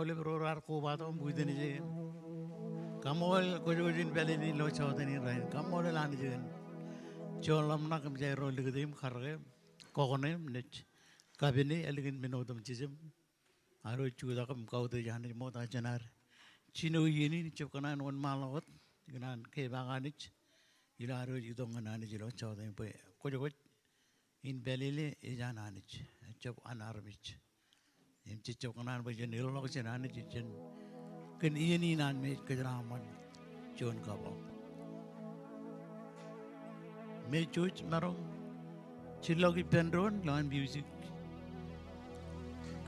oleh berorar ko bato buiden je kamol ko jojin beli ni lo chawde ni rain kamol lan je cholam na kam jai ro ligdim kharge kokone nech kabini elegin minodam jisem aro chuda kam kaude jahane mota janar chino yini chokana non malawat ginan ke baganich ilaro idonganani jilo chawde pe ko joj in belile ijananich chok anarmich em chok kanan ba jen ilok chenan jen ken ini nan me kejraman jon kabo me chuch marong chilogi pendron lan music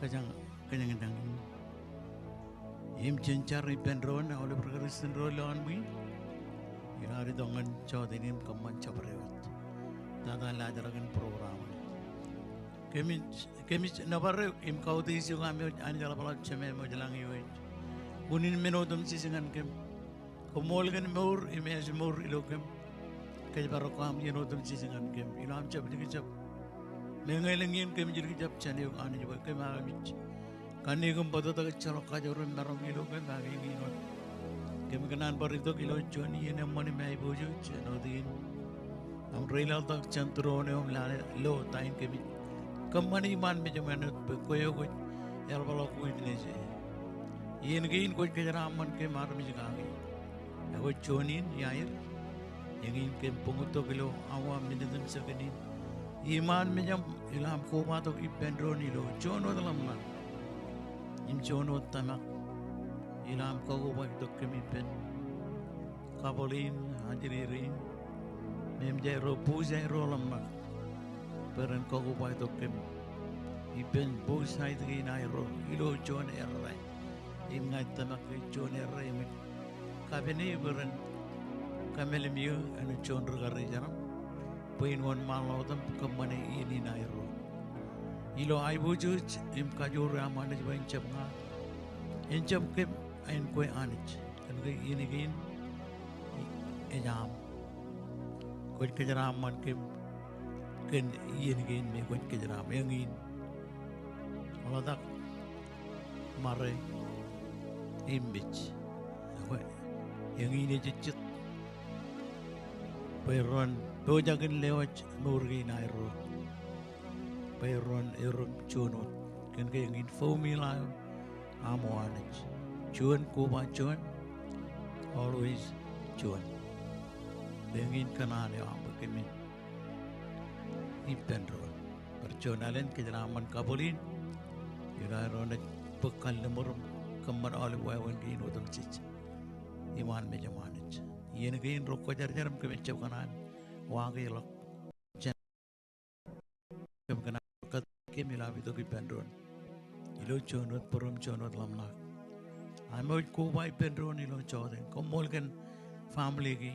kajang kajang dang em chenchar pendron oleh perkarisan rolan bui inari dongan chawdinim kamman chabrewat dada ladaragan program kemis nabar im kau di siu kami ani jala pala ceme mo jalang iwe bunin menodum sisingan kem komol kan mur image mur ilokem kay baro kam yenodum sisingan kem ilam chap digi chap mengelengin kem jirgi chap chane yung ani jaba kem agamich kani kem badota chalo kajorum marong ilokem agi nginot kem kanan barito kilo choni yene mani mai boju chenodin am reilal tak chantrone om lale lo tain kemi kamani man me jamane koyo ko elbalo ko idneje yen gein ko kejaram man ke mar mi jagagi ko chonin yair yengin ke punguto kilo awa minidem sakani iman me jam ilam ko ma to ipendroni lo chono dalam na im chono tamak ilam ko ko ba to kemi pen kabolin hajiririn mem jai ro pujai ro lamma peran ko ko ba to kem ipen pujai de nai ro ilo jon errai im ngai tamak jon errai mi kabene peran kamel miu anu jon ro garri janam poin won malodam kamane ini nai ro ilo ai buju im kajur amane bain chapnga encam kem ain koi anich kan ge ini gein ejam kau kejeraman kem ken yen gen me kau kejeram yang in kalau tak mare image apa yang ini cecet peron bojagan lewat murgi nairo peron erum chunot ken ke yang in formula amoanich chuan kuba chuan always chuan Bengin kanane amba kemi ipendro perconalen kejeraman kabulin irarone bekal lemurum kamar oleh wawan di nodam cic iman mejamanich yen gein rokko jarjaram kemi cep kanan wage lok kem kanan kat kemi labi to ipendro ilo chonot porum chonot lamna amo ko bai pendro ilo choden komol kan family gi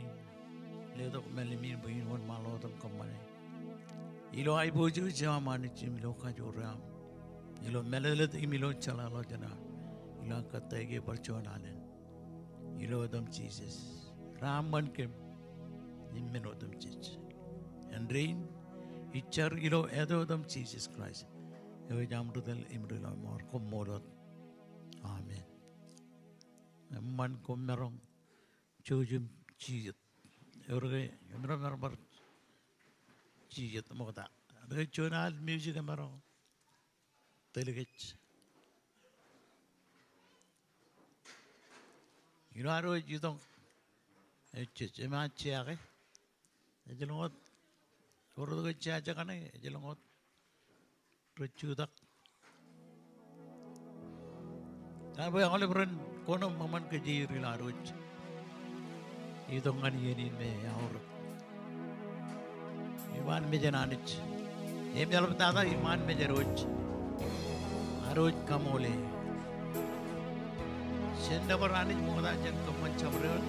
ledo melimin begin won malodam kamane ilo ai boju jama mani chimilo ka joram ilo melelet imilo chala lo jana ilo katege perconalen ilo dam Jesus raman kem imeno dam Jesus and rain ichar ilo edo dam Jesus Christ ewe jamrudel imrilo mor komolot amen man komerong chujum Jesus Orang orang cijet mau tak, ada channel music yang telegech. You know you don't, cuma ciak, jelongot, orang tu ciak kan jelongot, tercudak. Tapi yang oleh beran, kono maman kejiri laruj. Itu kan ini me aur iman me jananich em jalan betapa iman me jaroj kamole senda beranich muda jan kaman cabrel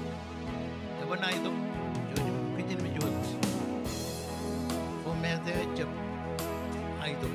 eban itu jadi kejin me jual ko me te jab itu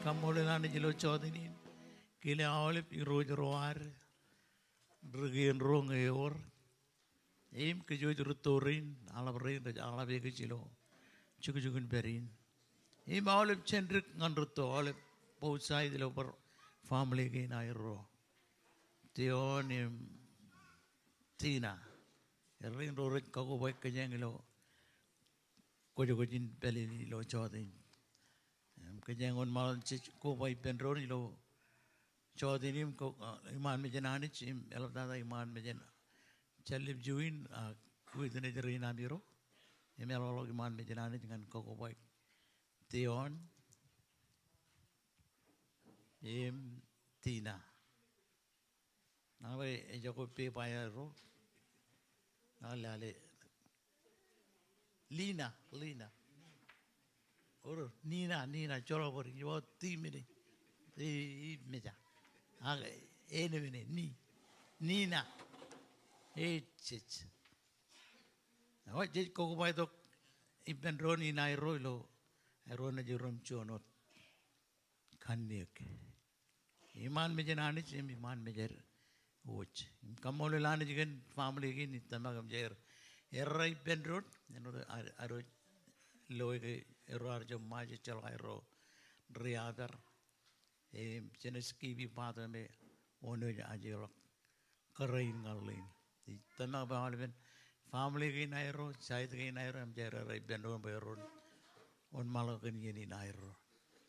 kamulilan jilo chodinin kile awlip iroj roar drgen rong eor im kejoj rutorin alabrin raj alabe kejilo chukujugun berin im awlip chendrik ngan ruto awlip pausai dilo per family ke nairo tion im tina erin rorik kago boy kejengilo kojojin pelini lo chodin kejangan mal ko boy penron lo chodinim ko iman me janani chim elab dada iman me jan chalib juin kuit ne jerina biro emelolo iman me janani dengan ko boy tion im tina nawe joko pe payaro alale Lina or Nina cholo por yo timide meja aga ene Nina chich awa je ko bai to iben roni nai roilo rona jurum chonot khannek iman mejanani chim iman mejer och kamole lani jigen family gi nitamagam jer errai ben road aro loige error jo maje chal ro driver jeneski bi pata me ono ajero karain ngalin tama balben family gi nairo side gi nairo am jera rai ben ro beron on malakan yeni nairo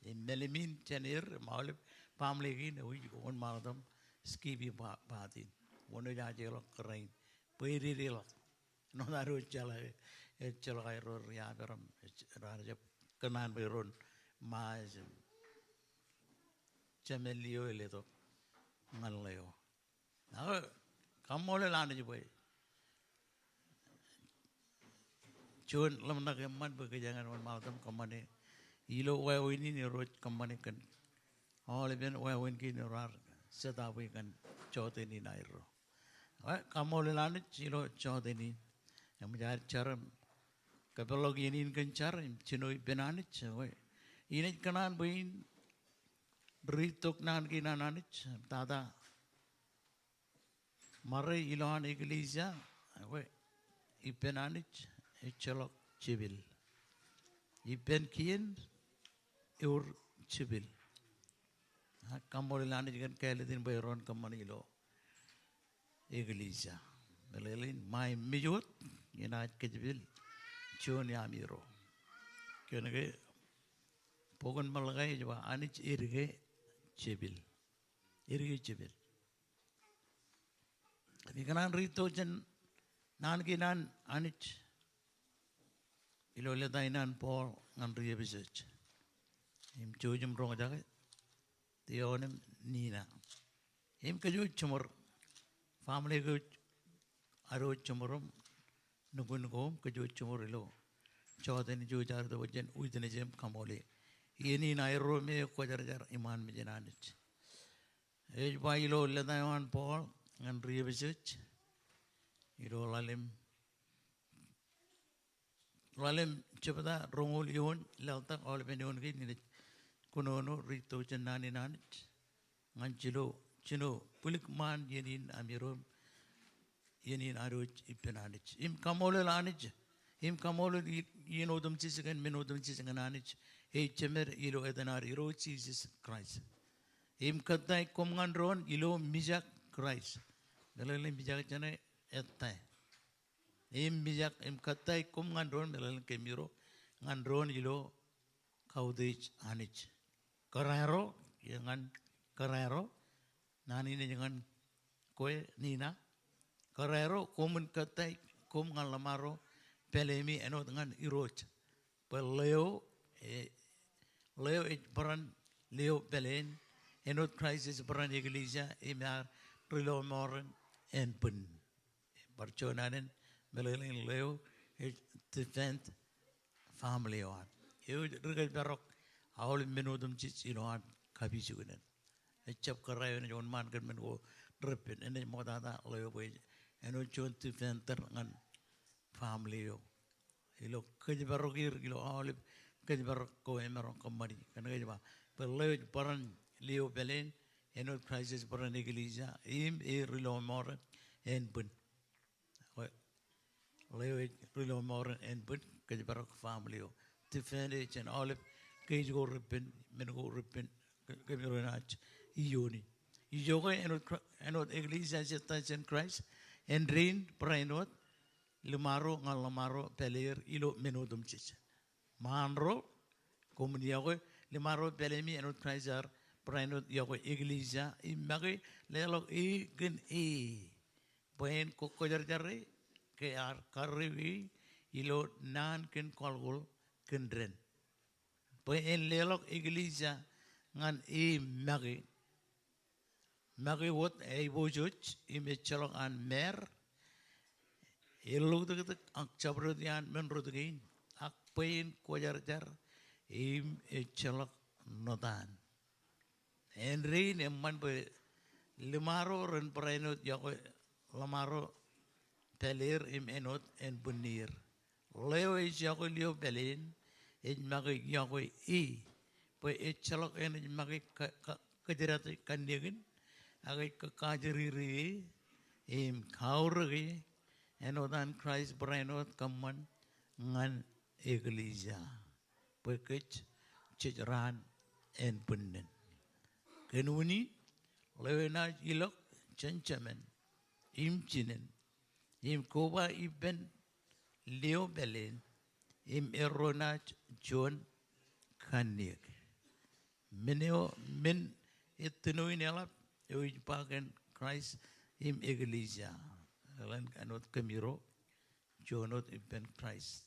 in melimin chenir mal family gi on maladam ski bi patin ono ajero karain peririla no naru chala ro ya beram raja kenan beron mas Chamelio eleto ngaleo. Now, kamole lana boy. Chun lamna keman bekerjangan on malam kamane. Ilo wawini ni roj kamane kan. All even wawin ki ni rar setawi kan chote ni nairo. Kamole lana chilo chote ni. Yang menjadi cara kapalog ini kan cara cino benanit cewek. Ini kenan boyin. Ritok nan kinananich tada mare ilan iglesia we ipenanich ichalok chibil ipen kien ur chibil kamolilanich kan kaledin bayron kamanilo iglesia belelin mai mijut inat kejibil chon yamiro kenege pogon malagai jwa anich irge Cibil. Tapi kanan rito jen nan kinan anich ilo leta inan Paul ngan riye bisech. Im chujum rong jaga tionem Nina. Im kaju chumur family ko aro chumurum nugun kom kaju chumur ilo. Chawden ju jar do jen uitne jem kamole. Ini nairo me ko jar iman me jananich ej bailo ledawan Paul ngan riebesech iro lalim cepeda rongol yon lalta ol benion gi ni kunono rito janani nanich ngan chino pulik man yenin amirom yenin aruj ipenanich im kamole lanich im kamole yenodum chisigan menodum chisigan anich chemer ilo edanar iro Jesus Christ im katai komngan ron ilo mijak Christ belalen bijak jane etai im bijak im katai komngan ron belalen kemiro ngan ron ilo kaudich anich karero jangan karero nani ne jangan koe Nina karero komun katai komngan lamaro pelemi eno dengan iroch peleo Leo peran Leo Belen enot crisis peran iglesia imar rilo moren en pun perconanen Belen Leo defend family on eu regal barok awal menodum cicinoan kabisugunen ecap karayon jon man kan men go repin ene modada Leo boy enot jon defender ngan family yo ilo kej barokir ilo awal kej barok ko emeron kamari kan kej ba Perlu peran Leo Belen, enot crisis peran iglesia, rilo more en pun. Leo rilo more en pun, kerja barak family o. Tiffany and Olive, cage go ripping, men go ripping, kemirunach, ioni. Ijoga enot iglesia in Christ, and rain prainot, limaro ngalamaro pelir ilo menodum chich. Manro, komuniago, limaro pelemi enot Christ prainot yago iglesia, imagi lelo igen Poen kokojar jare, ke karriwi ilo nan ken kolgol kendren. Poen lelok iglesia ngan magi wot bojuch imechalok an mer elok tek ak chabrodian menrodgin ak poen kojar jar echalok nodan. En rein emman pe limaro ren prainot yago lamaro pelir enot en bunir. Leo yago leo pelin magi yago po echalok en magi kajerat kandiagin agai kakajriri kaurgi enodan Christ brainot kaman ngan iglesia pekech chijran en punnen kenuni lewena ilok chanchamen chinen koba iben leo belen erona John Kaniek meneo men etinoin elap pagan Christ iglesia lan kanot kemiro jonot iben Christ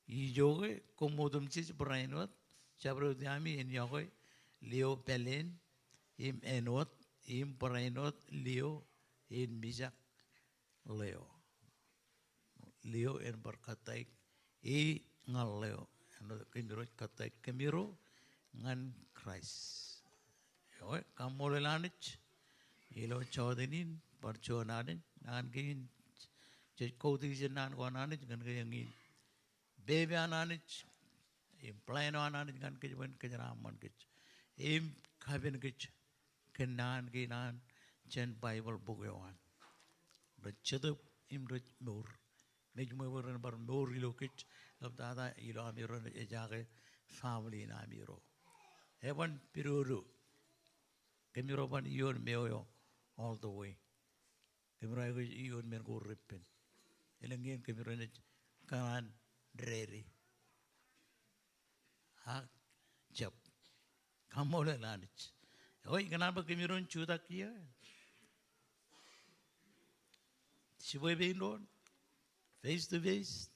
ijoge komodum chis brainot chabro diami en yoge leo belen enot brainot leo in bijak Leo en berkatai ngal Leo enot kemiro katai kemiro ngan Christ Oke, kamu lelanich, ilo chawdinin, percuanan, nangin, kau tiga nan kuananich, kan kayangin, baby ananich, plano ananich, kan kajaban kajaraman kaj, kabin kaj, kenan kinan, chen Bible book yawan, bercetup rich mur, mejmuran bar mur ilo kaj, abdada ilo amiron ejage family na amiro, heaven piruru. Kemiro pan iyon meoyo all the way. Kemiro ay iyon men ko ripen. Elangin kemiro na kanan dreri. Ha jab. Kamu le lanich. Oi kenapa kemiro chuda kia? Siboy beindon face to face.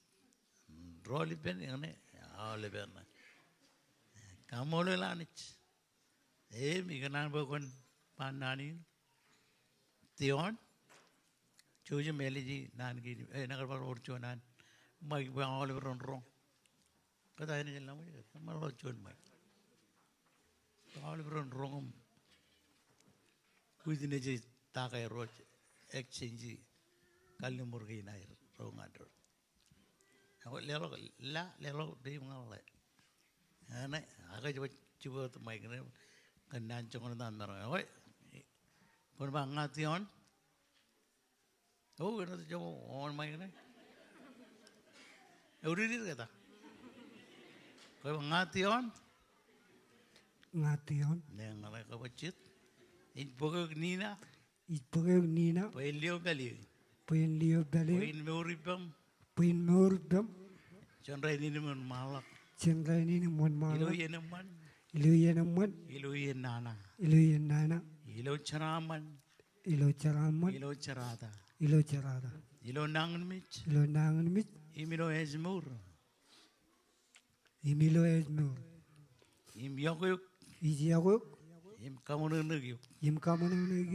Draw lipen ane all lipen. Kamu le lanich. Mikanan bakon panani tion choje meliji nan ki nagar par orcho nan mai ba all ron ron kata ini jelam aja malah chon mai all ron ron kuidine je takai roch exchange kalni murgi nair ron adro aku lelo dei ngale ane aga coba tu mai kene kenan cungan dan merah, oi, kon bangation, oh, kena tu coba on mai kene, udah kata, kon bangation, nengalai kau bacit, ipogok nina, poin leo beli, poin meuribam, cendera ini malak, Ilu yenaman, ilu yenana, ilu ceraman, ilu cerada, ilu nangan mich, imilo ezmur, im yoguk, im kamu negyuk,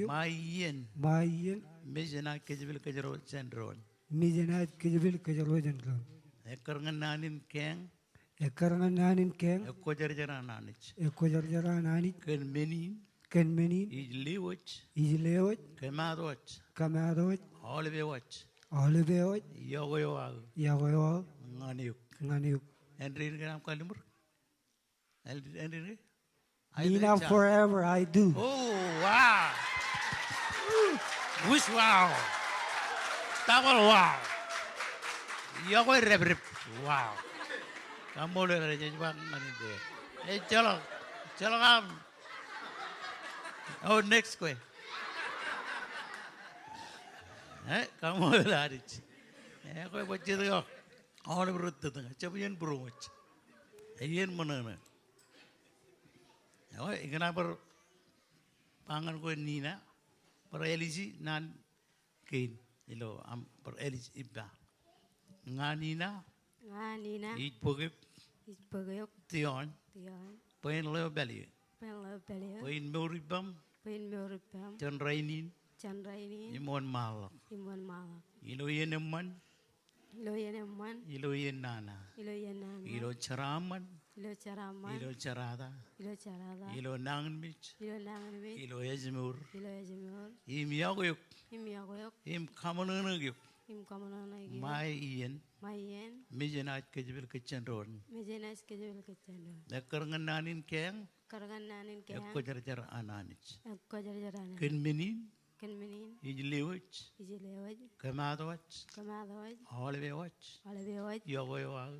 maien, mejana kejibil kejero cendron, ekar ngenanin keng. Ekarangan nanin keng, Eko jarjara nanich. Ken menin. Ijlewach, Kamadwach, Olive Yogo. Nganyuk. Nganiuk. Endrin kenam kalimur. Endrin Nina forever, I do. Oh, wow. Wish wow. Tawal wow. Yo ko rep rep. Wow. Kamu udah aja bang mani deh. Colok. Colok am. Oh, next kue. Kamu udah ada. Kue baca tu yo. Orang berut tu tengah. Coba yang burung aja. Yang mana? Oh, kenapa pangan kue Nina? Per elisi nan kain. Ilo am per elis ibda. Nganina. Nganina. Ipogip. Ipogip. Tion. Tion. Pain leo beli. Pain leo beli. Pain moribam. Pain moribam. Chan rainin. Chan rainin. Imon malak. Imon malak. Ilo yeneman. Ilo yeneman. Ilo yenana. Ilo yenana. Ilo ceraman. Ilo ceraman. Ilo cerada. Ilo cerada. Ilo nangnmich. Ilo nangnmich. Ilo ezmur. Ilo ezmur. Im yagoyuk. Im yagoyuk. Im kamananagyuk. Im kamananagyuk. Mai iyen. Mai iyen. Mijenat kejibil kecendron. Mijenat kejibil kecendron. Nakarangan nanin keng. Karangan nanin keng. Ekko jar ananich. Ekko jar ananich. Ken menin. Kenmenin. Ijlewich. Ijlewich. Kamadwach. Kamadwach. Olewach. Olewach. Yogoywag.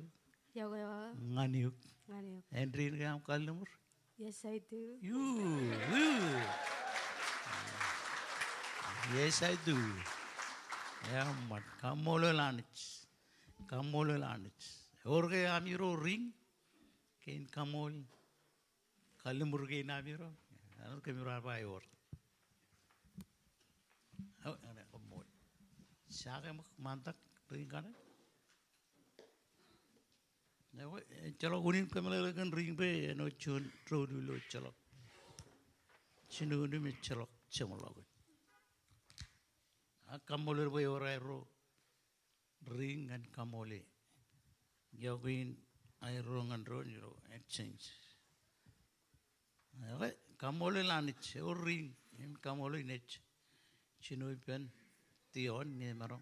Yogoywag. Nganiuk. Nganiuk. Entrin kam kalnumur. Yes, I do. You. Yes, I do. Ya mat. Kamolo lanich. Kamolo lanich. Orge amiro ring. Kain kamol. Kalnumur kain amiro. Anu kamiro apa ayor. Oh, ada kamol. Siapa yang mantak ring kana? Chalo kunin kamala kan ring pe no chun tro dulu chalo. Chinu ni me chalo chamala ko. Kamole boy ora ro ring and kamole. Yogin I wrong and ro exchange. Kamole lanich or ring in kamole nech. Chinu pen tion ni marong.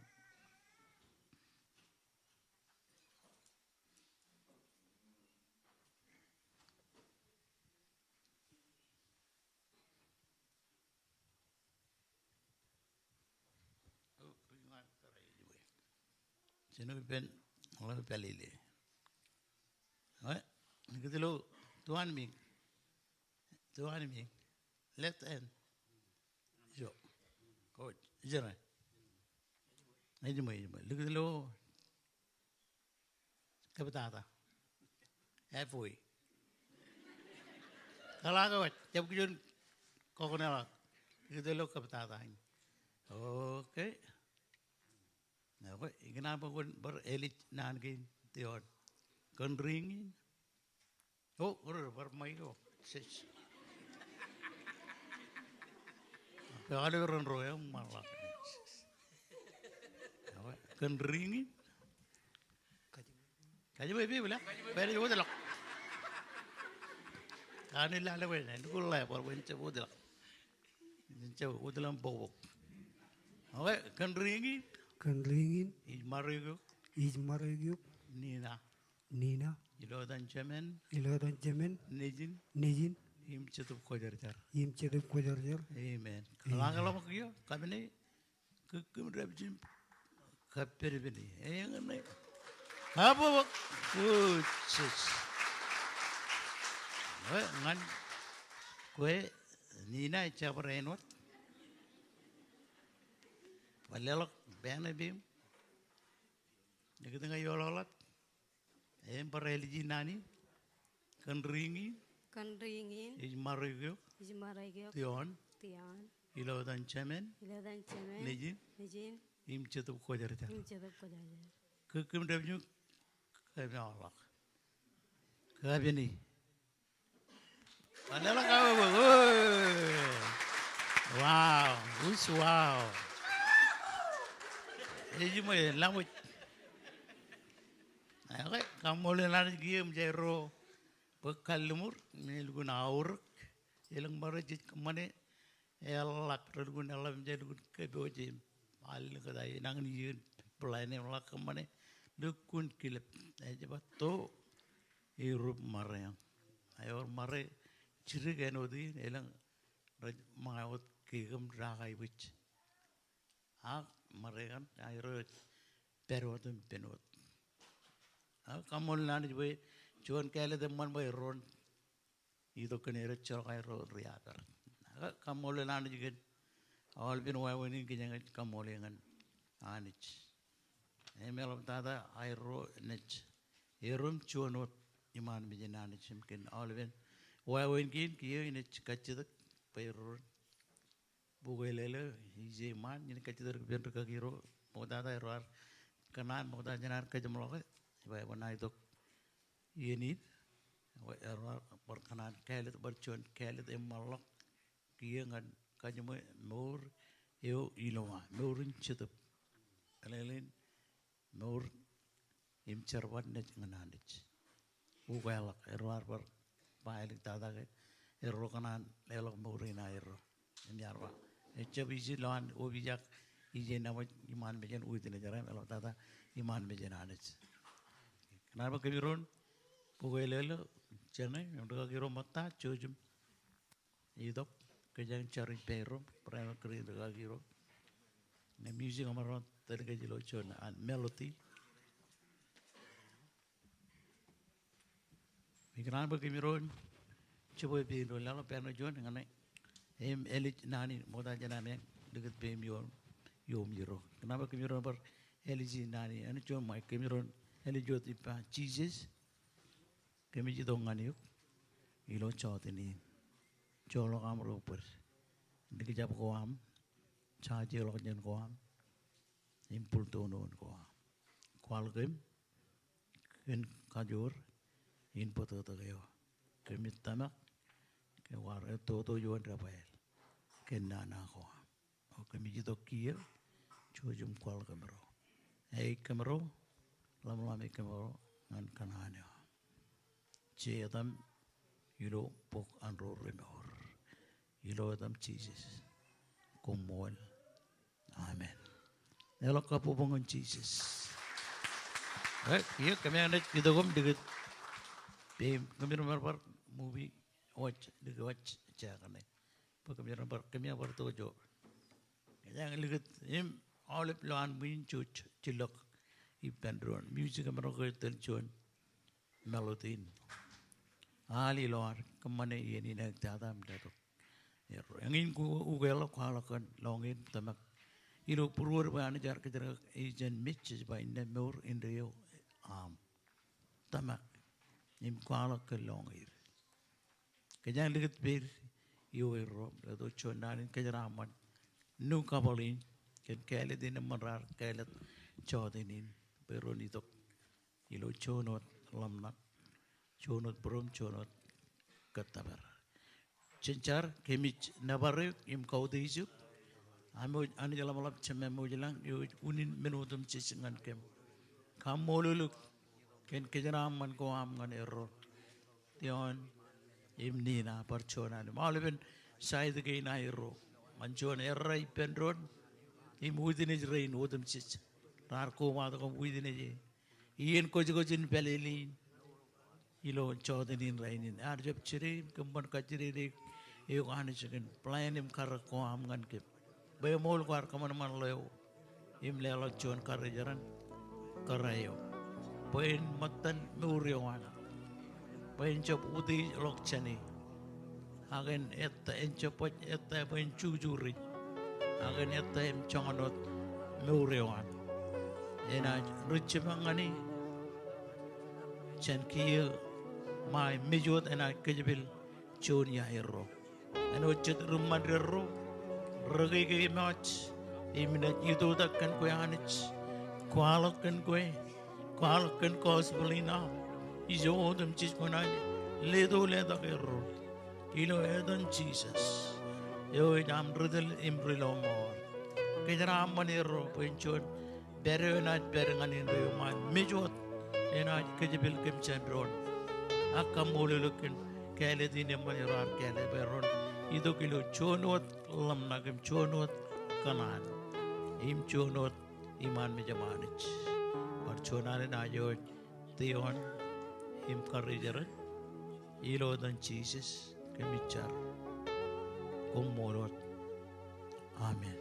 Sino pen orang pelile. Kita lo tuan mi, left hand, jo, coach, jalan. Ini cuma. Kita lo kebetata, halfway. Kalau kau jam kejun kau kenal, kita lo kebetata. Okay. Nah, kenapa kau berelit nanggin tiot? Kan ringin? Oh, bermain kau. Ada orang royal malah. Kan ringin? Kaji baby bila? Beri udah lok. Kani lalu beri, itu kulai perbenci udah lok. Benci udah lampau. Oke, kan ringin? Kanlingin. Ijmariguk. Nina. Ilodan cemen. Nijin. Im cetup kojar-jar. Amen. Kalau makyo, kami ni kemudian kapir bini. Yang ni. Apa? Kucis. Ngan kue Nina cakap renot. Walelok bena bim. Kita tengah yololat. Religi nani. Kan ringin. Ijmarigyo. Tion. Ilodan cemen. Nijin. Im cetup kojar-jar. Kemudian juga kami Allah. Kami ni. Walelok kau. Wow. Wow. Ini cuma lamu. Kamu lelaki game jero bekal lumur, melukun aur, elang baru jadi kemana, elak terlukun alam jadi lukun kebojim, paling kedai nang niun pelayan elak kemana, lukun kilap, aja batu, irup marah, ayor marah Chiri genodi elang maut kigam ragai wich. Maregan ayro perotum penot. Kamol nan jwe chuan kele de man boy ron. Ido kenere chokai ro riagar. Kamol nan jwe all bin wa wini kinyang kamol yangan anich. Emel tada ayro nech. Erum chuanot iman bijinanich mkin all bin wa win kin kiyo inich kachidak payro. Bugelele ije man ini kachidak bin kagiro modada erwar kanan moda janar kajamloke ba wana itu ini erwar perkanan kelet bercuan kelet emalok kiyangan kajmu mur eu iloma murin chitup alelin mur imcerwan net ngananich bugelak erwar per bailik tada ke erro kanan lelok murina erro nyarwa echabisi lan obijak ije nama iman bejen uitine jaram elo tata iman bejen anich kenapa kebirun pugelelo chene untuk kiro mata chojum idok kejang cari perum pernah kiri untuk kiro ne music amaron tadi kejilo chona an melody kenapa kebirun coba biru lalu pernah jon dengan elit nani moda janame dekat pem yom jiro kenapa kemiron ber eliji nani anu cuma mai kemiron elijot ipa Jesus kemi jidongan yuk ilo chot ini cholo kam roper dikijap koam chaje lo jen koam impul tonon koam kwal ken kajur in poto to yo kemi tamak ke war to yuan rapael ken nana koam kami jito kia chojum kwal kamero kamero lam kamero ngan kanane che adam yulo pok anro remor yulo adam Jesus komol amen elo kapu bongon Jesus iya kami anda kita gom dekat kami nomor par movie watch dekat watch cakane kami nomor tojo yang lihat oleh pelan muncul cilok ipandron music mereka terjun melodin ali luar kemana ini nak jadam jatuh yang ini ugal kualakan longin tamak ilo purur bayar jar kejar agent mitches by nemur in rio tamak im kualakan longir kejang lihat bir yo ero itu cunanin kejaraman nu kabalin ken kele din marar kele chodinin peronitok ilo chonot lamnak chonot brom chonot katabar cencar kemich nabare im kaudisu amo ani jalan malap ceme mo jalan yo unin menudum cisingan kem kamoluluk ken kejaraman ko am ngan error tion im nina perconan maleben sai de ge na error mancuan erai pendron imudine rain odam chich narko mata ko udine je ien ko jin peleli ilo chodenin rainin arjab chiri kumban kachiri de eu ane chicken plan im kar ko am ngan ke be mol kwar kaman man leo im lelo chon kar jaran karayo poin matan muriowana poin chop udi lok chani agen etta enchopot etta poin chujuri agen etta em chonganot muriowan ena ruchimangani chen kiyo mai mijot ena kejibil chon ya hero eno chet rumad hero rege mach imina yudo takkan ko yanich kwalakan kosbelina ijo odam chis monai ledo leda hero ilo edan Jesus yo jam rudel imbrilo mor kejara manero penchon berenat berenganin yo man mijot ena kejibil kem chandron akam molulukin kele dine manirar kele beron ido kilo chonot lam nagem chonot kanan im chonot iman me jamanich par chonare na yo tion im karijar ilo dan Jesus kemicar, kumulot. Amen.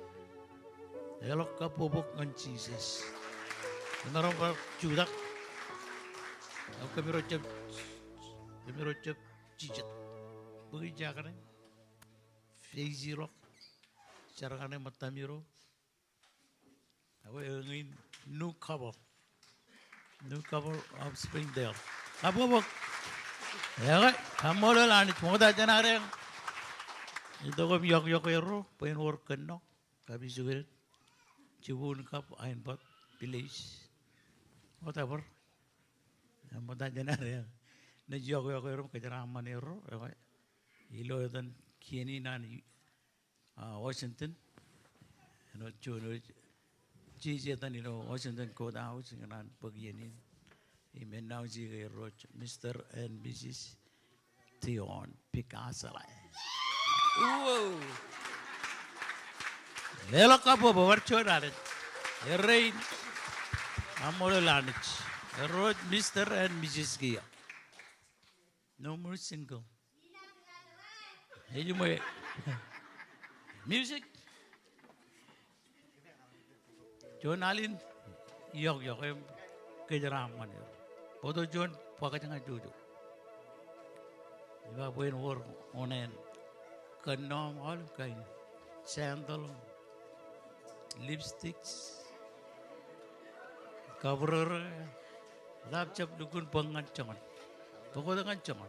Elok ka pupuk ng Jesus. Narong pa judak. Ako kami rocap cicit. Bagi jakan Feizi rock. Cara kan matamiro. Ako ingin new cover of Springdale. Apa bok? Ya kan, kamu dah lanjut mau dah jangan ada yang itu kami yok ero, pengen work keno, kami juga cibun kap ain pot village, whatever. Mau dah jangan ada yang na yok ero kejaraman ero, ya kan, ilo dan kini nani Washington, cuno cici dan Washington Court House dengan bagian ini. Amen. Now juga Mr. and Mrs. Tion Picasso lah. Wow. Lelok apa bawa curah deh. Rain. Amor lanich. Road Mr. and Mrs. Gia. No more single. Ini mau music. John Allen. Yok kejaraman ya. Foto John pakai jangan jujur. Iba buin work onen kenom all kain sandal lipsticks cover lap cap dukun pengancangan. Toko dengan cangan.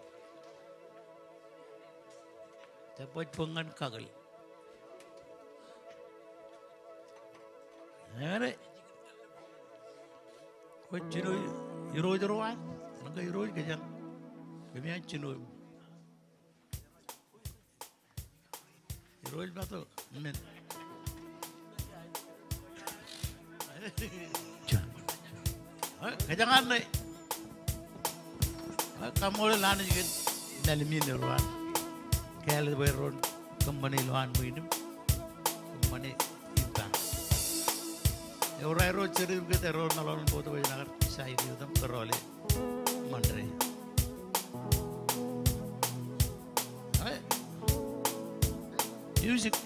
Dapat pengan kagal. Nere. Kau cino iro ay, langka iro kajang, kami ang cino. Iro ba to? Amen. Kajangan na. Kamu lan juga nalimin ruan. Kaya lebih ron kembali luan minum, kembali ibang. Orang cerita kita ron nalon foto baca nagar saya itu tam kerole mandre. Music.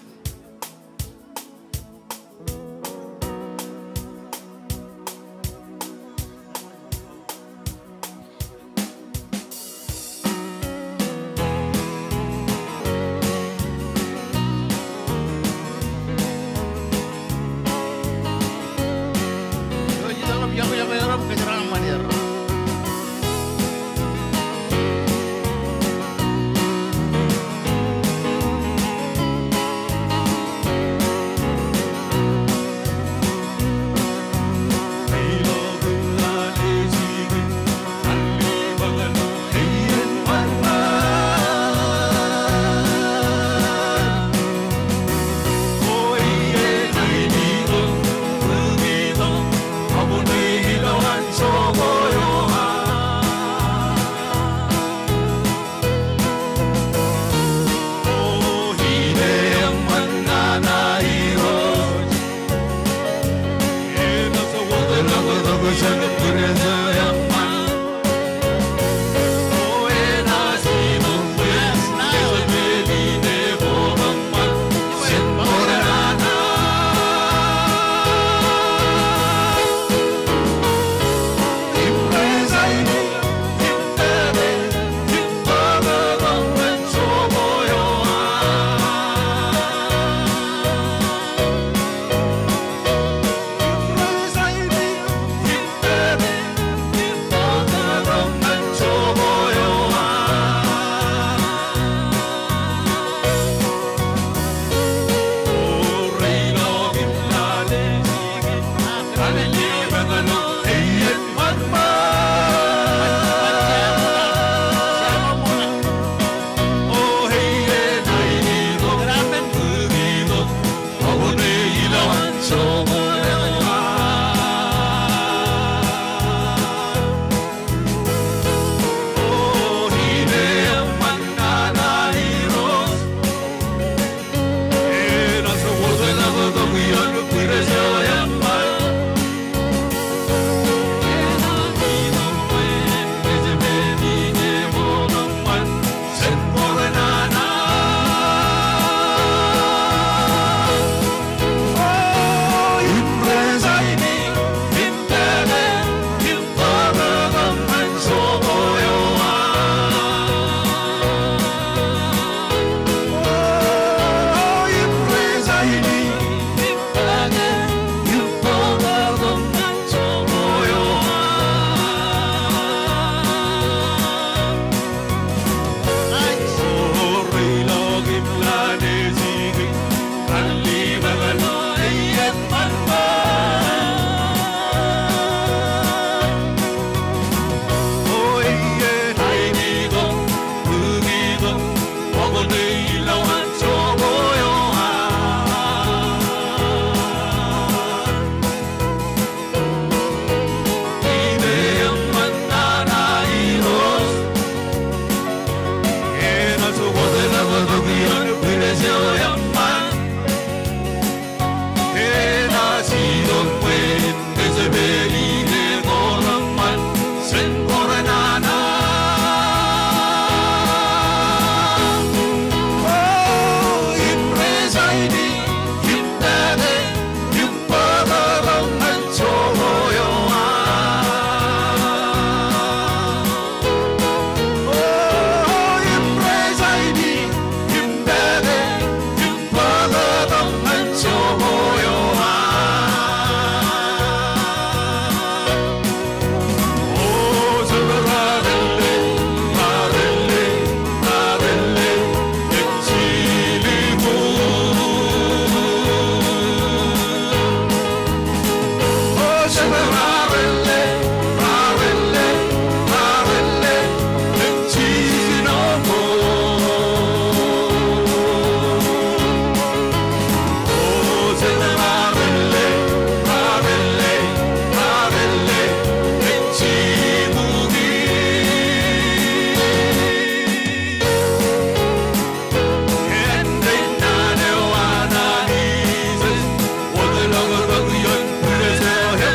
我的老哥哥，远不来这样。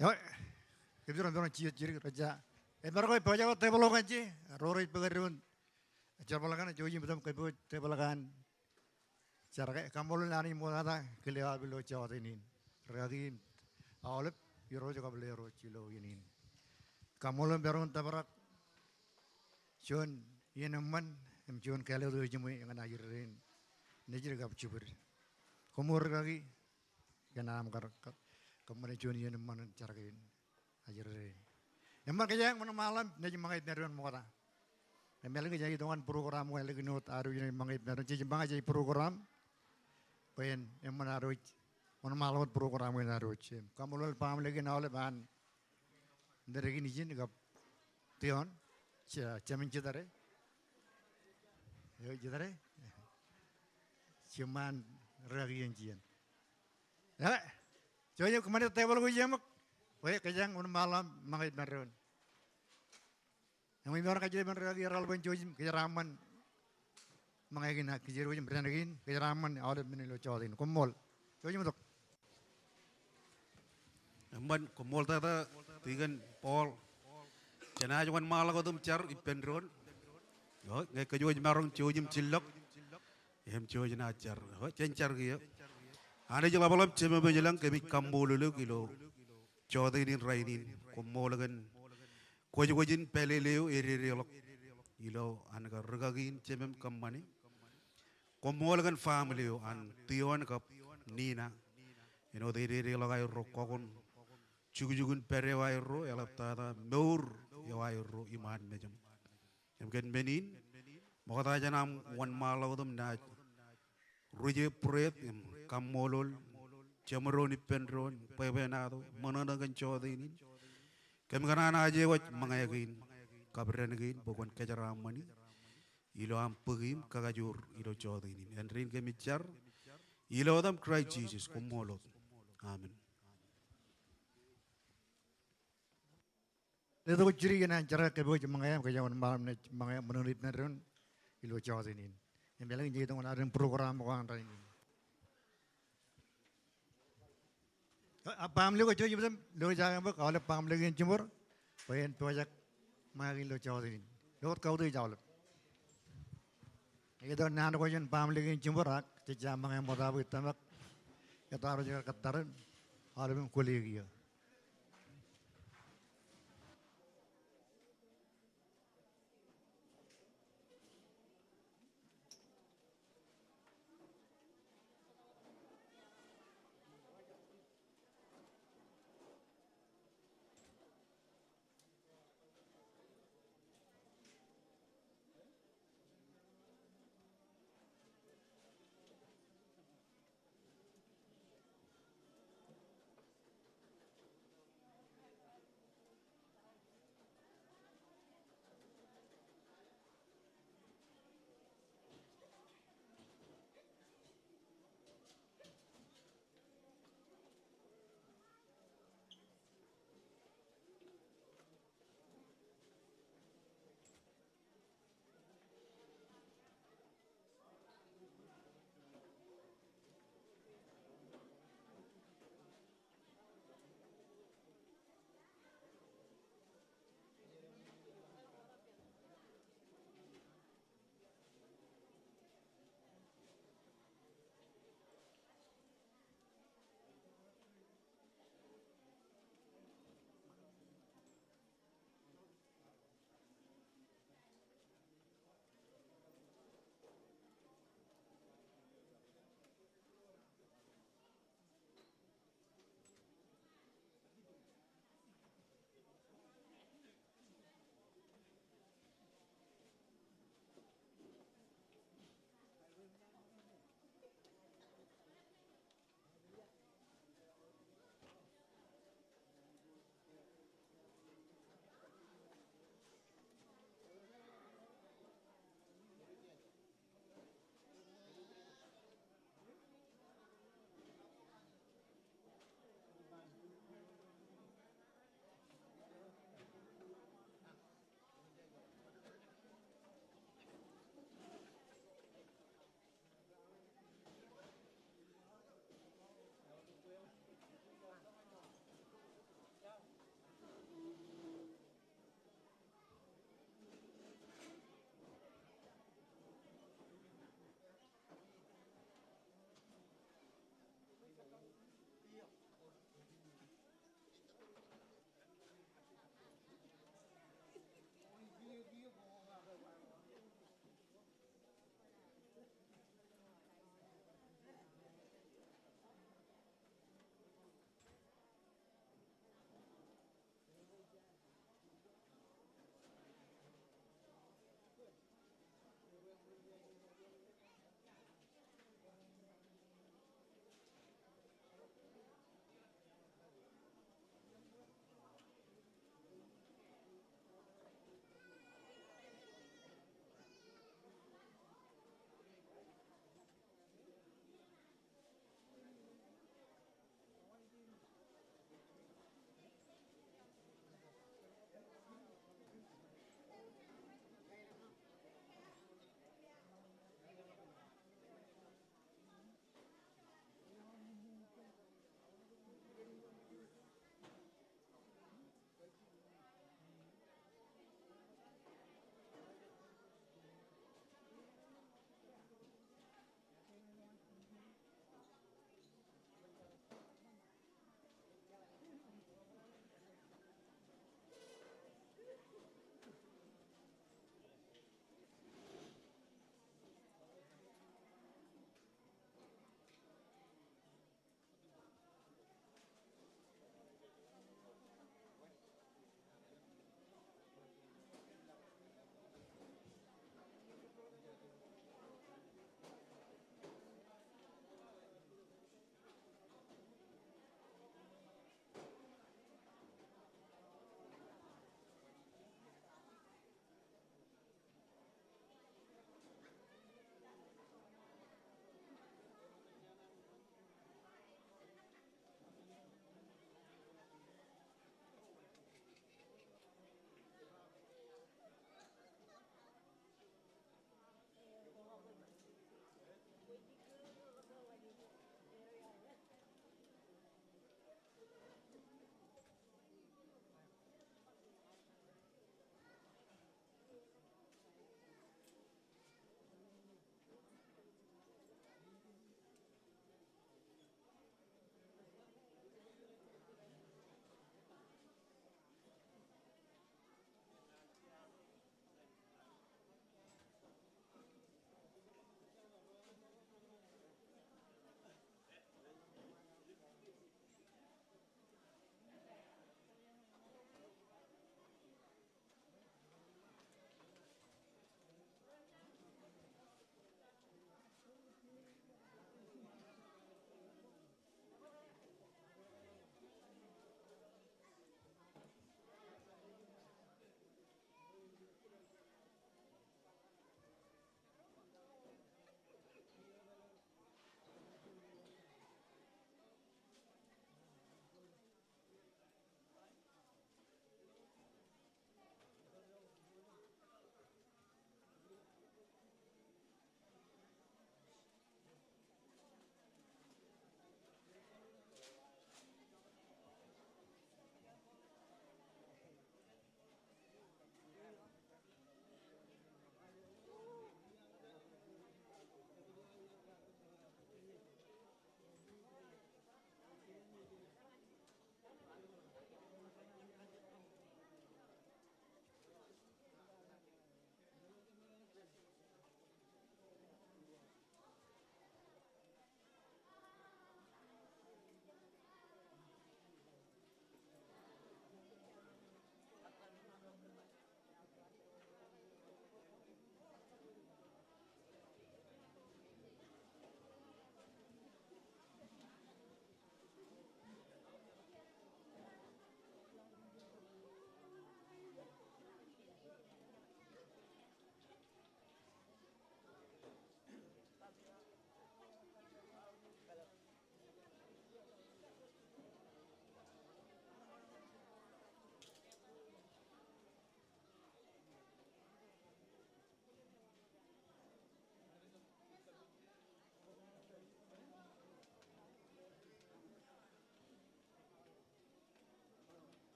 Ya, kebetulan orang ciut-ciut raja. Baru kau baca kau tebalokan je, rorit pekerjaan. Jabalakan joji betul kau tebalakan. Cara kayak kamu lari mau ada kelihatan belo jawat ini. Ragi awalnya biro juga beli cilo ini. Kamu lem berun tabarak. Cuman ini man, cuman kalau tu jemu yang nak jirin. Nejir gak cubur. Kamu lagi, kenapa kar kemudian Joni yang mana cara kain ajar ini. Emang kerja yang mana malam nanti mangait neruan muka. Emang lagi jadi dengan program yang lagi nut aru yang mangait neruan. Jadi mangait jadi program. Pengen yang mana aru mana malam program yang aru. Kamu lalu paham lagi nawale bahan. Dari ini jen gap tion. Cemen cedare. Yo cedare. Cuman ragi yang jen. Ya. Jadi kemarin tebal gue jamak, gue kejang un malam mangait meron. Yang ini orang kajian lagi ral bencojim kejaraman, mangait nak kejar gue berandagin kejaraman awal menelo cawin kumol, cojim untuk. Amban kumol tata tigan Paul, cina cuman malah kau tuh car ipen ron, yo nggak kejual marong cojim cilok, em cojim acar, ho cencar gitu. Ada juga malam cuma menjelang kami kambul dulu kilo, cawdin rainin, kumolagan, kuajin peleleu iri-iri kilo, anak regagin cuma kamani, kumolagan family an tion kap nina, iri-iri lagai rokokon, cukujugun perewai ro, elap tada meur yawai ro iman macam, mungkin benin, mau kata aja nam wan malau tu menda, ruje proyek kamolol jamaroni penron pebenado manana gancho ini kem kana aje waj mangayagin kabrenagin bokon kejaramani ilo ampugim kagajur ilo chod ini enrin kemichar ilo adam cry Jesus kumolot amen. Itu kau ciri kan cara keboj mangayam kejaman malam ni mangayam menurut neron ilo chod ini. Yang bilang jadi tu ada program orang ini. Paham lu kau cuci betul, lu jangan apa kalau paham lagi yang cemur, pengen tuajak mari lu jauh ini, lu kau tu jauh. Itu nana kau jangan paham lagi yang cemur, cica mangai muda bu tamak, itu harus jaga kataran, harus kuliah dia.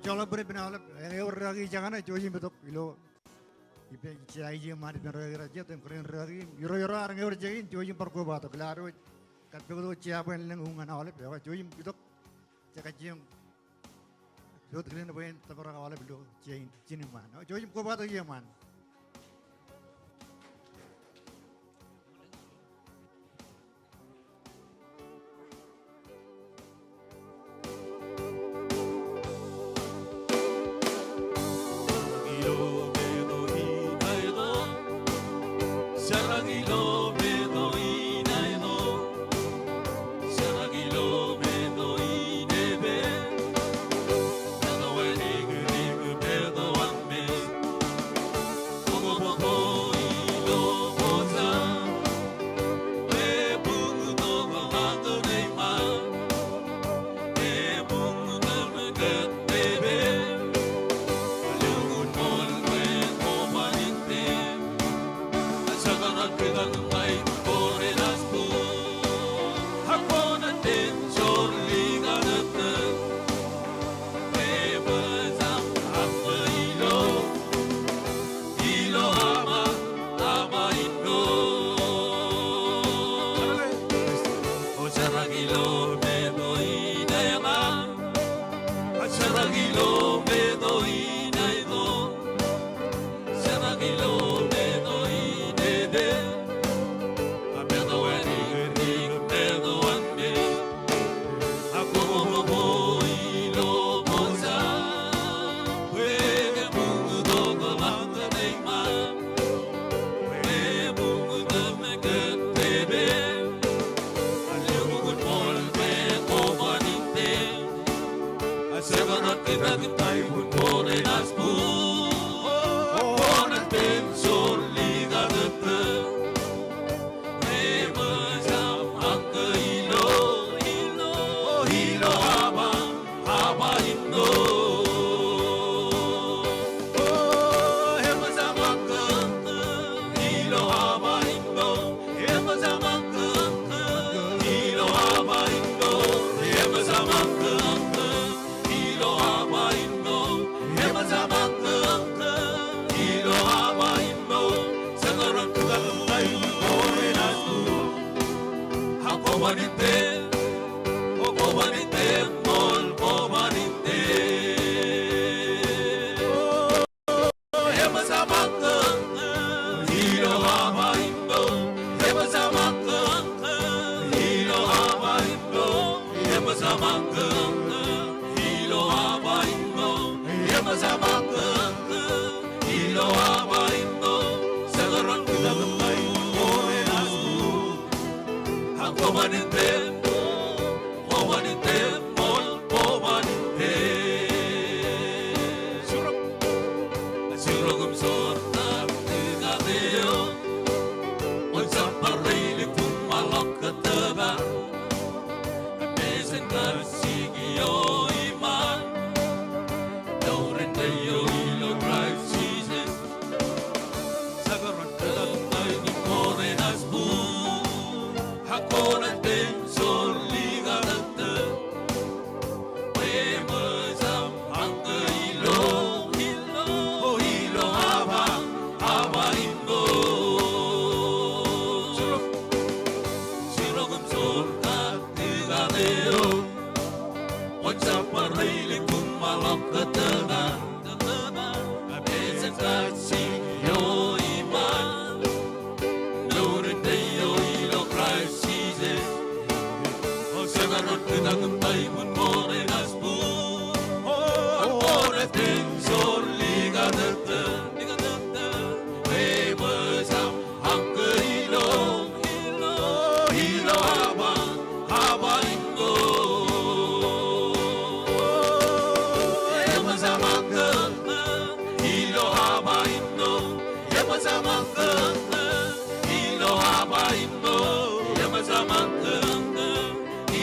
Coba beri penawar, lagi jangan aja jauhin betul ilo. Ipe cai je mari penawar raja tu keren lagi. Yoro orang yang jauhin jauhin perku batu kelaro. Kat begitu siapa yang lengungan awalnya, bawa jauhin betul. Cakap jauhin. Betul keren apa tapi awalnya betul jauhin cini mana. Jauhin perku batu dia mana.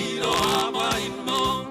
Ilo haba ino,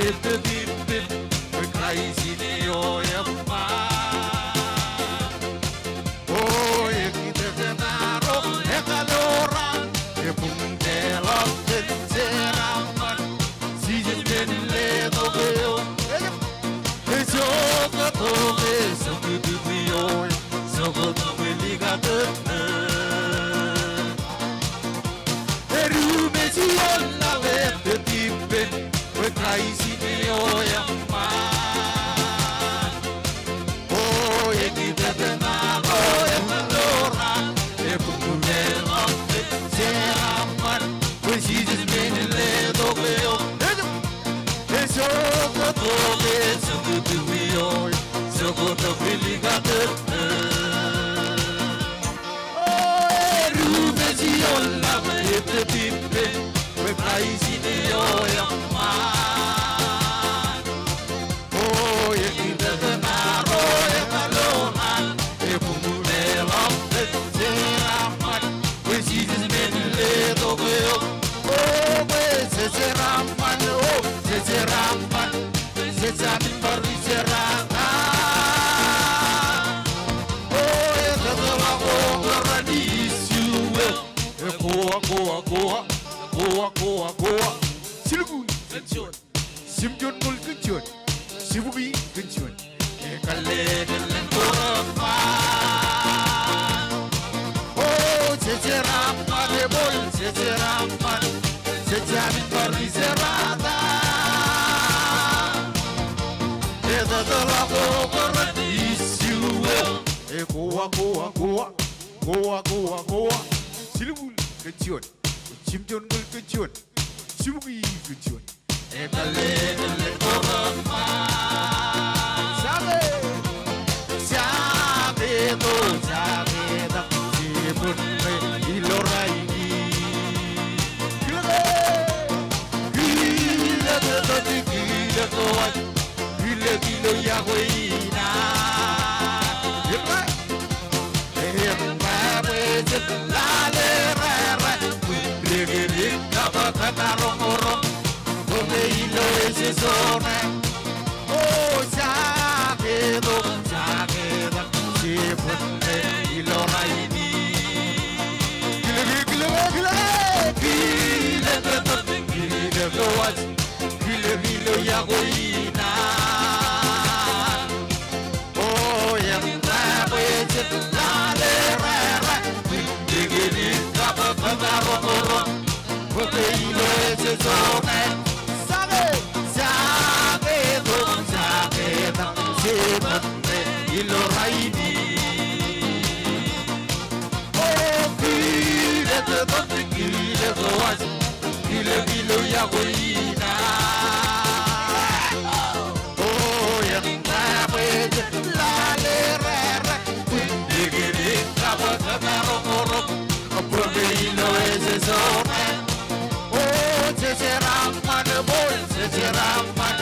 etedipin kaisini yamma oh ekite tenaro ekalora epungelok tenseraman sijendele dobeo ejoka tobe sokudubiyo sokotobe ligate Erumeziona vete tipe we kaisini yamma oh ekite tenaro ekalora epungelok tenseraman sijendele dobeo Sokotobe, sokotubiyo, sokotobe ligate. Oh, erumeziona vete tipe, we kaisini yamma. Oh, ekite tenaro ekalona, epumulelo tenseraman, we sijendele dobeo. Oh, we sejeraman, oh, sejeraman, sejamin baru serata. Oh, etalah orang disuwe. Goa, Silbun kencur, Simjon mul kencur, Sibubi kencur. Kale korban. Oh, sejeraman, bol sejeraman, sejamin baru serata. Etalah orang disuwe. Goa, Silbun kencur, Simjon mul kencur, Sibubi kencur. Kale korban. Sabe dah sibun ilora ini. Gila kawan, gila ya wina. Lale rere, gila kaba katarong donde ilo ese zona. Oh, sakedo, sibun ilora ini. Gila kawan, gila ya wina. Oh, yang tabe lale rere, gila kaba katarong donde ilo ese zona. Sakedo, sibun ilora ini. Gila ya wina. Oh, yang tabe lale rere, gila kaba katarong donde ilo ese zona. Oh, sejeraman, bol sejeraman,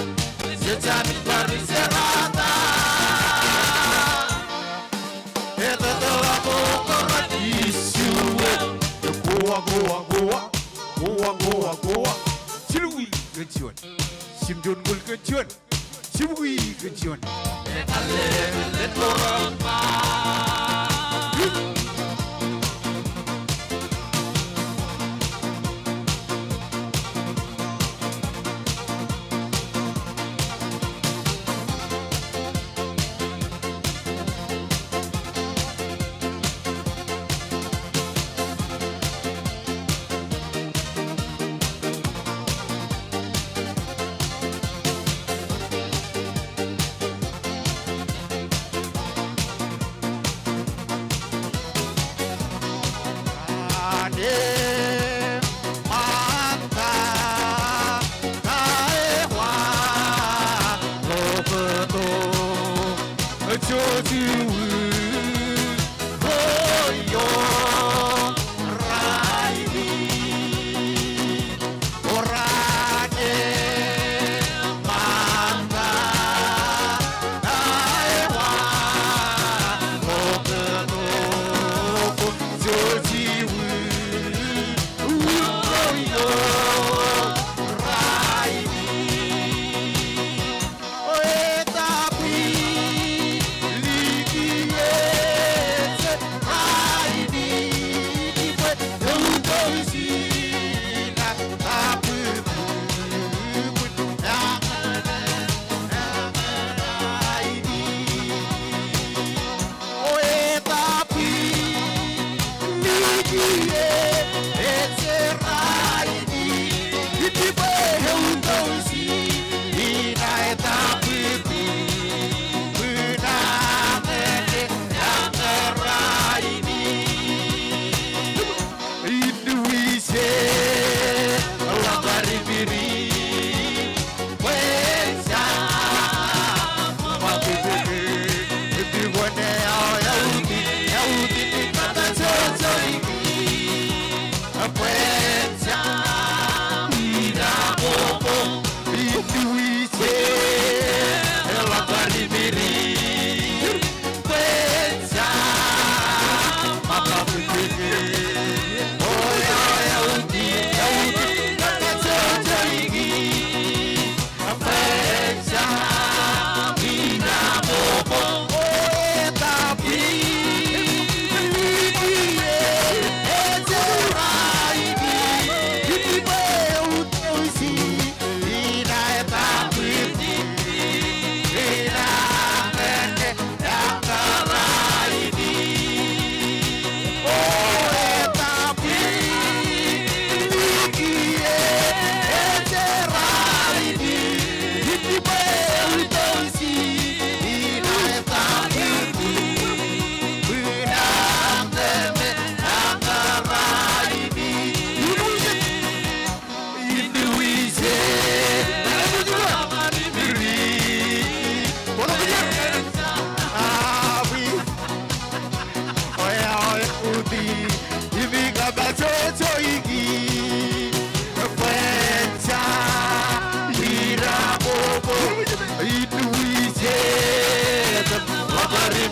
sejamin baru serata. Etalah orang disuwe. Goa, Silbui kencur, Simjon mul kencur, Sibubi kencur. Kale korban.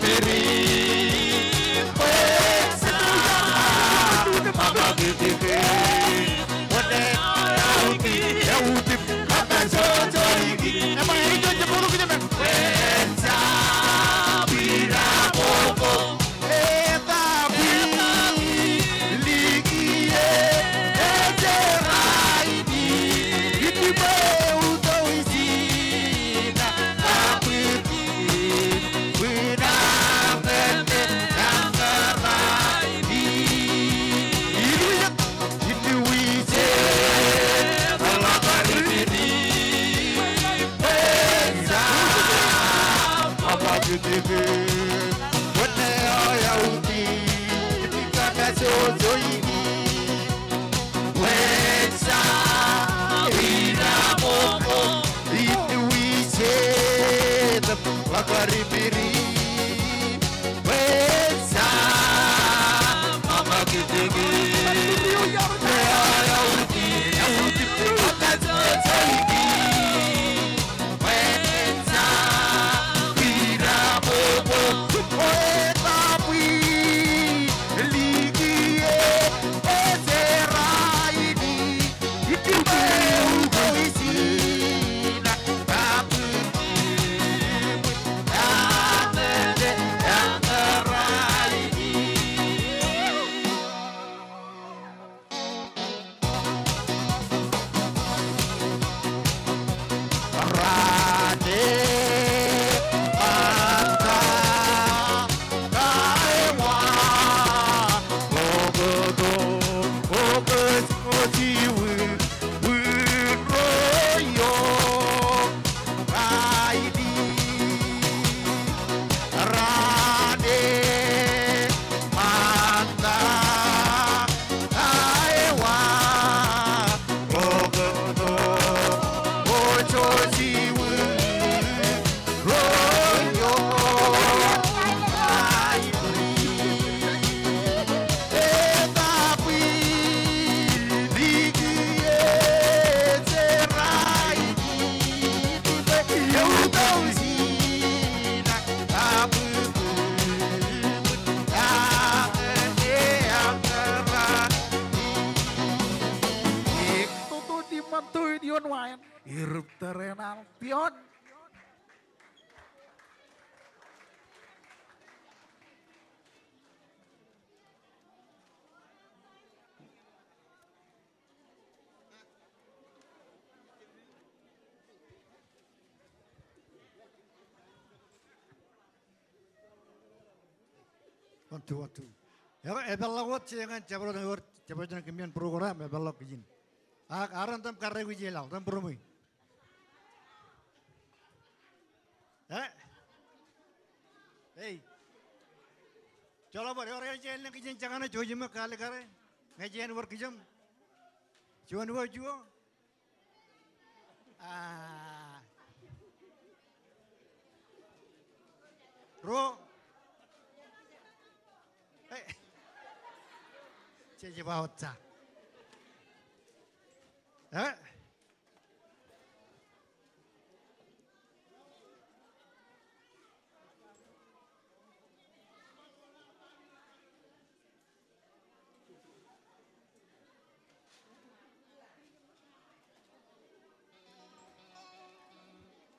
beri pesa mama gede wone ya uti apa jojo iki emang iki jebulu gitu men pesa bira popo tapi ligi ejerai di itu bau tau isina tapi Biri Wesa Mama Gigi Ya uti Maka Jojoiki Wesa Bira Bobo Tapi Ligi Ezeraini Itu Beugo Isina Tapi hirup terenal pion. Waduh. Ya ebelawat jangan jabatan kemian program ebelawat izin. Aran tam karre wijela tam promoi. Hey. Chalo bari orang jalan yang kijen jangan joji mak kale kare. Ngajian war kijam. Cuan dua juo. Ro. Hey. Ceje bahotsa.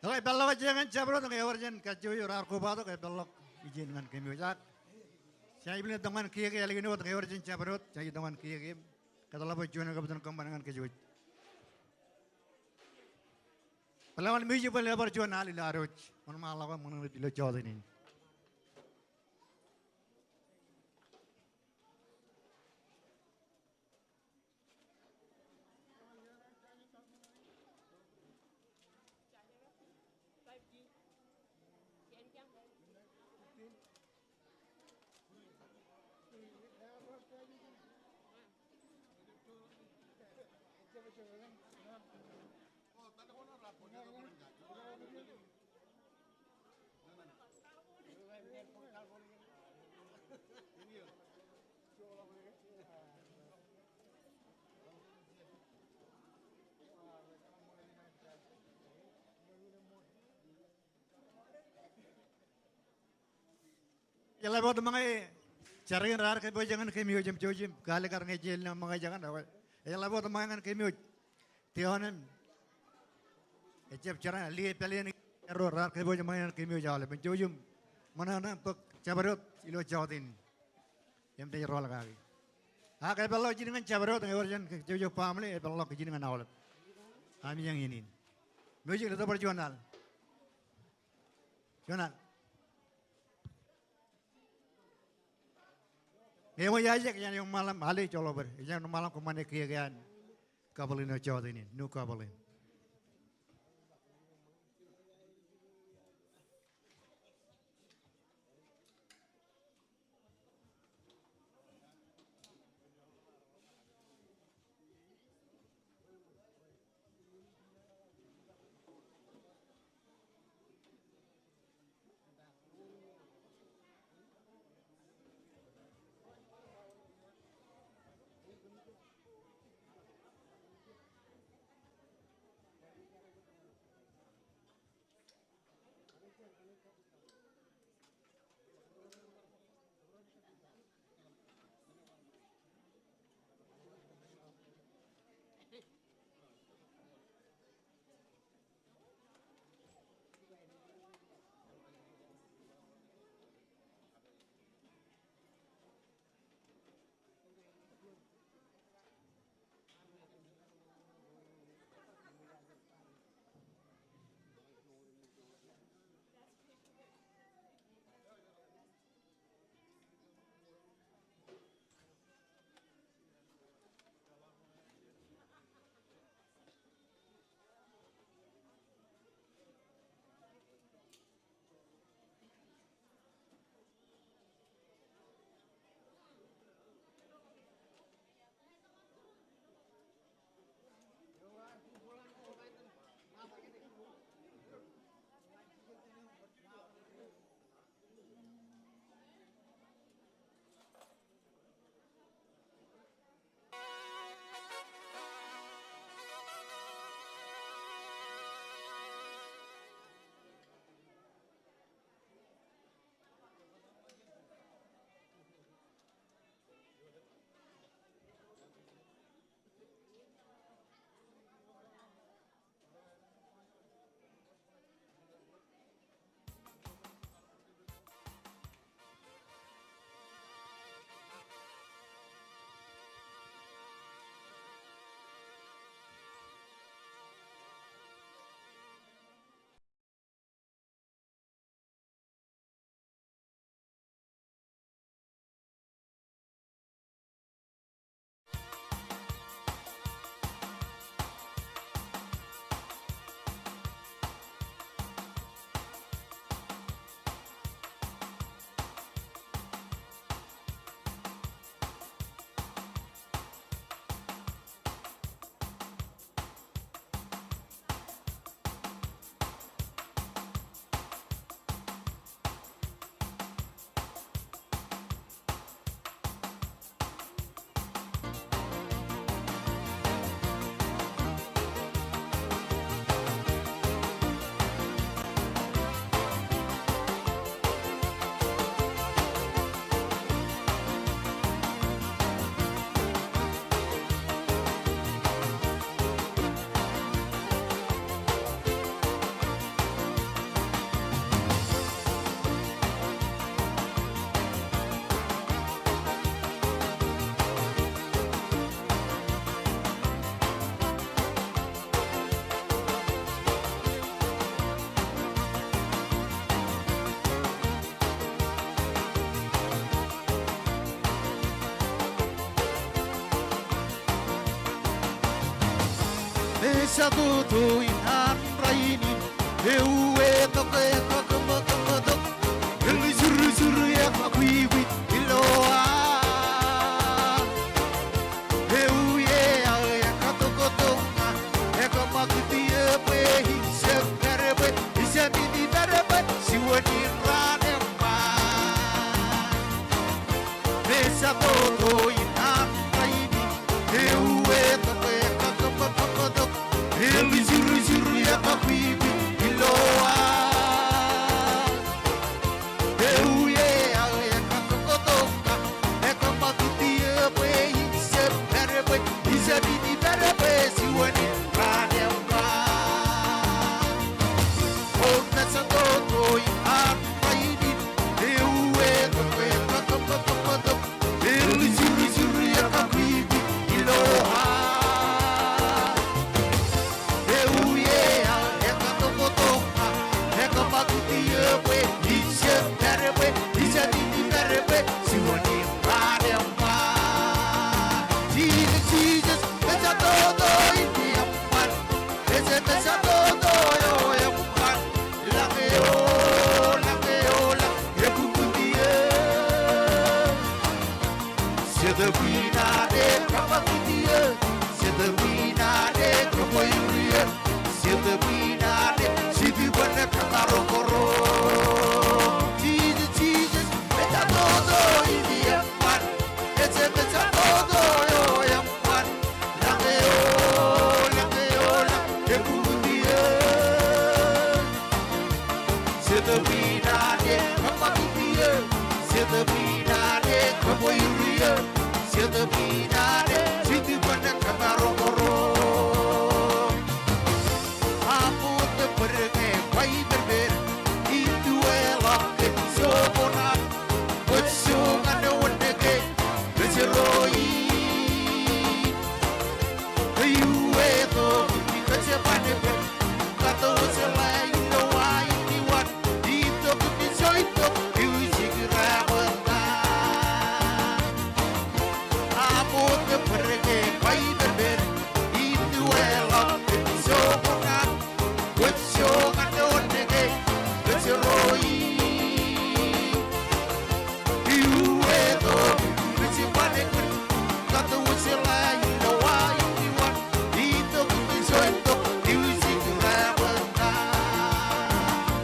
Kalau belok jangan cabrot nggak warjan kacau orang arkoba tuh kayak belok izin dengan kami ujak. Saya bilang teman kia kia lagi nih nggak warjan cabrot, saya teman kia kia. Kata lapor jualan kebetulan kembangan kejut. Pelawan miju pun lapor jualan alih larut, mana malah kan mana lebih jauh ini. Jalan buat mga cari rar kay boy jangan kay miyo jam jojim kale kar ngejel na mga jangan awal. Jalan buat mga ngan kay miyo. Tiyonan. Ejep cara liye pelian ro rar kay boy jangan kay miyo jawle. Ben jojim mana na pek cabarot ilo jawtin. Yam te ro lagi. Ha kay bello jingan cabarot ngai orjan jojo pamle bello ke jingan awal. Kami yang ini. Music itu berjualan. Jualan. Emo yajak yang malam hali colo ber, yang malam kemana kiagan kabalino Jawa ini, nu kabalin. Satu inan raini ewe toke toke toke toke geli suru suru ya makwiwi iloa ewe ya kato kato ya kamakiti ewe hisem karebe hisem ini karebe siwani rane ma satu inan raini ewe toke toke toke toke Eli zuru zuru ya papibi iloa. Euye ya Sietabinade kapakudia, sietabinade kapoyuria, sietabinade sitibana kamarokoro. Jesus, Jesus, meta todo idiapan, meta todo yoyapan, langeo, langebudia. Sietabinade kapakudia, sietabinade kapoyuria. Sietabinade sitibana kamarokoro. Aku terpergi bayi berber itu elok ke sobonan bersungan dewan deke berceroi. Ayu itu dikecepan ber kata selain doa ini wan itu bisa itu segera bentar. Aku terpergi bayi berber itu elok ke sobonan bersungan dewan deke berceroi. Ayu itu dikecepan ber kata selain doa ini wan itu bisa itu segera bentar.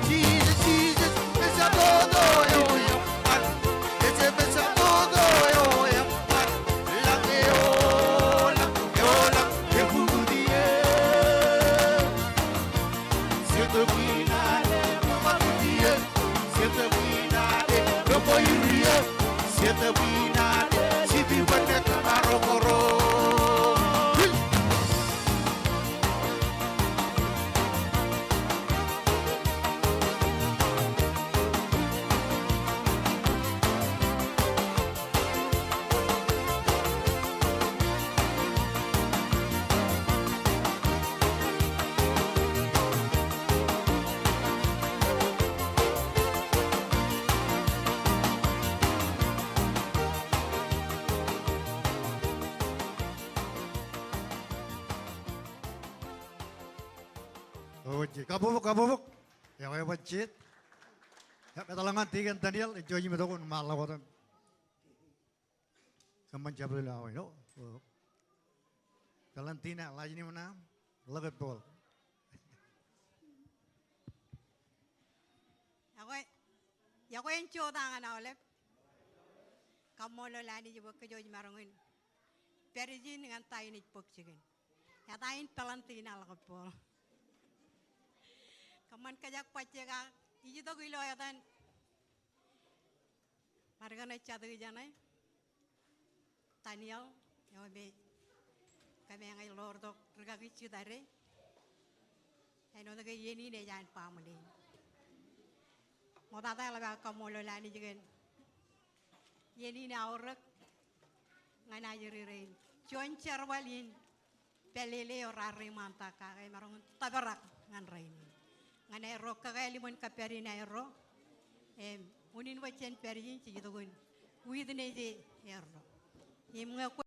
Jesus, Jesus, besa todo yo yapan, besa todo yo yapan, langeo, kebudia. Sietabinade kapakudia, sietabinade kapoyuria, sietabinade sitibana kamarokoro. Oje, kabubuk. Ya kaya wajit. Ya katalangan tigan Daniel, joji metokon malawatan. Kaman jabul lawai no. Valentina lagi ni mana? Lagat bol. Ya ko en choda ngana ole. Kamolo lani jibo ke joji marongin. Perijin ngan tayin ipok chigen. Ya tayin Valentina lagat bol. Kaman kajak pacega iji to gilo ya tan. Marga na chadu janai. Daniel ya be kami ngai lordo regagi chudare. Ai no daga yeni ne jan pamuli. Mo tata la ba kamolo lani jigen. Yeni na orek ngana yiririn. Jon charwalin pelele orari mantaka kai marong tabarak ngan raini. Ngana ero kagaya limon kaperi na ero. Unin wachen perin ci gitu gun. With ne je ero. Im nga ko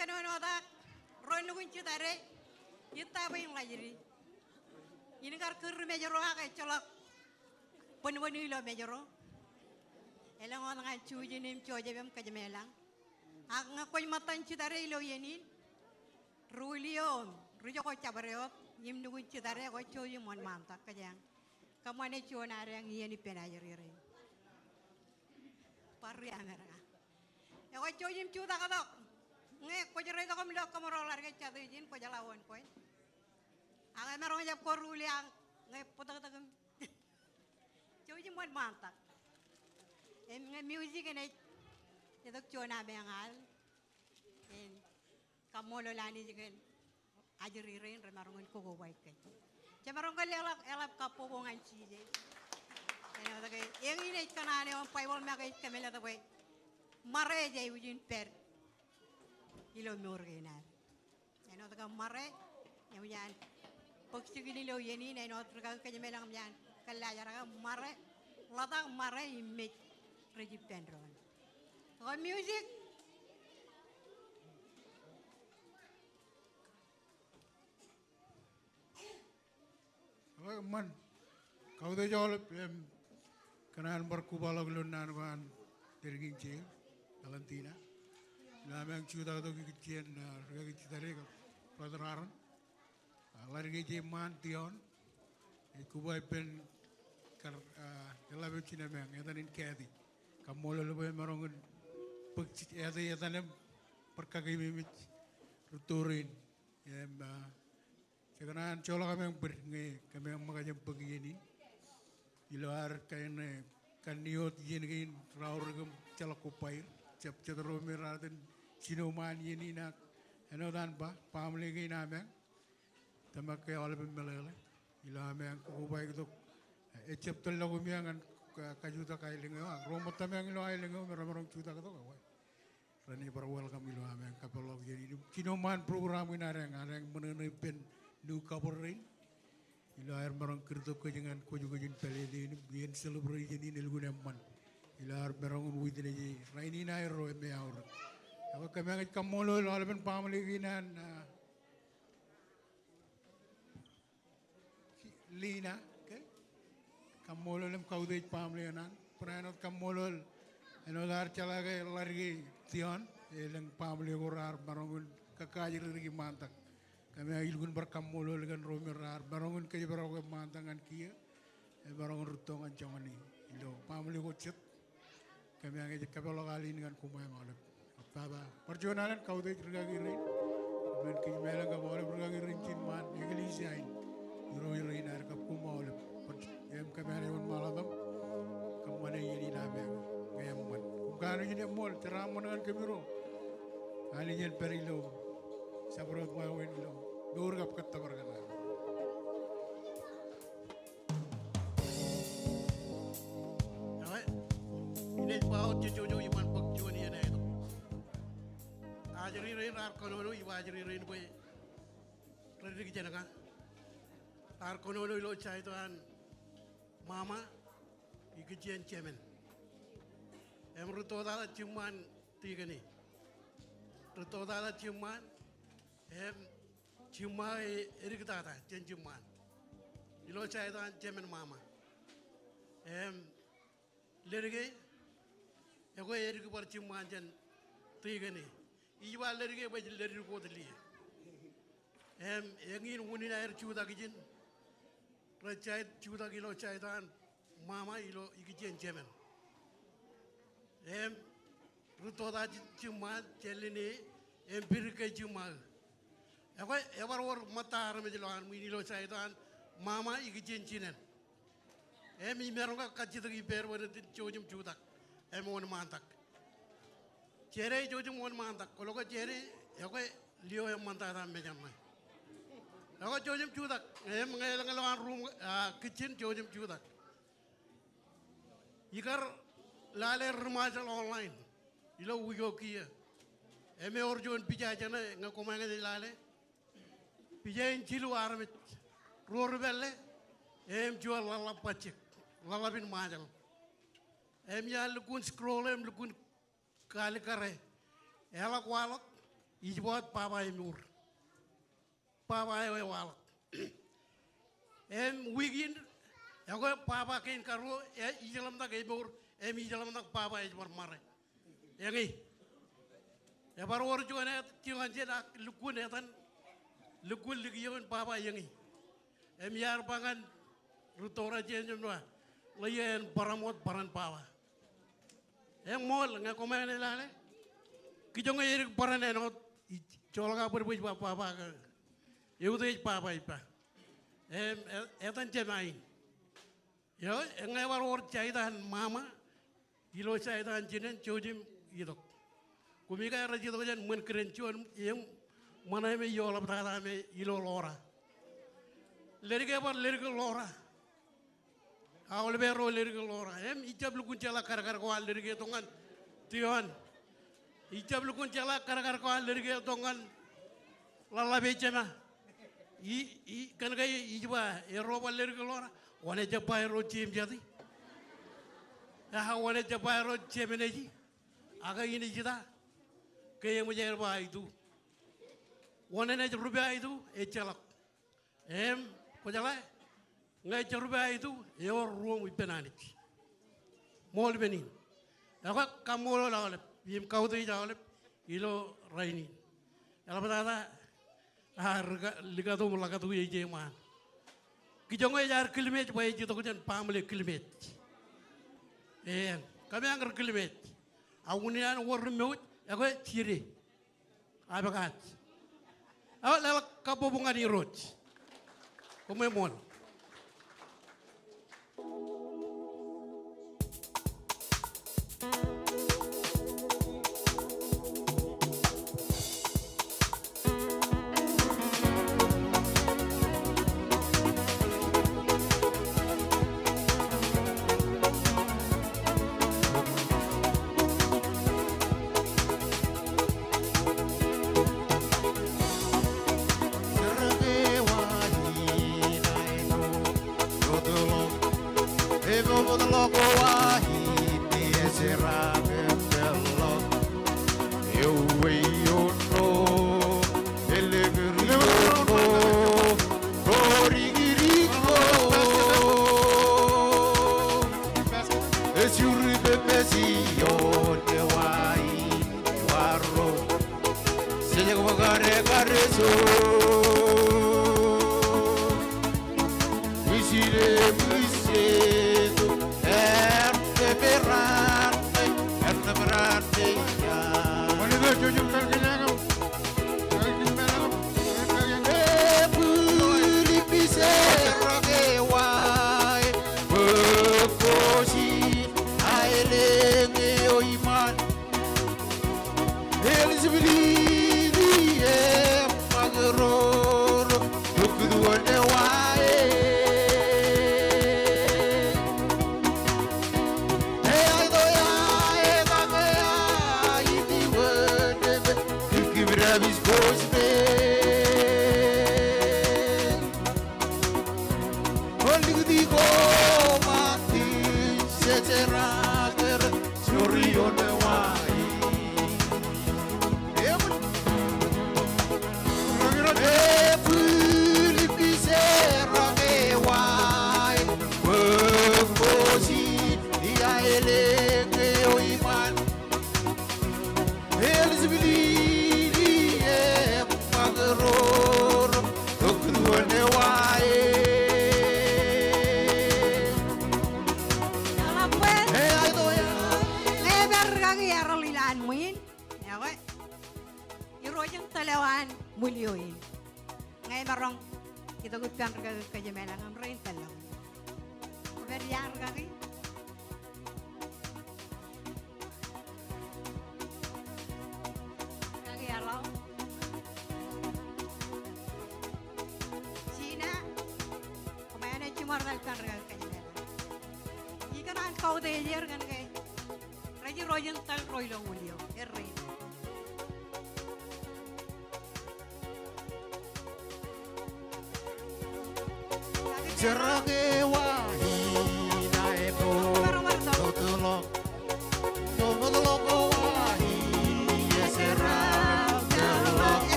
kanono da ron gun ci dare yita bay ngajiri. Ini kar kur mejoro ha kay colok. Pon woni lo mejoro. Elang on nga chuji nim choje bem kajemelang. Ak nga koy matan ci dare lo yenin. Rulio, rujo ko chabareot, yim nugun ci dare ko choji mon manta kajang. Kamane chonare ang yeni penayere. Parri amera. Ya ko choji im chuda kadok. Nge ko jere ko milo kamoro larga chadijin ko jalawon ko. Ang merong jab ko ruliang nge putak-putak. Choji mon manta. Nga music na ito chona bengal en kamolo lani jigen ajiririn remarungan ko go white kay jamarong elap kapobongan chije eno daga yang ini kanane on paywol magay kamela da way mare jay ujin per ilo morgena eno daga mare yan pagsigini lo yeni eno daga kanyemelang yan kalaya mare latang mare image Regip Pendron. Oh, music. man kau tu jauh kenaan berkubalak lunan kan derging cil Valentina. Nama yang cuda tu kician rega citare padaran. Lari ke man tion. Kubai pen kar kelabu cina memang etanin kadi. Kamu lalu meronggun pekcit etanem perkagai mimit ruturin. Sekarang cola kami yang bernge kami yang makanya begini. Ilar kain kaniot yen raur gem calak kupair. Cap cetero meraten sinuman ini nak. Enodan ba pamle gini namang. Tamak ke oleh pembelele. Ilah memang kubai itu. Ecap telagu miangan kajuta kailingo. Romot tamang ilo kailingo merong juta kato kawai. Rani para welcome ilo amang kapalog jadi. Sinuman program ini areng mengenai pen nu kabarin. Ilo air merong kerto kejangan kujung pelede ini bian celebrate jadi nelguna man. Ilo air merong within aja. Raini na air roe me aur. Ako kami ang kamolo ilo alaman pamaliginan. Lina, okay? Kamolo lem kaudej pamaliginan. Pranot kamolo eno dar chalage largi tion. Eleng pamaligorar merong kakajir lagi mantak. Kami ilgun berkamolo dengan romerar barongun kaya barongun mantangan kia barongun rutongan jamani ilo pamili gocet kami ang kapelo kali dengan kumai malap apa perjuangan kau deh bergagirin men kaya melang kau boleh bergagirin cinman iglesiain iroirin ar kap kumai em kami hari un malam kemana ini nabe kaya man kukano ini mall teram dengan kemiro kali jen perilo sabrot mawin lo dur kap kata berkata ini baut cucu iman pekcuan ini itu ajari rin ar kono iwa ajari rin boy redi kijana kan ar kono lo cai tuan mama ikijian cemen emru toda cuman tiga ni toda cuman cuma erik tata jen cuman ilo cai tuan cemen mama lerige ego erik bar cuman jen tiga ni iwa lerige baj lerir ko deli engin wuni na er cuda kijin racai cuda kilo cai tuan mama ilo ikijen cemen rutoda cuman celini empirike cuman Aku war mata ramai jalan mini lo saya tuan mama igi cincinen. Emi merong kaji tu iber pada jojum jutak. Mon mantak. Cere jojum mon mantak. Kalau kau cere, aku lio yang mantak ram macam mana. Aku jojum jutak. Mengelang room kitchen jojum jutak. Ikar lale remaja online. Ilo wigo kia. Emi orjon pijak jana ngakomanga lale. Pijain cilu armit, roar belle, jual lala pacik, lala bin majal. Lukun scroll, lukun kali kare. Elak walak, ijbuat papa emur. Papa walak. Wigin, aku papa kain karu, ijalam tak emur, ijalam tak papa ijbar mare. Yangi, ya baru orang jual ni, jangan jadi lukun ni tan. Lukul ligiyon papa yangi. Yar pangan rutora jenjum doa. Layan paramot paran papa. Mall ngakomai ni lale. Kijong erik paran enot. Colga berbuj papa. Yaudah papa ipa. Etan cemain. Yo ngai war or caitan mama. Ilo caitan jinen cojim idok. Kumika rajito jan men kerencuan yang mana me yola betara me ilo lora. Lerige bar lerige lora. Awal bero lerige lora. Ijab lukun cala kar ko al lerige tongan tion. Ijab lukun cala kar ko al lerige tongan lala becema. Kan kay ijba eroba lerige lora. Wane japa ero cim jadi. Wane japa ero cemeneji. Aga ini jita. Kaya mujair ba itu. Wane na rupiah itu, celak. Kau jalan, ngai cerba itu yo ruang ipenanit mol benin aku kamolo la yim kau tu jawab ilo raini ala batata harga liga tu mulaka tu ye man kijongo jar kilomet boy jito kujan pamle kilomet kami angker kilomet awunian war meut aku tiri abakat awak lewat kapobungan di road kumemol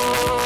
Oh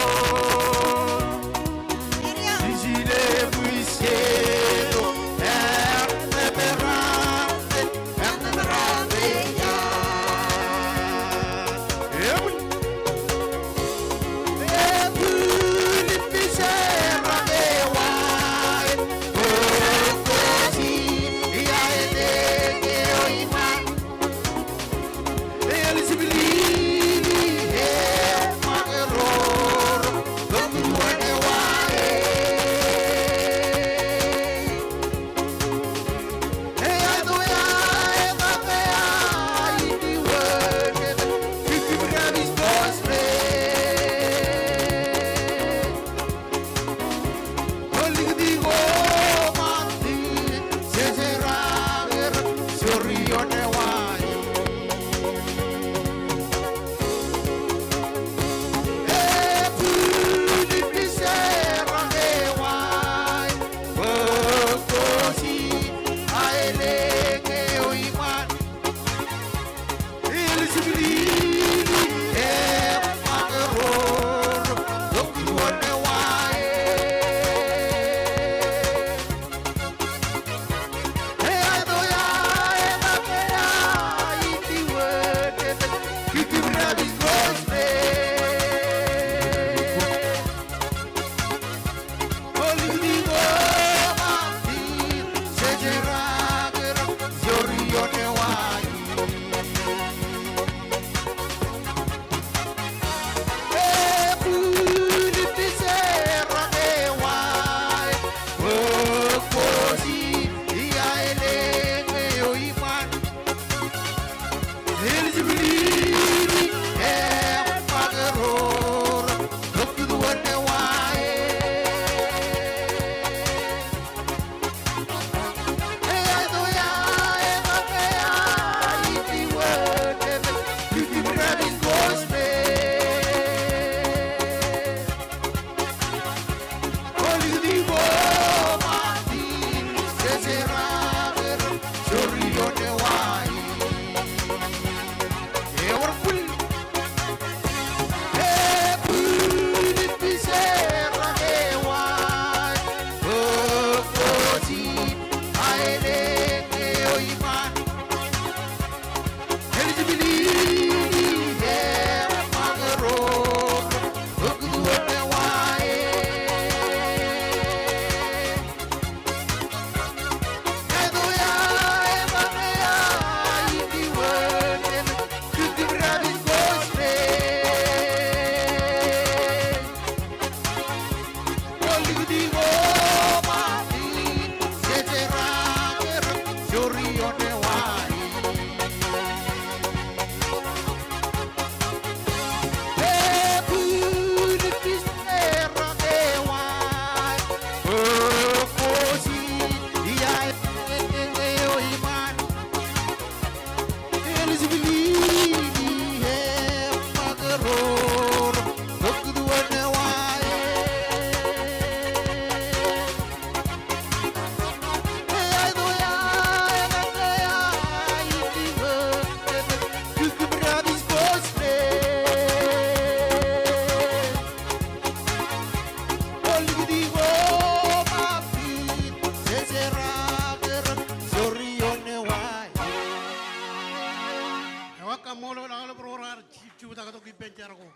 Kamolo na ala prorar ciu ta to ki pencar ko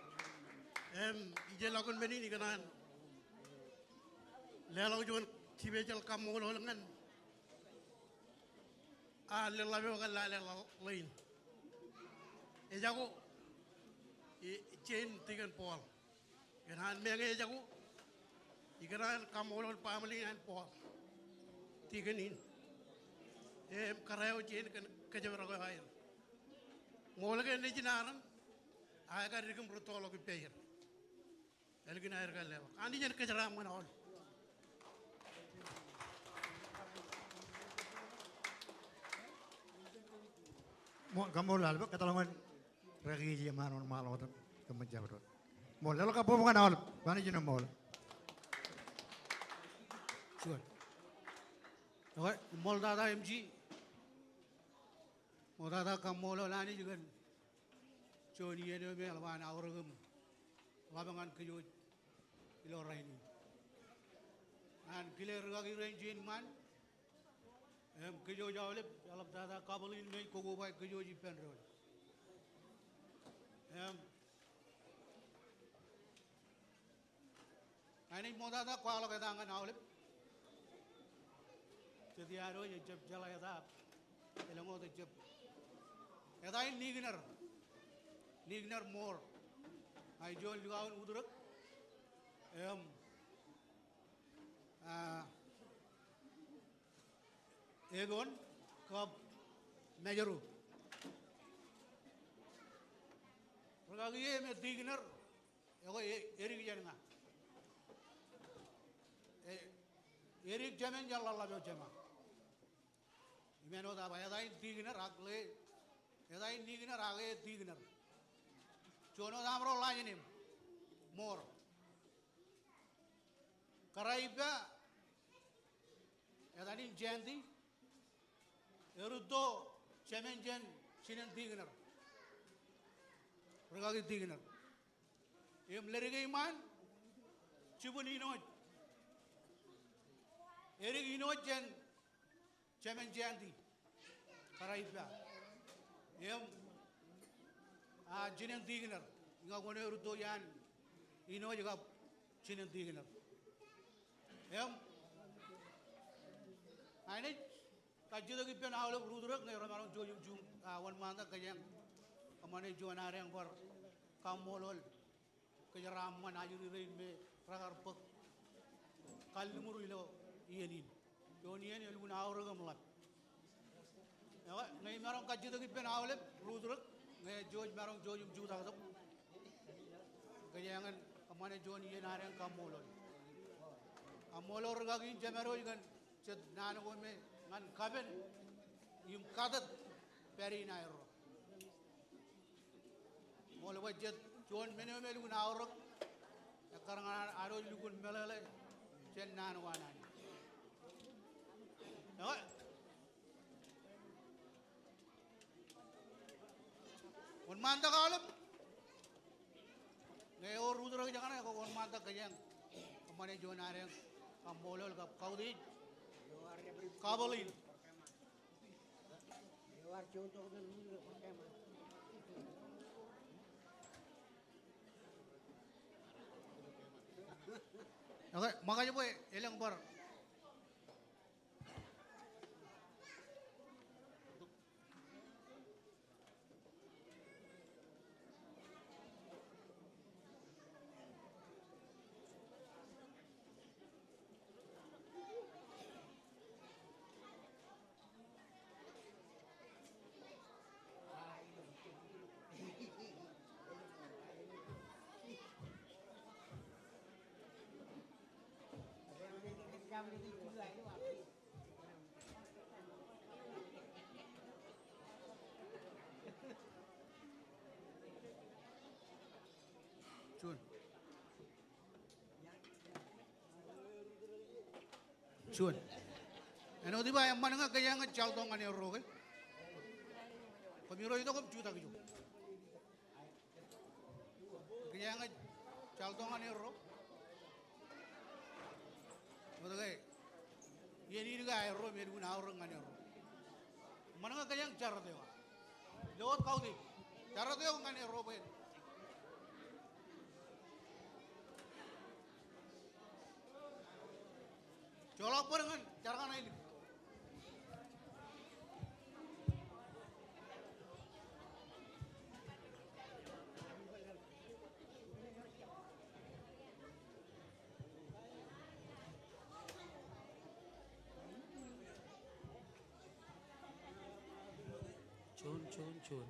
ije la kon beni ni kanan lelo jon ci bejal kamolo ngan a le la be ko la le lain e jago e chen tigan pol kanan me nge jago ikanan kamolo pamali an pol tiganin karayo chen ke jabra ko hayr Molaga ni jinaran, aga rigum brutolo ki peyer. Elgin air ka lewa. Andi jen kejaram mana all. Kamu lalu katalangan ragi zaman normal orang kemeja betul. Mau lalu kamu bukan awal, mana jenuh mau. Sure. Okay, mol dada MG. Modada kamolo lani juga Joni ini melawan awragum labangan kejut ilo raini an kiler lagi ranjin man kejut jauh lep dalam dada kabelin me kogo baik kejut jipen road ini modada kuala kedangan awlep jadi aro je jeb jala ya elamo de jeb Edai Nigner more. I joined you out Udruk. Egon, Cobb, Majoru. Ragagi me Digner, Eric Jana. Eric Jamen Jalala Jama. You may know that by Edai Digner, Ugly. Edai Nigner, Age Digner. Jono Amro line him more. Karaiba Edani Jandi Erudo Chemenjen Chinan Digner. Ragagi Digner. Em Lerigay man Chubunino Erigino Jen Chemenjandi Karaiba. Jinan Digner, nga gone rudo yan, ino juga Jinan Digner. Ini kaji lagi pen awal rudo ngai orang orang jujung jung awan mana kayang kemana jualan hari yang ber kamolol kejaraman ayu ririn me ragar pek kalimuru ilo ienin, jonian ilo guna awal gamlat. Ngai orang kaji lagi pen awal rudo George marong George juta katok. Kayangan kamane John yen areng kamolol. Kamolor gagin jamero gan ced nana ko me ngan kaben yum kadat peri nairo. Molo wajet John mene melu na awrok. Karangan aro lugun melale ced nana wanani. No. On manta kalam. Ngayon rudra ka jangan ako on manta kayang kamane John areng kamolol kap kaudi kabalin. Okay, makanya po ilang bar. Chun. Ano di ba yang mana nga kaya nga chaltong ani roge? Kamiro ito kom juta kijo. Kaya nga chaltong ani ro. Mo dagay. Yeni ga ay ro meru na ro ngani ro. Mana nga kaya nga char dewa. Lewat kau di. Char dewa ngani ro ben. Jolok perengan, cara kan ini. Chun. Sonne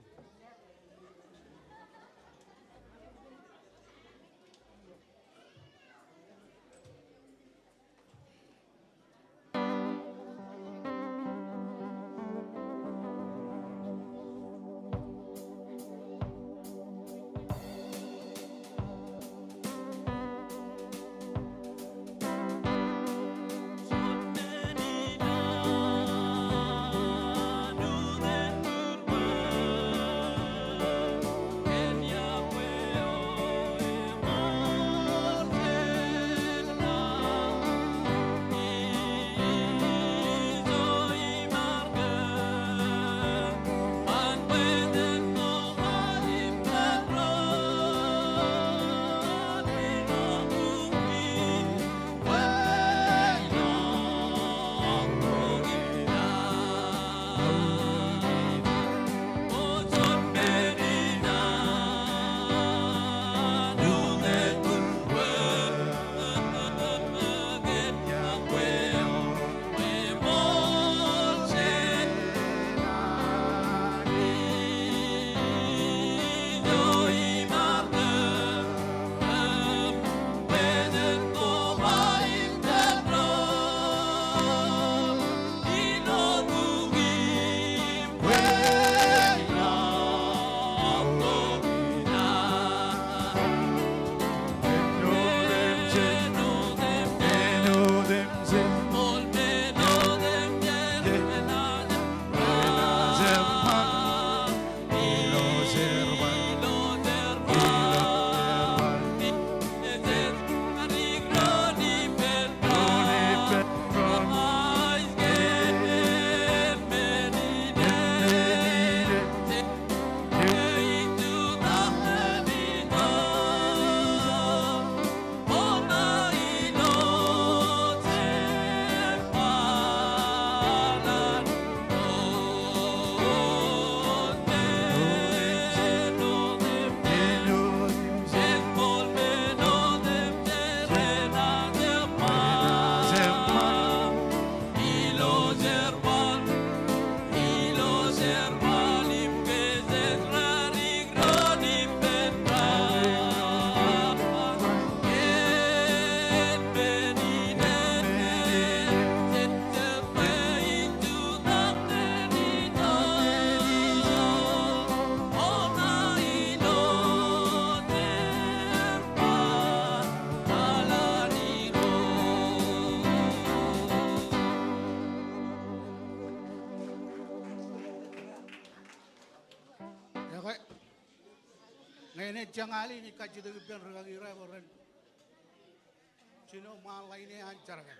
Ako, ngayon jangali ni kajido gipian regagira boren. Sino malay ni ancar ka.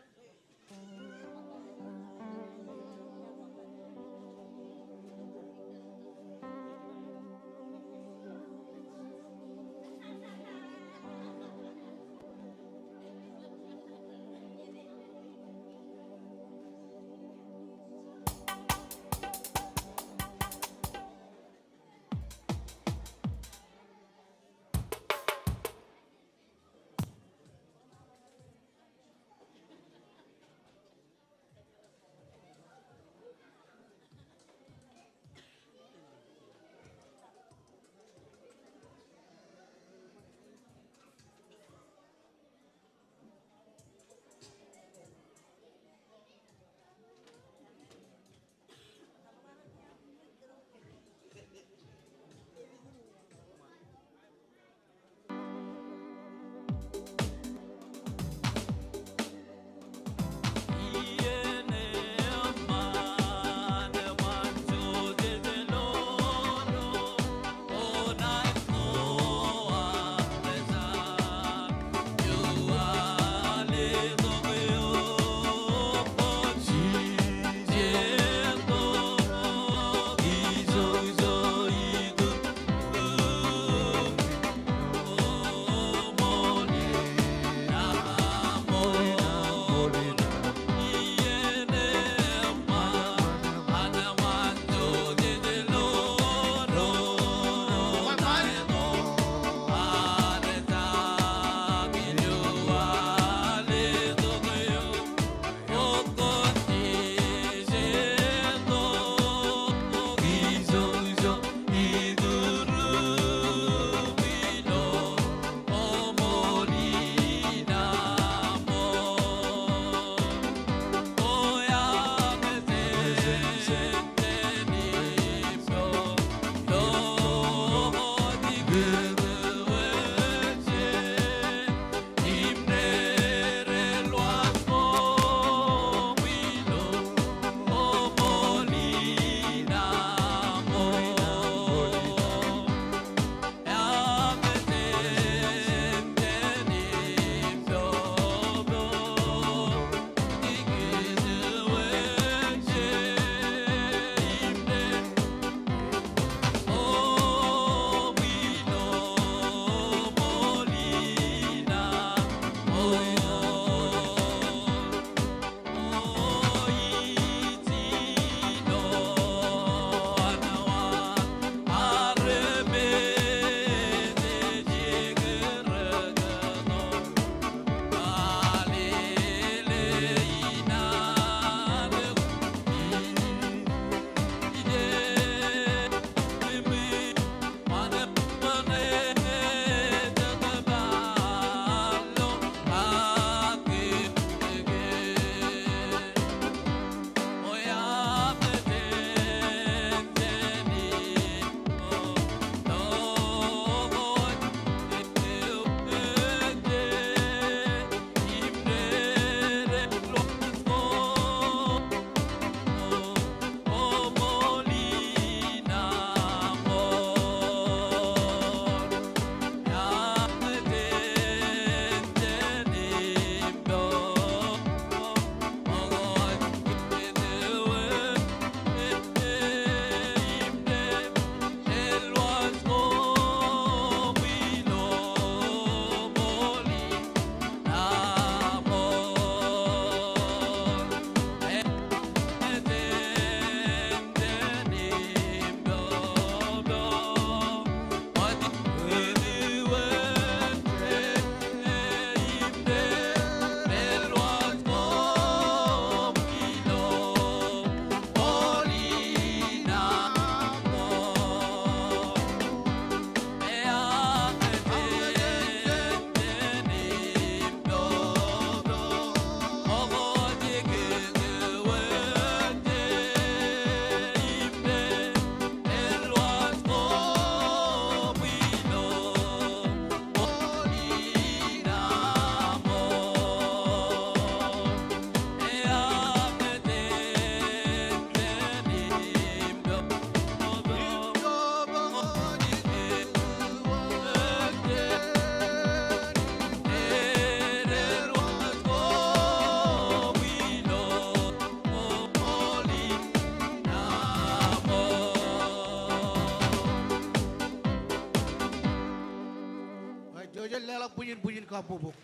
Ila puyin kapubuk.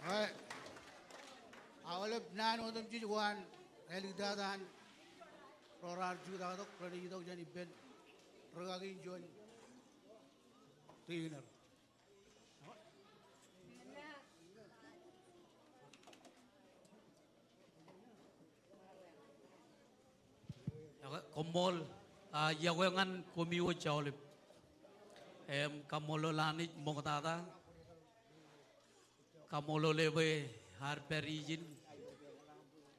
Ay. Awalap nano dum jijuan. Elidadan. Rorar juga tok pradi tok jani ben. Ragagin jon. Tiner. Komol yawengan komiwo jawlip kamolo lanit mongtata kamolo lebe har perijin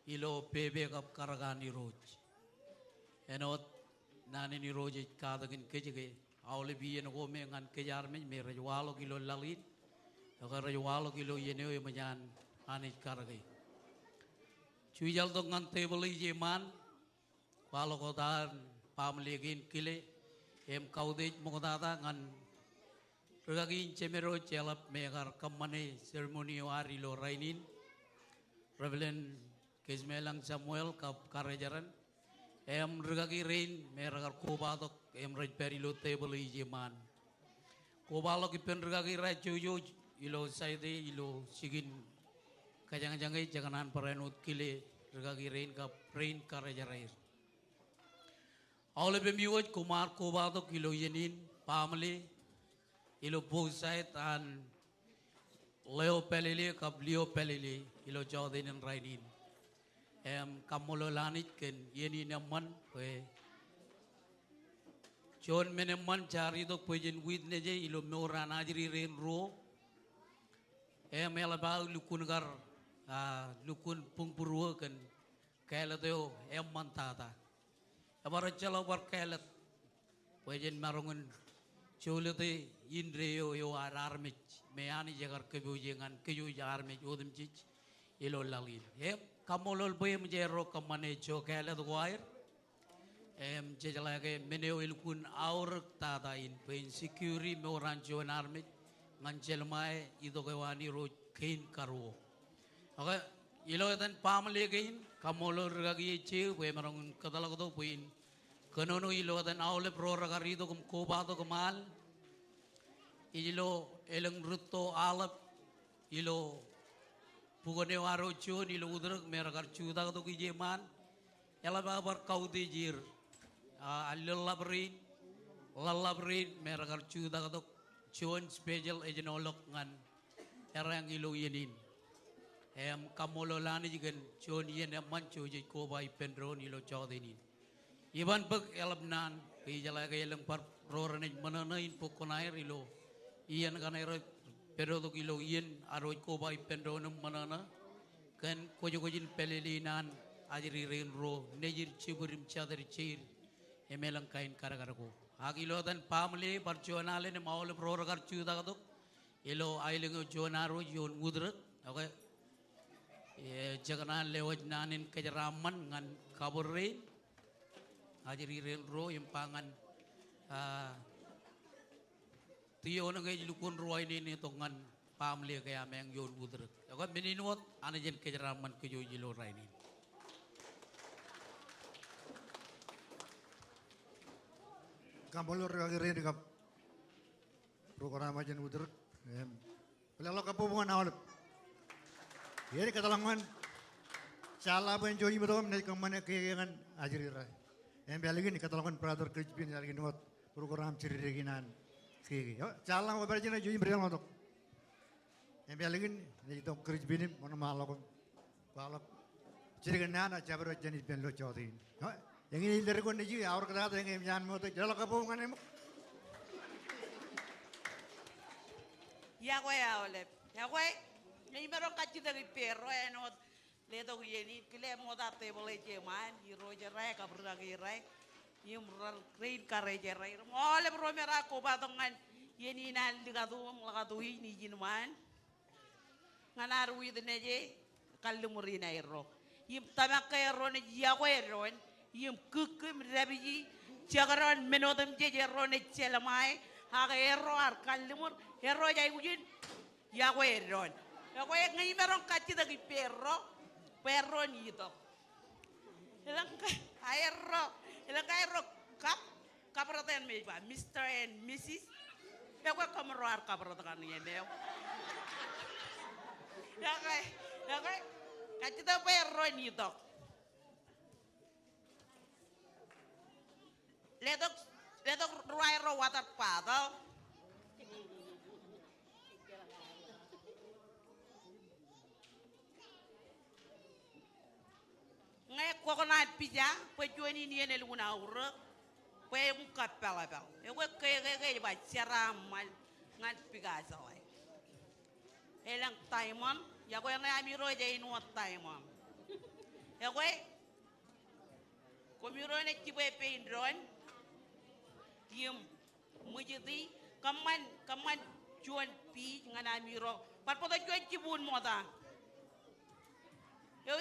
ilo pebe kap karagani roj enot nani ni roj kadagin kejege awle biyen go me ngan kejar me rajwalo kilo lalit rajwalo kilo yeneo manyan anit karagi cuijal to ngan table jeman Kalau kau tahan pamliagin kile kaudet mongtata ngan regagin cemero celap megar kamane seremoni wari lo rainin Reverend Kismelang Samuel kap karajaran regagi rain meragar kobatok rajperi lo table ijeman kobalok ipen regagi rajujo ilo saide ilo sigin kajang-jangai janganan perenut kile regagi rain kap rain karajarair Oleh pemiwaj kumar kubado kilo yenin family ilo bosait an leo pelili kap leo pelili ilo jodinin rainin kamulo lanit ken yenin amman pe John meneman cari dok pejin wid neje ilo meoran ajri ren ro elaba lukun gar lukun pungpurwa ken kala teo mantata Abara chala war kelet, wajan marungun cholete indreo yo armich, meani jagar kebu jangan keju armich odem cich, ilo lalin. Kamolol boy mjero kamane cho kelet wair, jajalage meneo ilkun aur tada in pain security me oran jon armich, nganjelmae ido kewani ro kain karwo. Okay, ilo dan pamle kain kamolol ragi che, we marungun kadalagodo pain. Kanono ilo dan awle prora karido kum kobato kemal ilo eleng ruto alap ilo pugone waro chon ilo udrak merakar chuda to kijeman ela babar kaude jir allalabrin merakar chuda to chon special ejenolok ngan erang ilo yenin kamololani jigen chon yen mancho je kobai pendron ilo chodinin Iban pag elabnan kaya lang par roranig mananain po konair ilo iyan kanairo pero to ilo iyan aroy ko ba ipendo ng manana kan kojin pelilinan ajiri rin ro nejir chiburim chadar chir emelang kain karagarako agilo dan family parjonale ne maul roragar chuda to ilo ailing jonaro yon mudrak okay jaganan lewat nanin kajaraman ngan kaburin Ajari rel ro yang pangan tiyo na ngay lukun ro ini ni tongan pamli kaya mayang yon budrek. Ako mininuot ana jen kejaraman kejo jilo raini. Kambolor lagi rin kap program aja udrek. Pelalo kapupungan awal. Jadi katalangan salah penjoyi betul nih kemana keyangan ajari rai. Yang biasa ni katalangan brother Crispin lagi nuat program ciri reginan kiri. Salah apa aja nih joyi beriang untuk. Yang biasa ni itu Crispin mana malu balap ciri reginan aja baru jenis benlo jodin. Yang ini dari kon ni juga orang kata yang jangan mau tu jalan kapungan ni. Ya gue, ni baru kaji dari perro enot. Ledo yeni kile moda table jeman hiro jerai kabur lagi rai yum rain kare jerai mole bro mera ko batongan yeni nan digadu lagadu ini jinman nganar wid neje kallumuri na iro yim tabak ro ne yago ron yim kukum rabiji jagaron menodam jeje ro ne chelamai haga ero ar kallumur ero jay ujin yago ron yago ngai meron kachi dagi perro nito. Ilang aero kap kapraten me ba Mr. and Mrs. Ya kau kemeroar kabar tekan ni neo. Ya kai, kaci tu perro ni tok. Letok ruai ro water paddle. Ngai coconut pizza, poi juani ni ene luna urek, poi muka pela. Ewe ke ba cara mal ngat pigasa lai. Elang Taiwan, ya ko yang amiro je inu Taiwan. Ya ko komiro ne kibe peindron. Diem mujidi kaman juan pi ngan amiro. Par poto juan kibun moda. Yo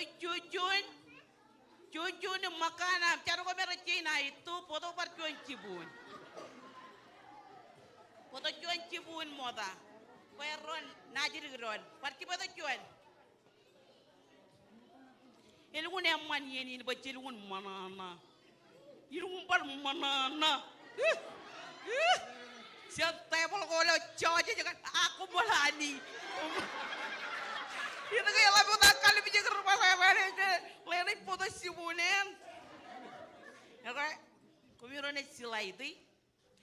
Jujun makanan, cara kau Cina itu foto perjuan cibun. Foto cuan cibun moda. Peron najir geron. Parti foto cuan. Ilmu ni aman ini baca ilmu mana. Ilmu par mana. Siapa tebal kau lo caja jangan aku balani. Itu kayak lagu tak kali bijak rumah saya lari foto sibunen. Ya kan, komiro ne sila itu,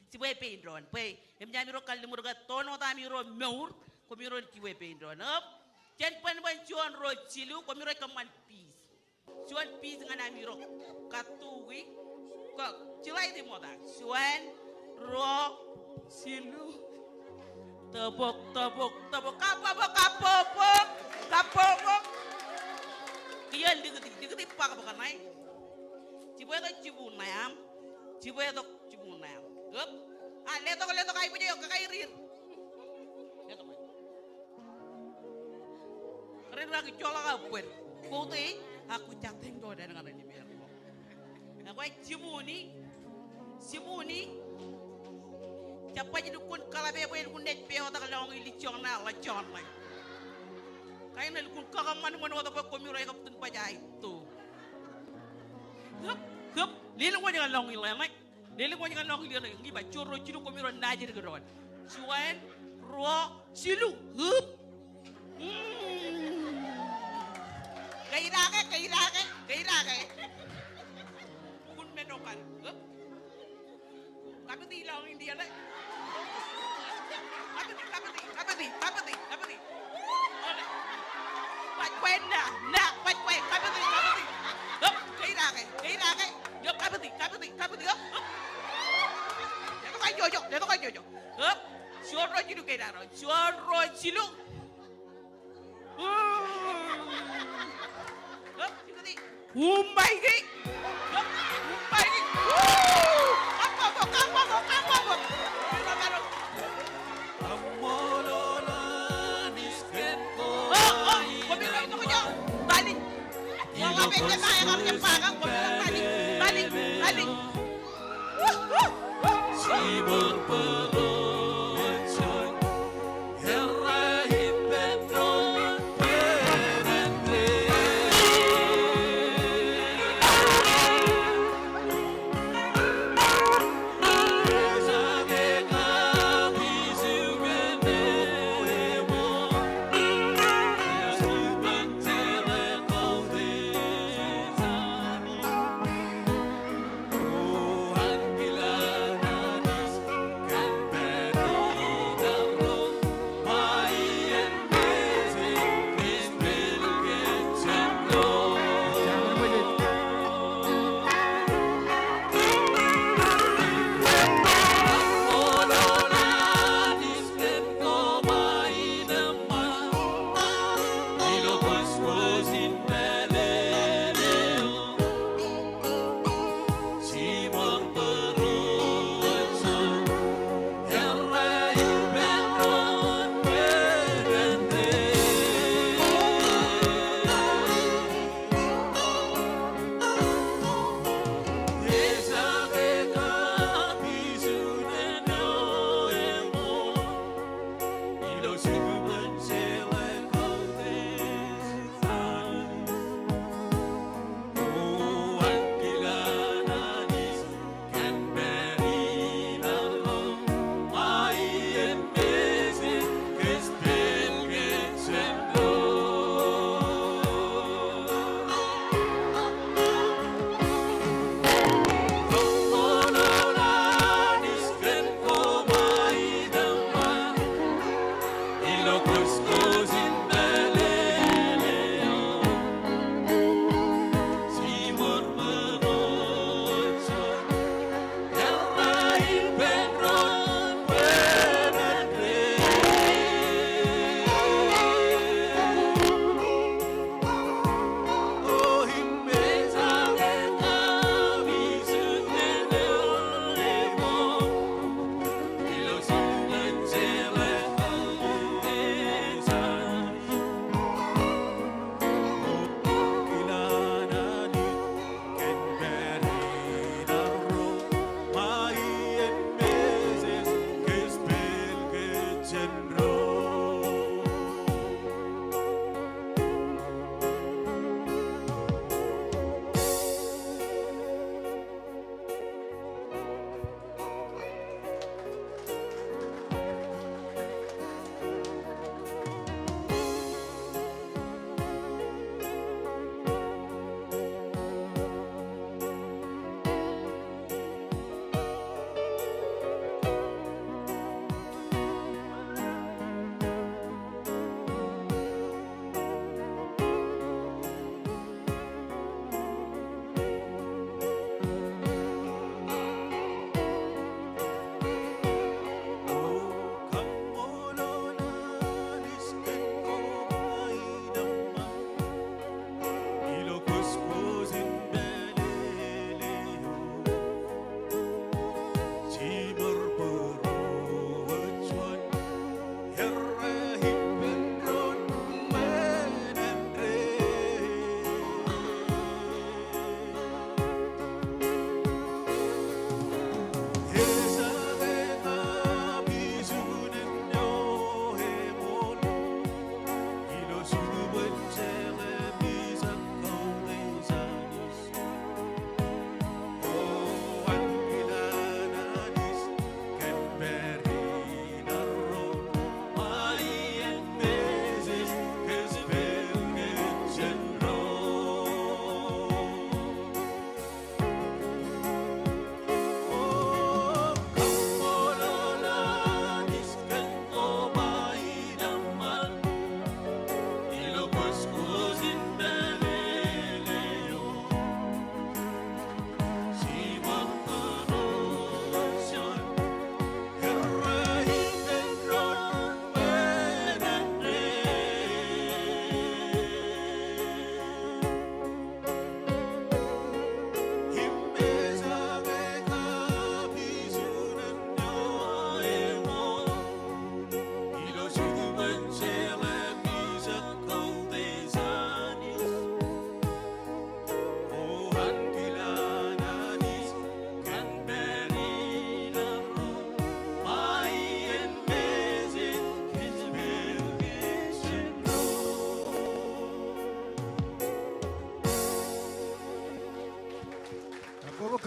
sibuai peindron, pei, emjamiro kali murga tono tamiro meur, komiro sibuai peindron. Jangan pan cuan ro cilu, komiro keman pis, cuan pis dengan amiro katui, kok sila itu moda, cuan ro cilu, tebok, kapok. Kian diketi pak bukan naik. Cibuai tu cibun ayam. Gep. Letok air punya kakak irir. Letok. Keren lagi colok apa? Putih. Aku cateng tu ada dengan ini biar. Aku cibuni. Siapa jadi kun kalau bebe kun net peo tak long ili cona lacon lagi. Kaya nalukun kakaman wata pa komiro ay kapatun pa dya ito. Hup, lilang ko niya long ilan. Lilang ko niya long ilan. Ang iba, churro, chilo komiro najir garon. Suwan, ro, chilo, hup. Kairake. Kun menokan, hup. Kapati long hindi yan. Kapati. Quên nè, quên, kapati. Hop, kairake. Yo, kapati. Hop. Leto kayo jojo. Hop, suara cilu kairaro. Suara cilu. Hop, kapati. Umay gi. Hop, umay gi. Kapok. Balik. Sibuk perocon, herahip petron, perendre. Sage kami sugene emo, suban tele kau desani. Tuhan bila manis kan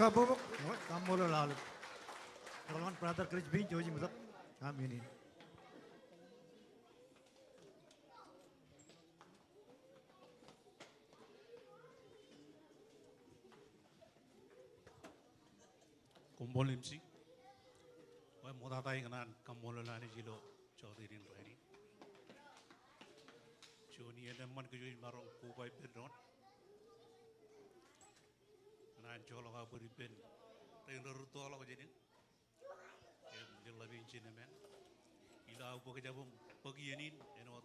kabubuk. Kamu lalu. Kalau brother Chris Bin Joji mudah. Kami ini. Kumpul MC. Wah mau tatai kenan kampul lani jilo Chaudhary Raini. Joni ada man kejuin barong kubai pedron. Kenan jolo kaburi pen. Tengger rutualo jadi. Em lebih cina men. Ila aku kejabung pagianin enot.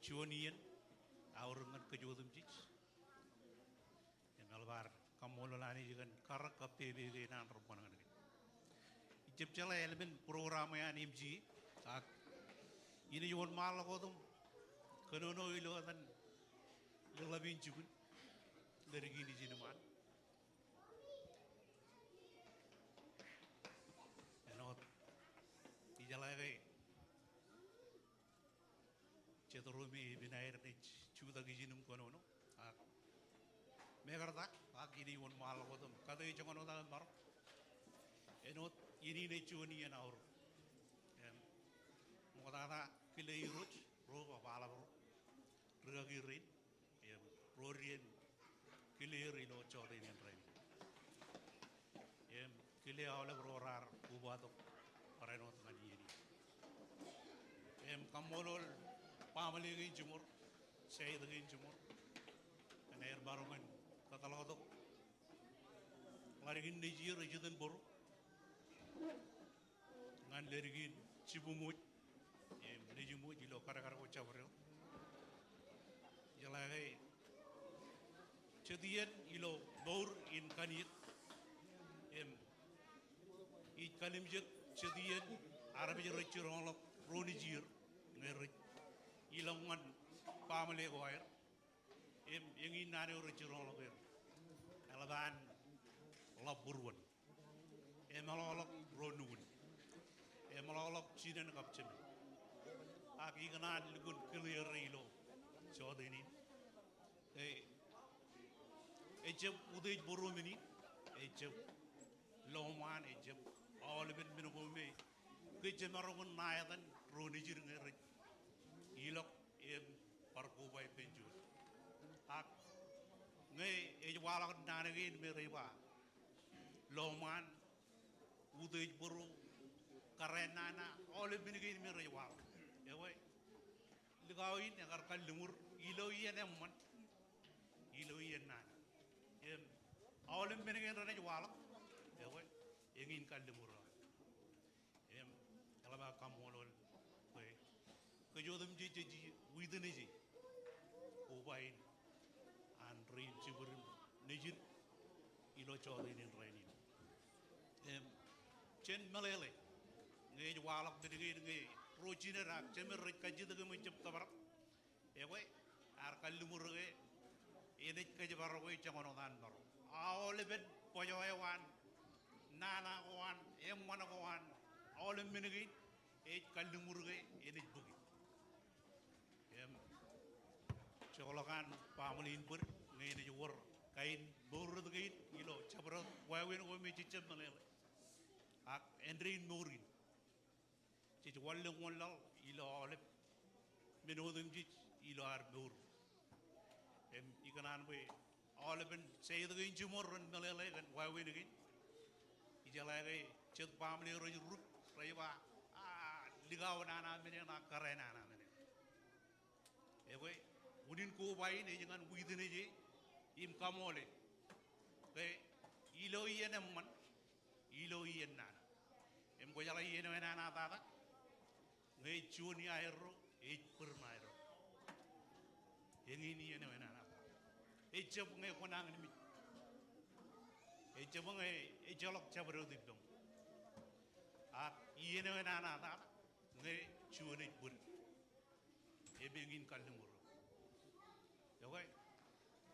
Jonian aurungan kejudum cik. Em albar kampul lani jikan karak kapte bege nan rumpangan. Ijib cala elemen program yang MG saat ini jual mal aku tuh kenono ilo dan lebih cukup dari gini jinuman enot ijala kayak ceturumi binair nih cuda gijinum konono megarta pagi ini jual mal aku tuh kata itu kono dalam bar enot ini ne chuni en aur mo dada pilei ruch ro ba bala ro ragi rin ro rien pilei ro chode en rin pilei awle ro rar ubato pareno ngani ni kamolol pamali gi jumur sei gi jumur ener barongan katalodo larigin ni jir juden boru ngan lerigin cibumut nejumut di lokar kar ko chabrel jalai cedian ilo baur in kanit I kalim jet cedian arabi rechirong lo roni jir ngai ilongan pamale ko air yengi nare rechirong lo ger alaban laburwan emalolok ronuun emalolok cinen kapcem aki ganan lugun clear rilo chodeni ejeb udej boromini ejeb loman ejeb awleben minogome keje marogun nayadan roni jir ngere ilok parko bay penju ak ngai ejwala nanagin merewa loman udej boru karenana ole binigin mi rewa ewe ligawin agar kalumur ilo yen emman ilo yen nana ole binigin rene wala ewe engin kalumur elaba kamolol we kejodum ji widene ji obain an rein ciburim nejir ilo chodin renin chen malele ngai walak de ngai rojine rak chemer kajid de mo chep tabar ewe ar kalumur ge ene kaje baro go changono dan baro awle bet poyo ewan nana wan emwana go wan awle menegi e kalumur ge ene bugi cholokan pamulin pur ngai ne wor kain borud ge ilo chabro wawen go me chichem malele ak endrin morin ci walleng wallal ilo olep menodum ci ilo ar bur ikanan we oleben seydo gin jumorron melele gan wawe ni ijala ge chet pamle ro rut rewa ligaw nana menena karena nana menen ewe udin ko bayi ne jangan widine je im kamole ge ilo yenem man ilo yen nana em ko jala yen nana tata ngai chuni aero e permairo yengi ni yen nana e chep ngai ko nang ni e chep ngai e jolok chabro dibdom a yen nana tata ngai chuni bun e bengin kalnumur yo kai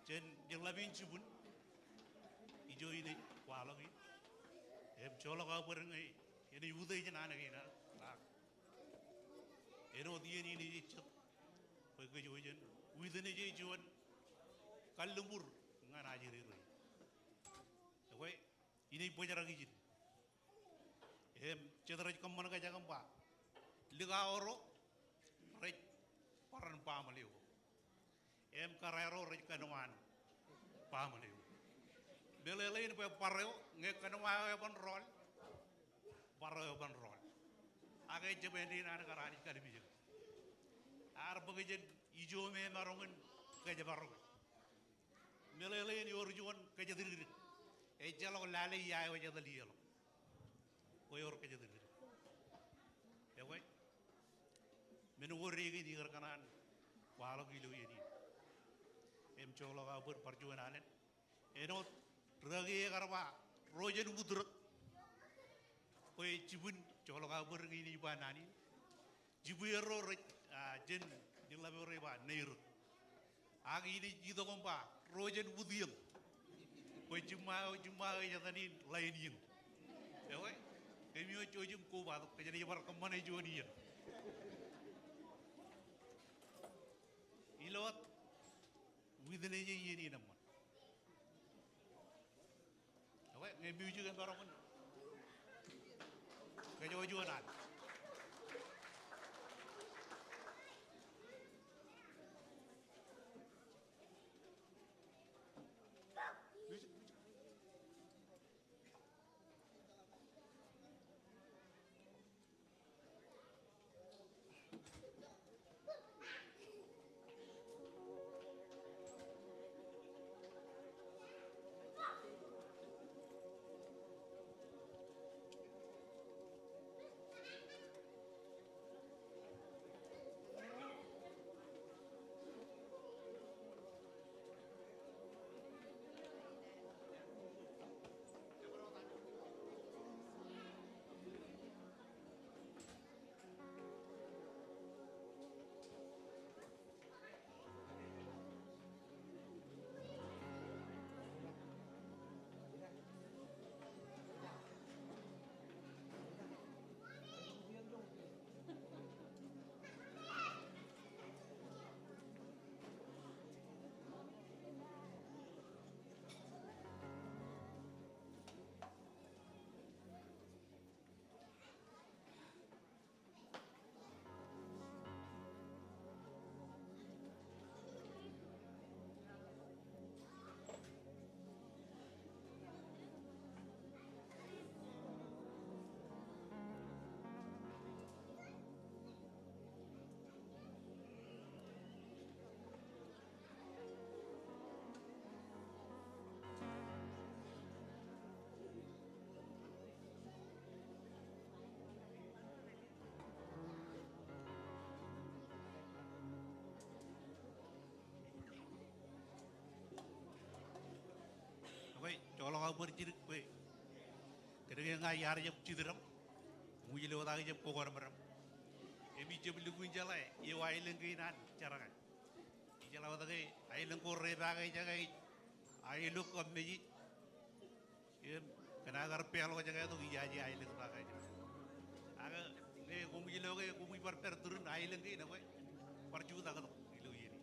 jen yang labin chubun ijo ini kwalogi em cholo ka ngai ini udai jana ngai na ero dia ni chet pege jojen widene je jon kalumur ngana jiri roi okay ini punya lagi jin cedera kemana kaja kempa liga oro rek paran pamaliu karero rek kanuan pamaliu belelein pe pareo nge kanuan ban rol pareo ban rol agai jebendi nan karani kali bijak ar begijen ijo me marongen kaja barong belelein yorjuan kaja diri jalo lale ya wajah daliyalo koyor kaja diri ya wai menu worri di kanan walo gilo ini cholo ga bur perjuangan alen enot ragi karwa rojen budruk koy jibun cholo ga bur gini banani jibu ero jen dilabe reba neir agi ini jido kompa rojen budiem koy juma ya tani lain yin ya wai kemio chojum ko ba kejadi bar kemana jonian ilot within aja ini namun awak ngambil juga barang pun kejujuran Kalau kau berjirik, kerana ngai hari jam cideram, mungkin lewat hari jam pokor meram. Emi jam lugu injalai, ia wahai lengkinan cara kan. Injalau tadi, ai lengkor rebagai jagai, ai luk kami, kena agar pelu jagai tu ia aja ai leng bagai. Agar ni kumi loge kumi per turun ai lengki, nak perjuta kan ilu ini.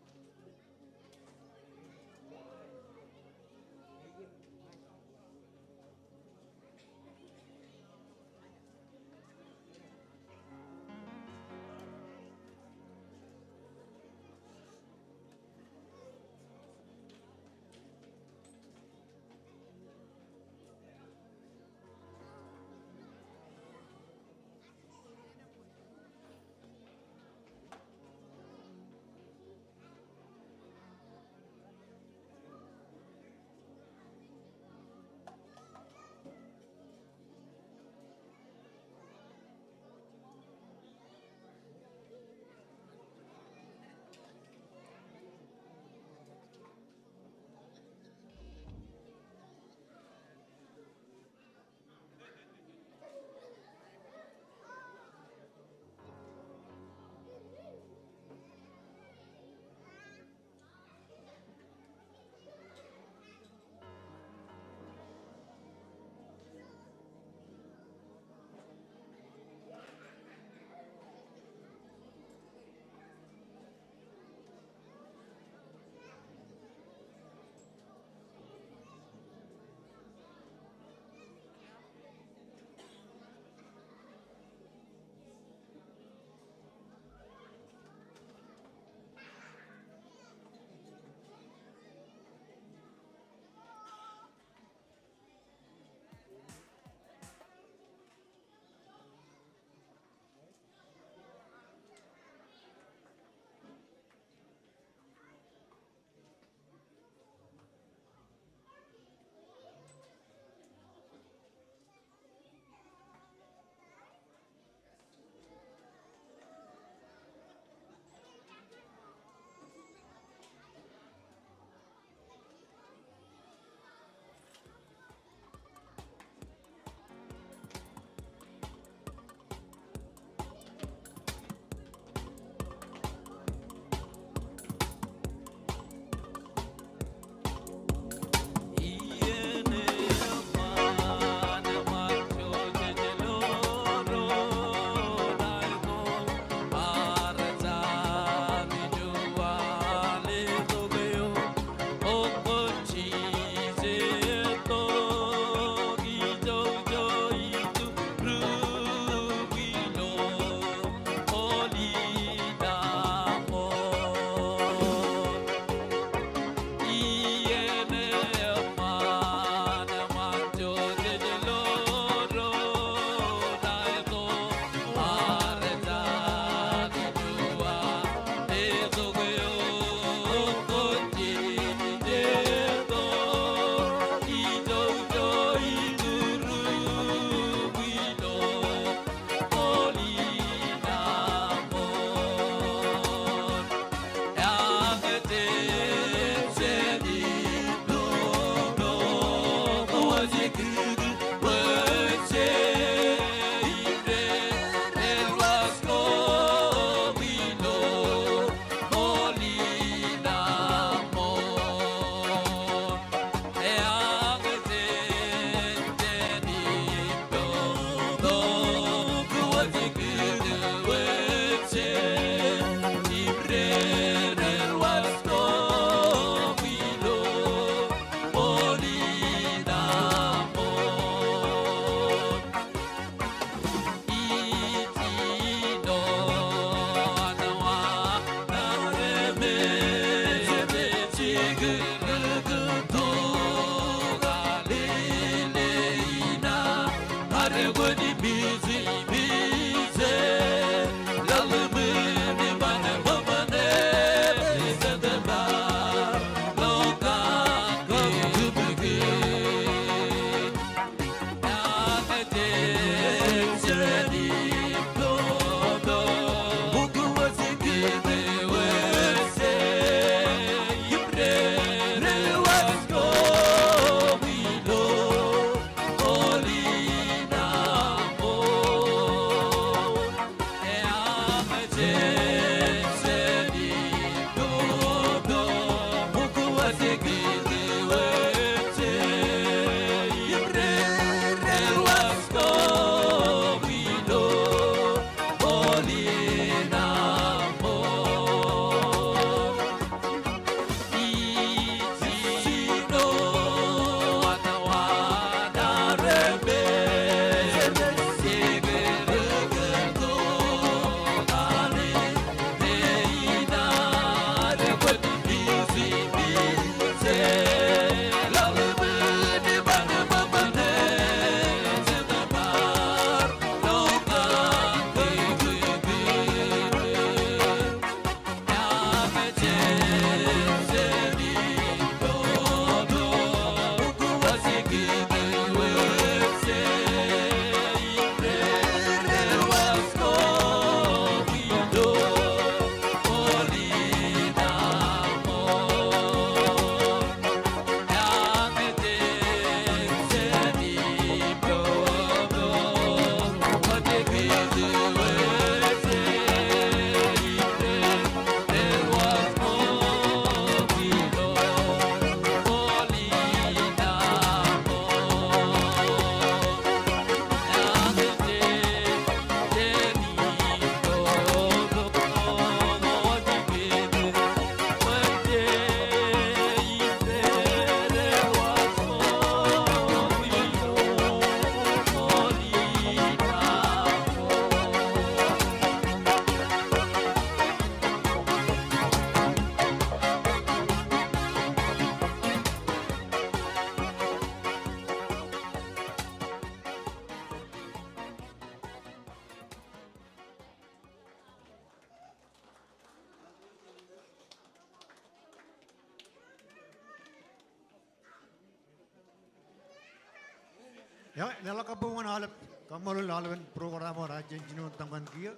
Ya, nela kapungan halap kamalul halapan program raja jinu tangkan kia.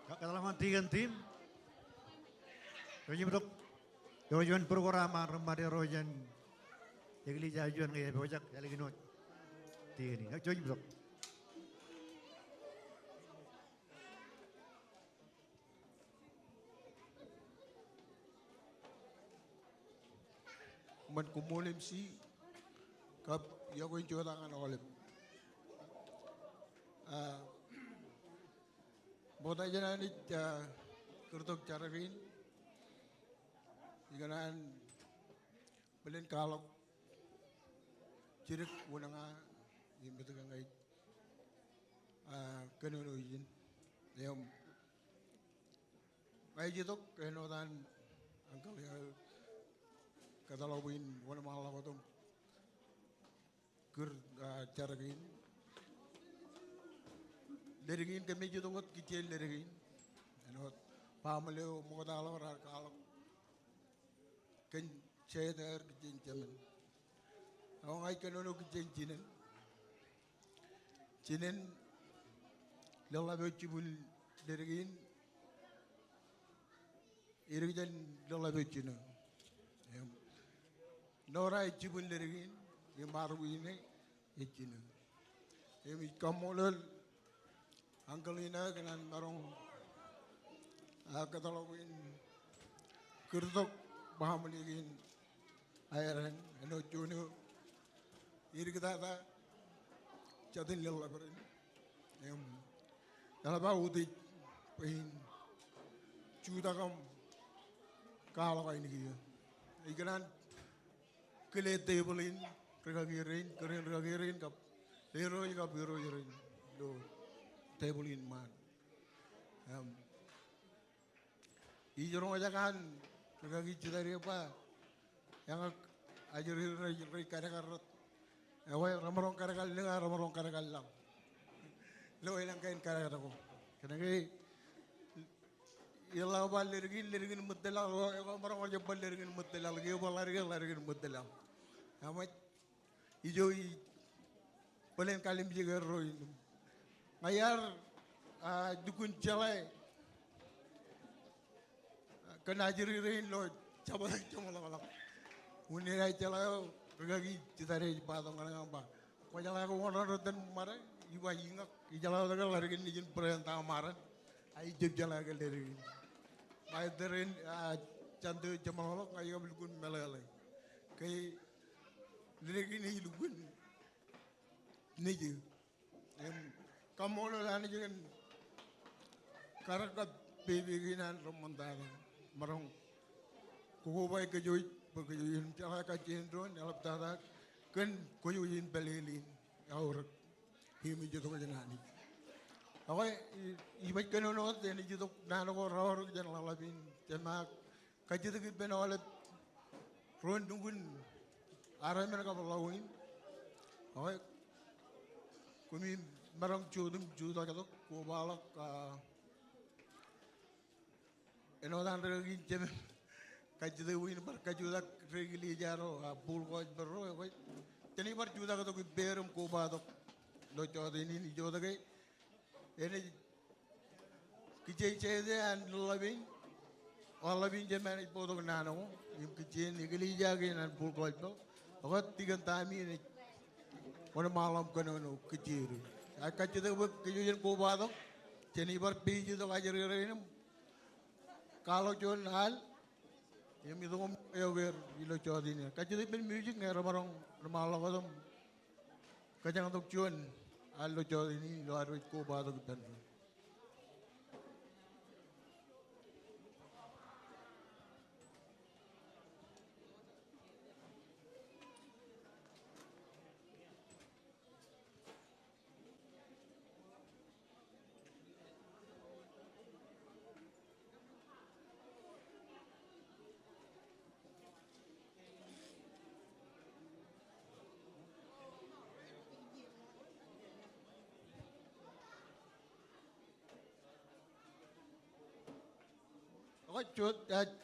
Kadalangan tiga tim. Rojan betok. Rojan program remade rojan. Jadi jajuan kayak bocak ya lagi not. Tiga ni. Rojan betok. Man kumulim si kap ya ko injo tangan olip. Bota janan it kurtok carakin. Iganan belen kalok cirik wunanga imbetu ngai kenono izin. Yom ay jitok kenotan angkal ya katalawin wana mahala ko kur carakin derigin kami jutungot kicil derigin enot pamaleo mo dalo rar kalok ken cheder kicin jaman awang ay kanono kicin cinen lalabe cibul derigin irigan lalabe cina Nora cibul derigin Marwine icina. Emi kamolol angkalina kanan marong katalogin kertok bahamuligin airan eno jono iri kita ta chatin lella berin. Dalaba uti pahin cuda kam kalau kain kia. Ikanan kele tablein keren kap hero yerin do tablein man. Ijorong aja kan kagagi cedari apa yang ajarin rai kada karot Ewe ramarong karakal nga ramarong karakal lang. Lo ilang kain karakal ko. Kanang ilaw ba lirigin mutela lo eko marong aja ba lirigin mutela lagi ba lirigin mutela. Amat ijo palen kalim jigar roin. Ngayar dukun calai kena jiririn lo coba malak. Unirai calai regagi citare patong kanang ba. Ko jala ko ngono ten mare iwa ingak ijala daga lirigin nijin perintah maran. Ai jeb jala ga lirigin. Mai derin cantu jamalok ayo bilkun melale. Kay lirigin ni lukun niji. Kamolo lani jangan karakat bebeginan romantada marong kukubai kejoy bekejoyin cara kacendron alap tada kan koyoyin belelin aur himi joto janani awai ibat kanono teni joto nano ko rawar jan lalabin tema kajito ki benole ron dungun arai mereka berlawin awai kumi marang judum juda kato ko balak enodan regi jem kajde win bar kajuda regili jaro pul ko berro ko teni bar juda kato ki berum ko bado lo jode ni joda ke ene kiche de an labin jemen bodo nano im kiche ni gili jage nan pul ko ko tigan tami ni wana malam kanono kichiru akachida kijujen ko bado cheni bar piji to ajere kalau jon hal yemi dum ewer ilo chodini kachida ben music ngero marong malam kodom kajang tok jon allo chodini lo aru ko bado gitan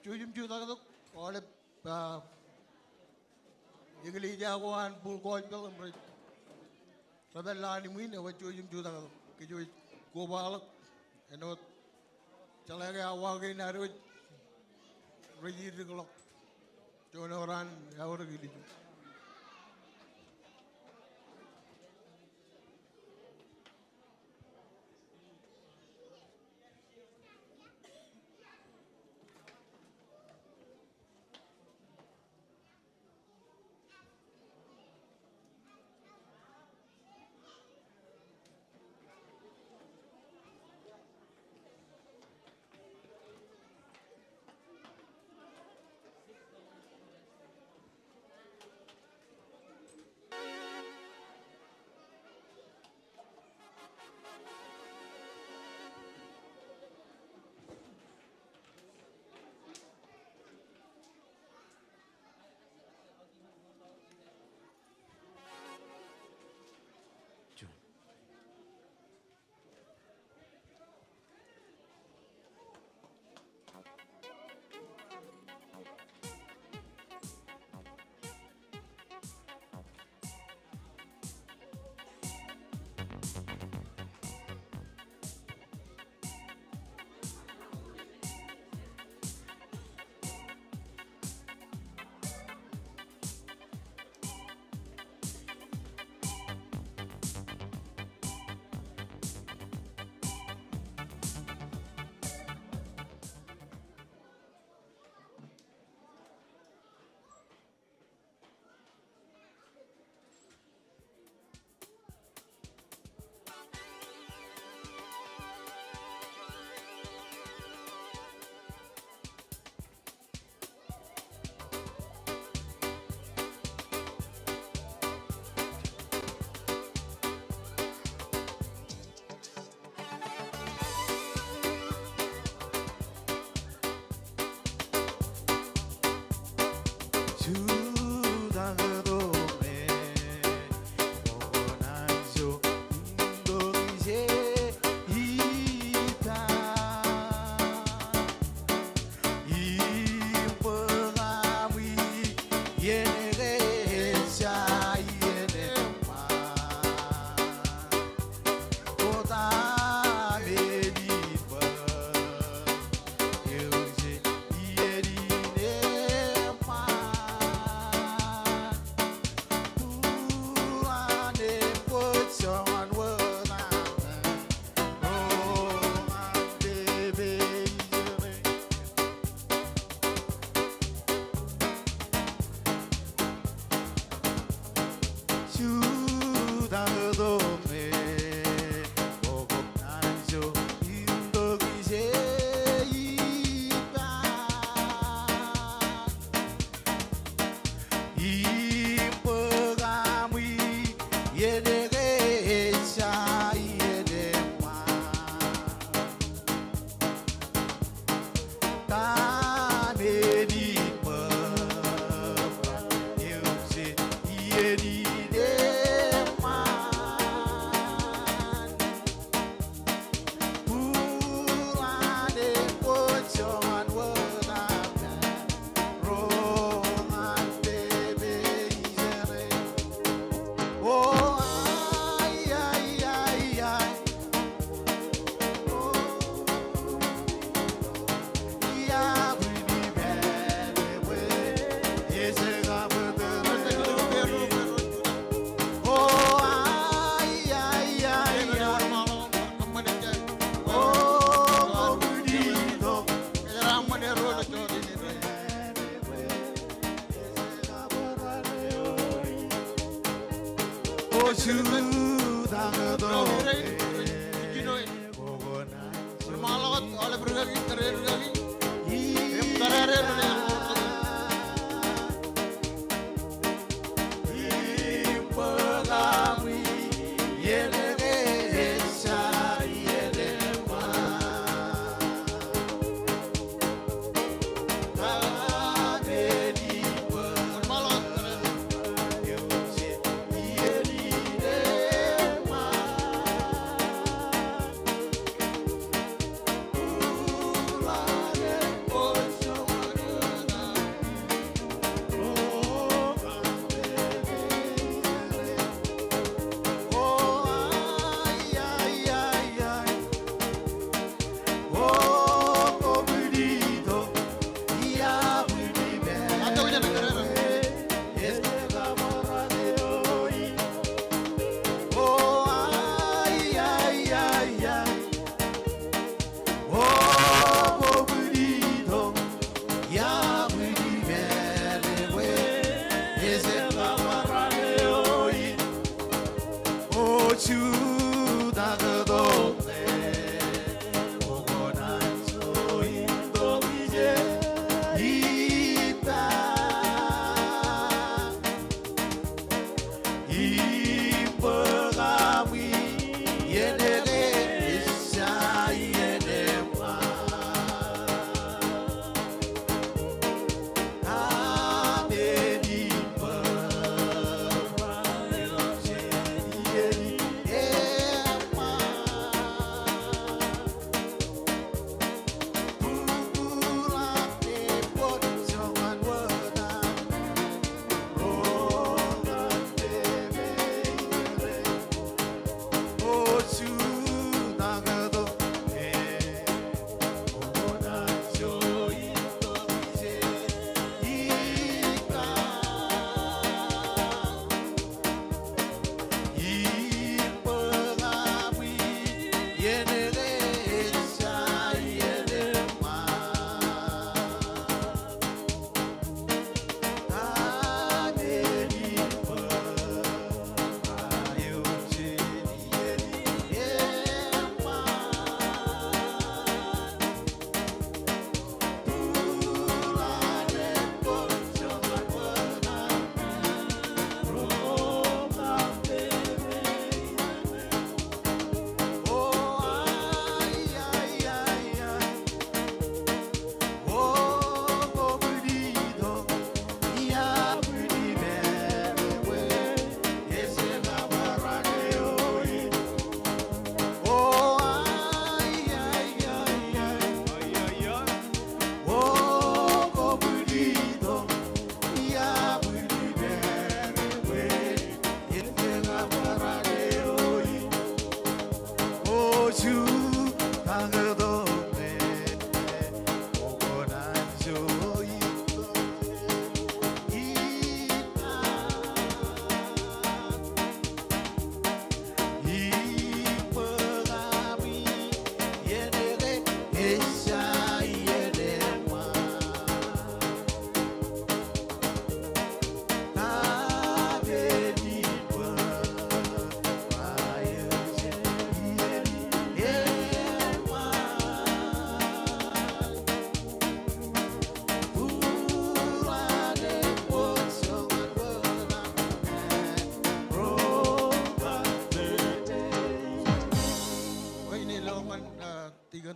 Jujum juta tu oleh igli jagoan pul koi pel amrit sabel lani muin awa jujum juta tu kejuj gobal enot calage awage naru rejir dikolok jonoran awar gili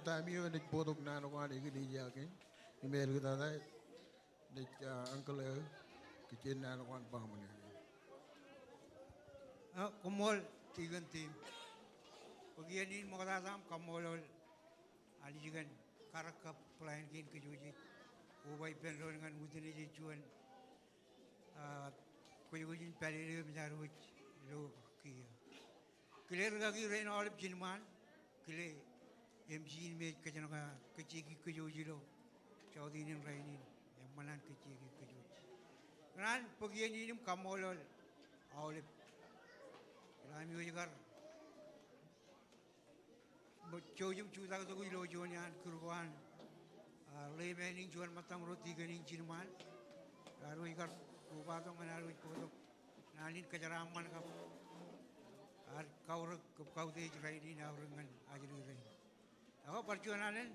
time you and both of nine one igni jakin email kita dai de uncle kitchen nine one pamane kumol tigan tim pagianin mo katasam kamolol ali jigan karakap plan kin kejuji ubay penron ngan udini jijuan kuyujin palile mizaruj lo kiya clear lagi rain olip jinman kile MG में कचन का कच्ची की कजोजी लो चौधरी ने राइनी या मनान कच्ची की कजोजी रान पगिया नीम कमोल आउले रामी हो जगर चौजम चूता तो कोई लो जोनियान कुर्बान ले मैनिंग जोन मतंग रोटी गनिंग जिनमान रारो जगर कुबातों में नारो को तो नालिन कचरा मन का kau te jirai ni na urengan ajri ren. Ako perjuangan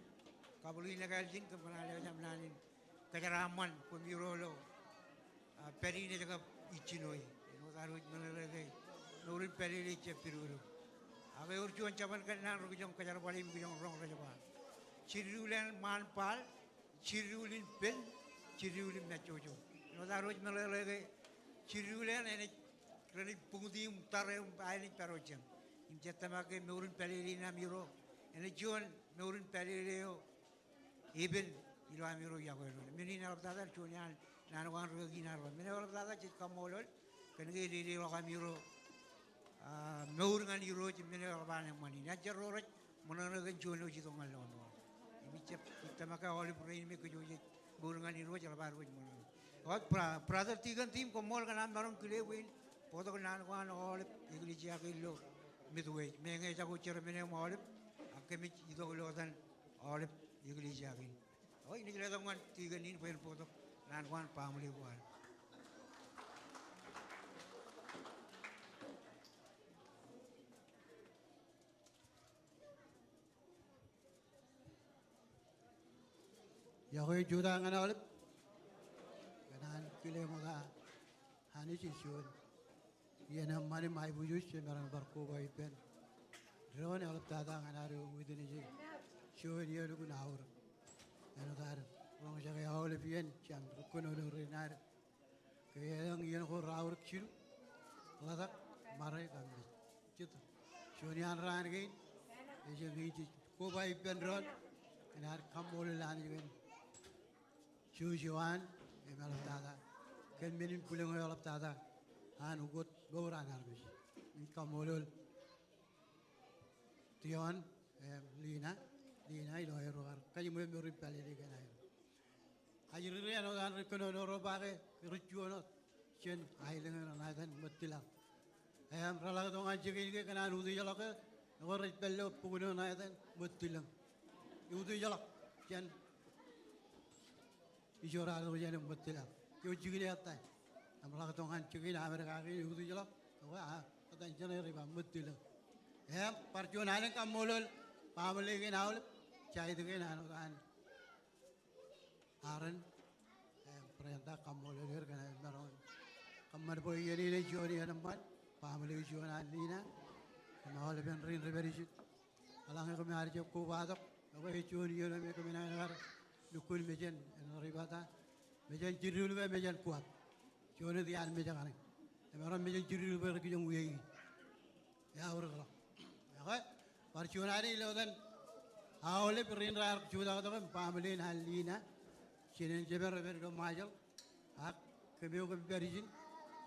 kabului na kaljin ke panale jam nanin kajaraman pemirolo peri ni jaga ichinoi no taruj menelege nurin peri ni cepirulu. Ave urjuan caban kan nan rujong kajar palim rujong rong rajawa. Cirulen manpal, cirulin pen, cirulin nacojo. No taruj menelege cirulen ene kreni pungdi umtare aini parojam. Imjatama ke nurin peri na miro. Ene juan nurin pelileo even ilo amiro yagoelo. Meni na laptada chunian na wan rugi na ro. Meni laptada chit kamolol kenege di lo amiro nurin iro chit meni lapana mani. Na jarro monana gen chuno chit ongal lo. Imi chep itamaka oli brain me kujo chit nurin iro chit lapar kuj monana. Ot brother tigan team komol kan amaron kile win. Poto kan wan oli igli chiakilo midway. Menge jago cher meni molip. Kami itu kalau dan oleh igli jagin. Oh ini kita tungguan tiga ini pengen foto nanguan pamuli buat. Ya kau juda ngana oleh, kanan kile muda hani cisun. Ia nama mani mai bujus semarang barco bayi pen. Drone oleh tada ngana ru within ini. Show dia lu guna aur. Anu tar, orang jaga oleh pian jam rukun oleh renar. Kaya yang ian kau aur kecil, ladak marai kami. Gitu. Show ni anran gini. Jadi gini kau bayi pen drone. Kenar kamu oleh lani gini. Jujuan, emal tada. Ken menin pulang oleh tada. Anu got gauran arbis. Kamu oleh Tion, Lina ilo eroar. Kaji mo mo ripali di kana. Aji ri ano dan rekono no bage rijuano chen ailengan na dan matila. Ayam rala to ngaji ke kana udi jala ke no ripallo puguno na dan matila. Udi jala chen ijora ro jen matila. Yo jigini atai. Amla to ngaji na Amerika ke udi jala. Wa atan chen riba matila. Perjuangan kamulul pamuli ke naul cai tu ke nanu kan aran perintah kamulul ke kan naron kamar boy ini ni joni anamat pamuli joni anina naul ben rin reverisi alang ke kami arjo ku badak aku joni joni me kami nagar dukun mejen ribata mejen jirul ke mejen kuat joni dian mejen kan naron mejen jirul ke kijong wei ya urang Perjuangan ini loh dan awalnya perintah juda itu kan pamilin halina, sini jeber majal, kami juga berizin,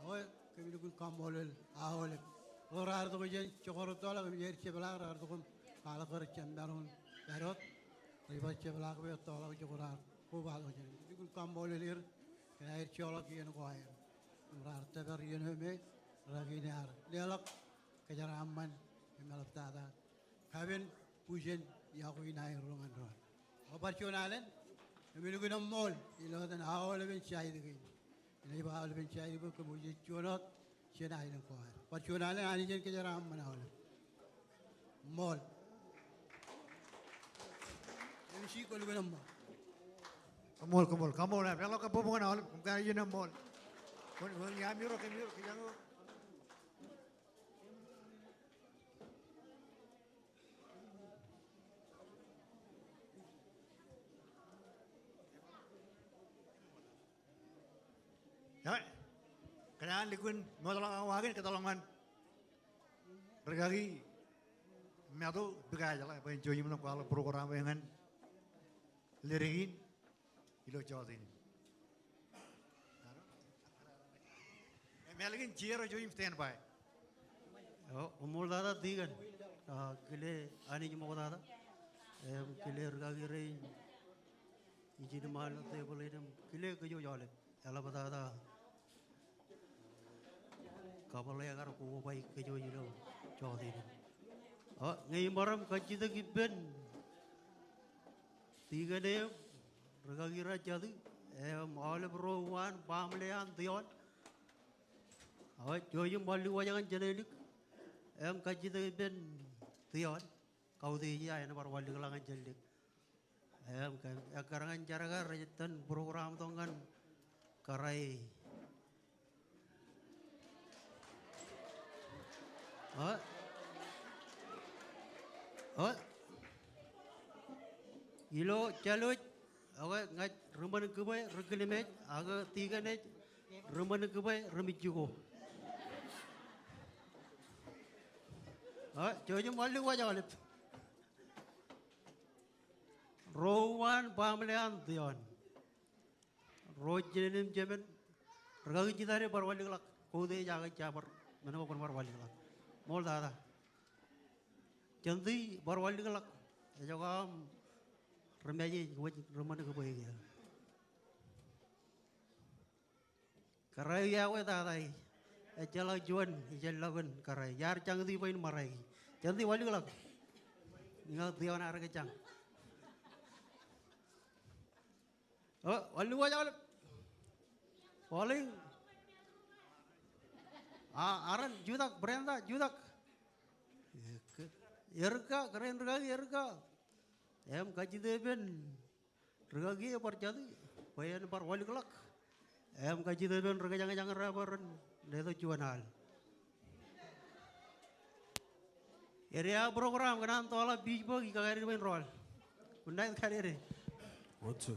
kami juga kamolel awalnya, orang itu kan cokor itu lah kami jadi sebelah orang itu kan kalau kerja darun darut, riba sebelah kami itu lah cokor kubah itu jadi, itu kamolelir, kena air colok yang kau air, orang itu berian heme, lagi ni ar, dialog kejar aman. Malap tada, kawin pujen ya ko inay rongan ron. Opportunalen, kami lugu na mall, ilo dan awal ben chai de gin. Inay ba awal ben chai de ko muje chonot, siya na ilang ko. Opportunalen ani jen ke jara amman awal. Mall. MC ko lugu na mall. Kamol na. Kalau ka pupungan awal, kung kaya yun ang mall. Kung yamiro kiyango. Kenaan likun mau tolong awagin ketolongan bergagi metu begaja lah pengen cuci menang kalau program dengan lirigin ilo jauh ini. Melagin ciara cuci stand by. Oh, umur dada tigan, kile ani cuma dada, kile bergagi rain, ijin mahal tu boleh dem, kile kejo jauh, ala dada. Kapal yang agar ku baik kejo jilo jauh ini. Oh, ngai maram kaji tu kipen. Tiga dia bergagi raja tu, malam beruan, pamlian tion. Oh, jauh malu wajangan jenelik. em kaji tu ben tion kau tu ya ena par wali kelangan jelek em karangan cara rajitan program tongan karai ilo calut aga ngat rumah kebai reglemet aga tiga net rumah kebai remit juga Jojo malu wajah alip. Rowan pamelian tion. Rojenim jemen. Regang kita ni parwali kelak. Kode jaga cabar. Mana bukan parwali kelak. Mol dah. Janti parwali kelak. Jaga remaja rumah ni kebaik dia. Karai ya we dah dah. Jalan juan, jalan karai. Yar cang di pain marai. Janti wali kelak. Ingat dia nak arah kecang. Wali wajah alip. Paling. Aran judak berenda judak. Erka keren regagi erka. Em kaji deben. Regagi apa jadi? Bayan par wali kelak. Em kaji deben regagi jangan raparan. Itu jualan. Area program kan tola beach bagi kagari main roll. Undang kari ni. What's it?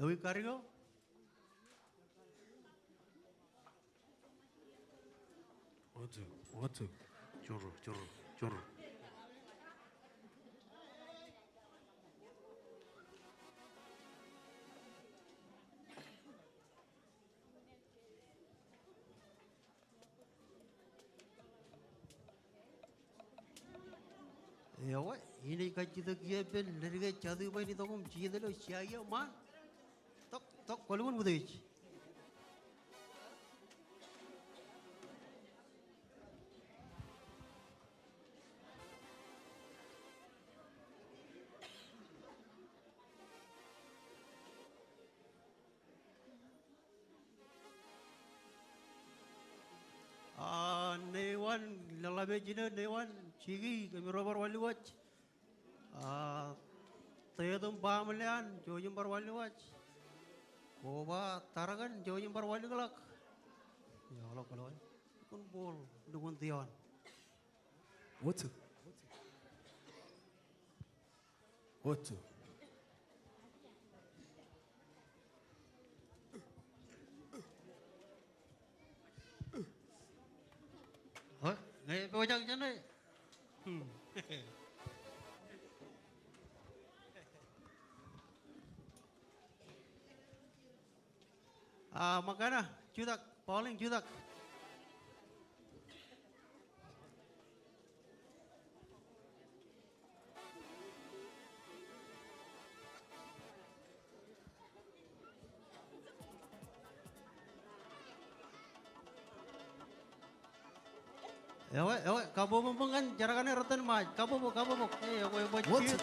Ewi kari ko? What's it? Churro. Ya wah, ini kaji tu kia ben dari kaji cadu bayi ni tokom cia tu siaya man. Tok kalau pun betul. Newan lalabe jina newan cigi kami robar wali watch. Tayadum pamelian jojum bar wali watch. Koba taragan jojum bar wali kelak. Ya Allah kalau pun bol dukun tion. What's it? Ngay bojang macam ni. Makana judak, paling judak. Ewe, kabo mumpung kan jarakannya rotan mah. Kabo bu. Ewe buat ciut.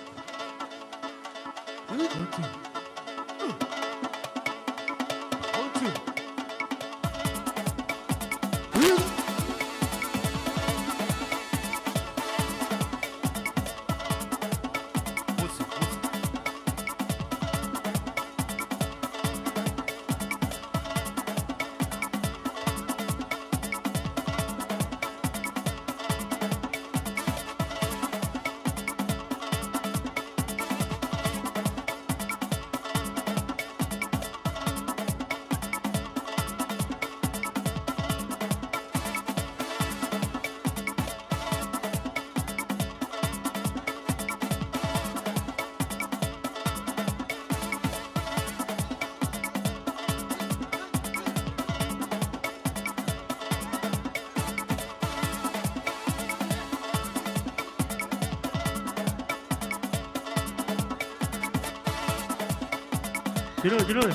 Juru.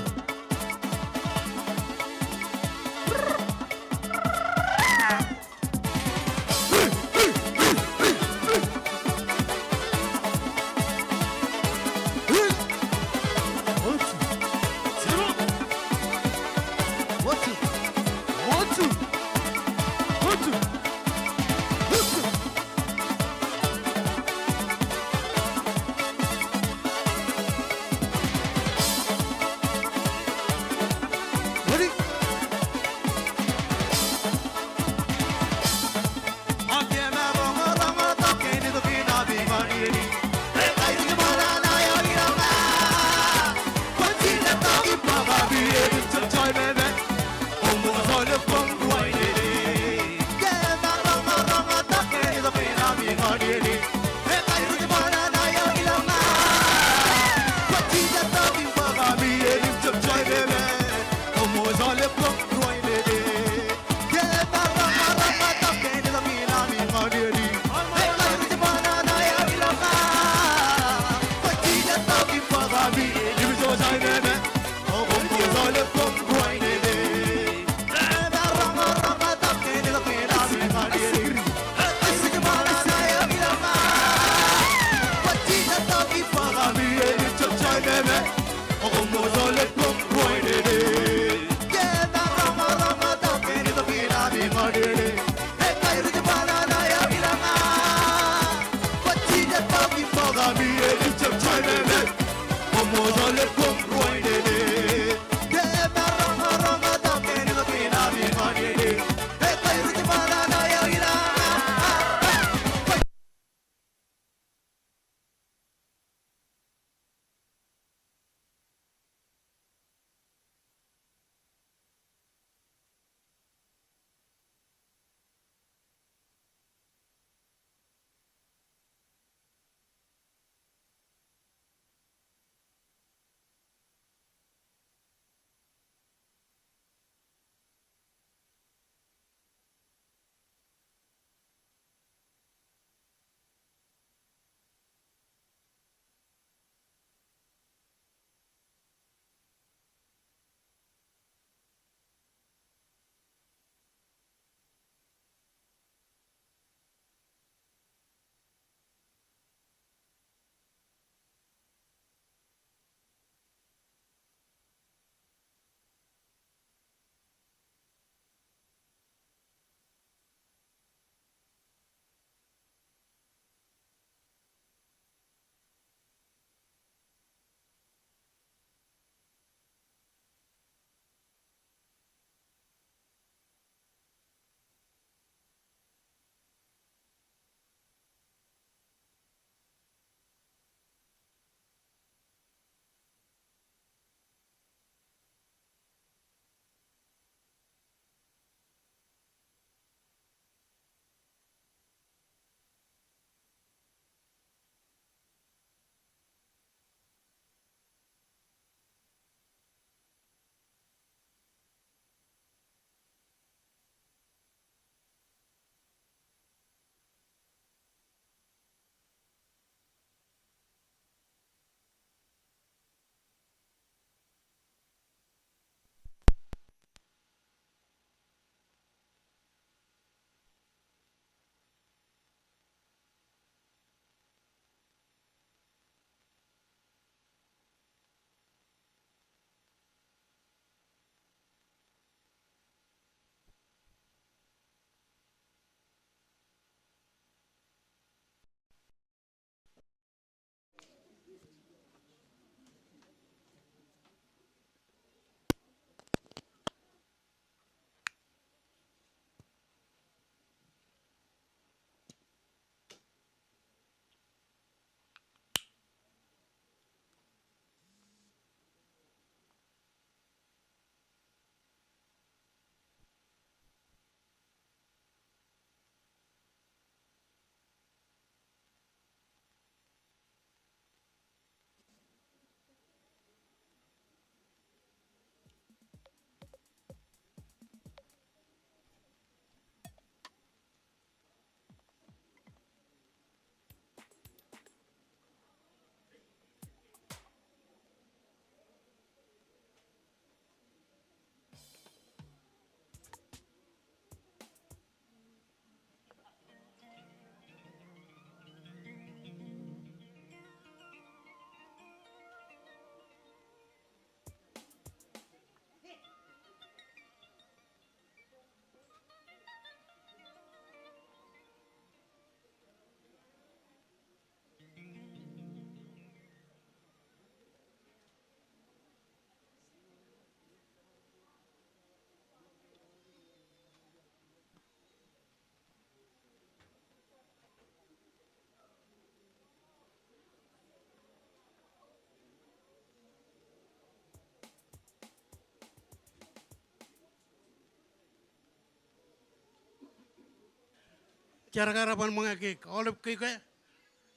cara karapan mengake oleh ke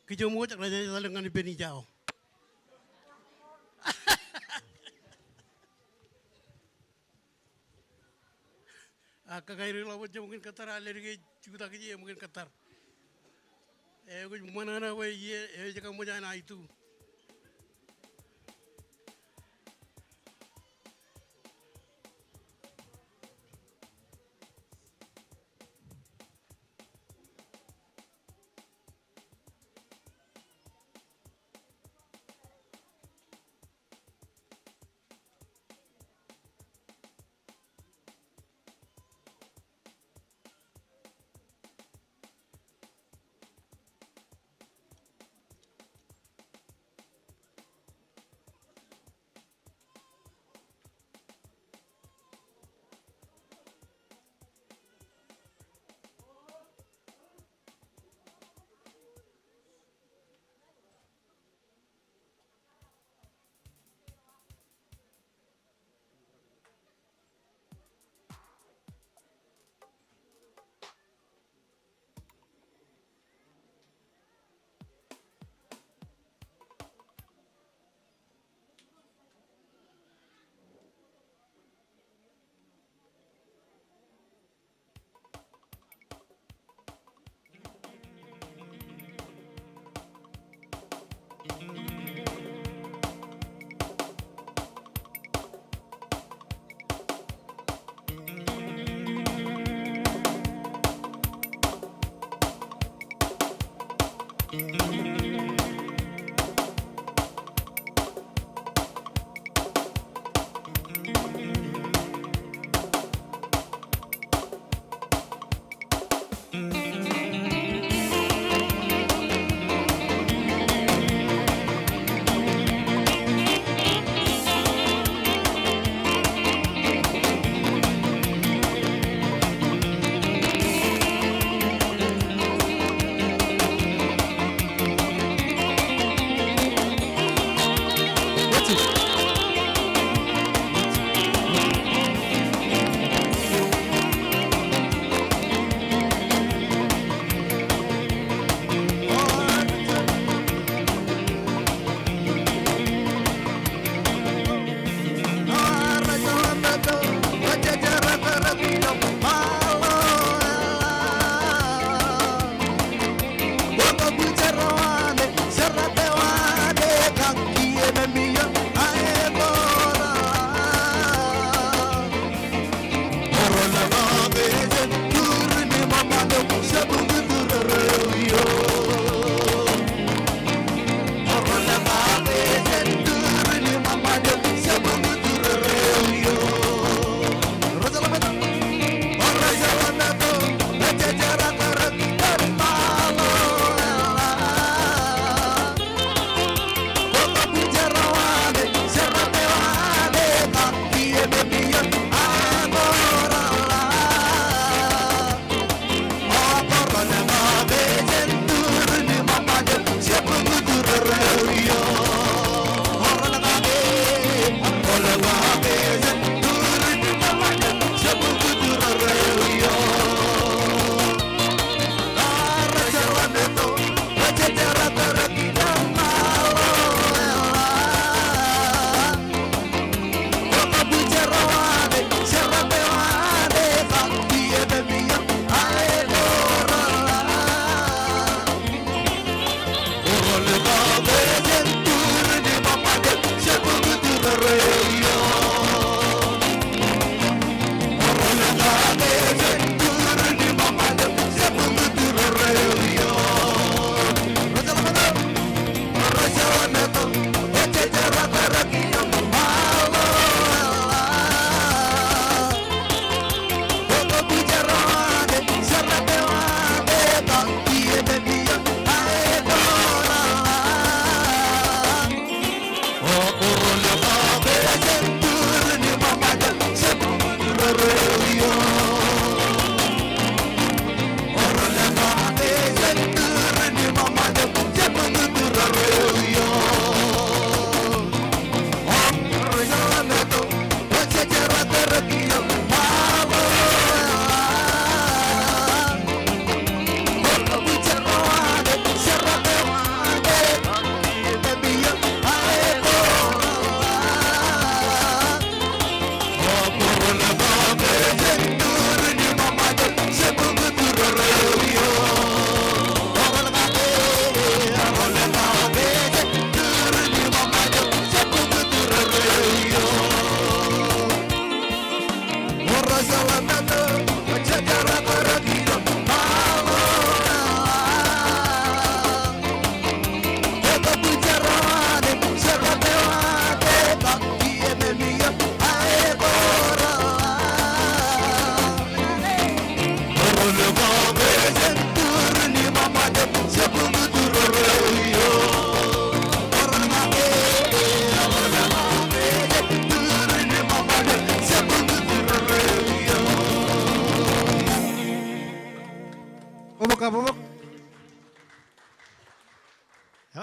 kijemu cak raja salengan beni jauh. Kakairi lawan mungkin Qatar alergi juga kerja mungkin Qatar. Gue mana na gue ye jangan mau jangan itu.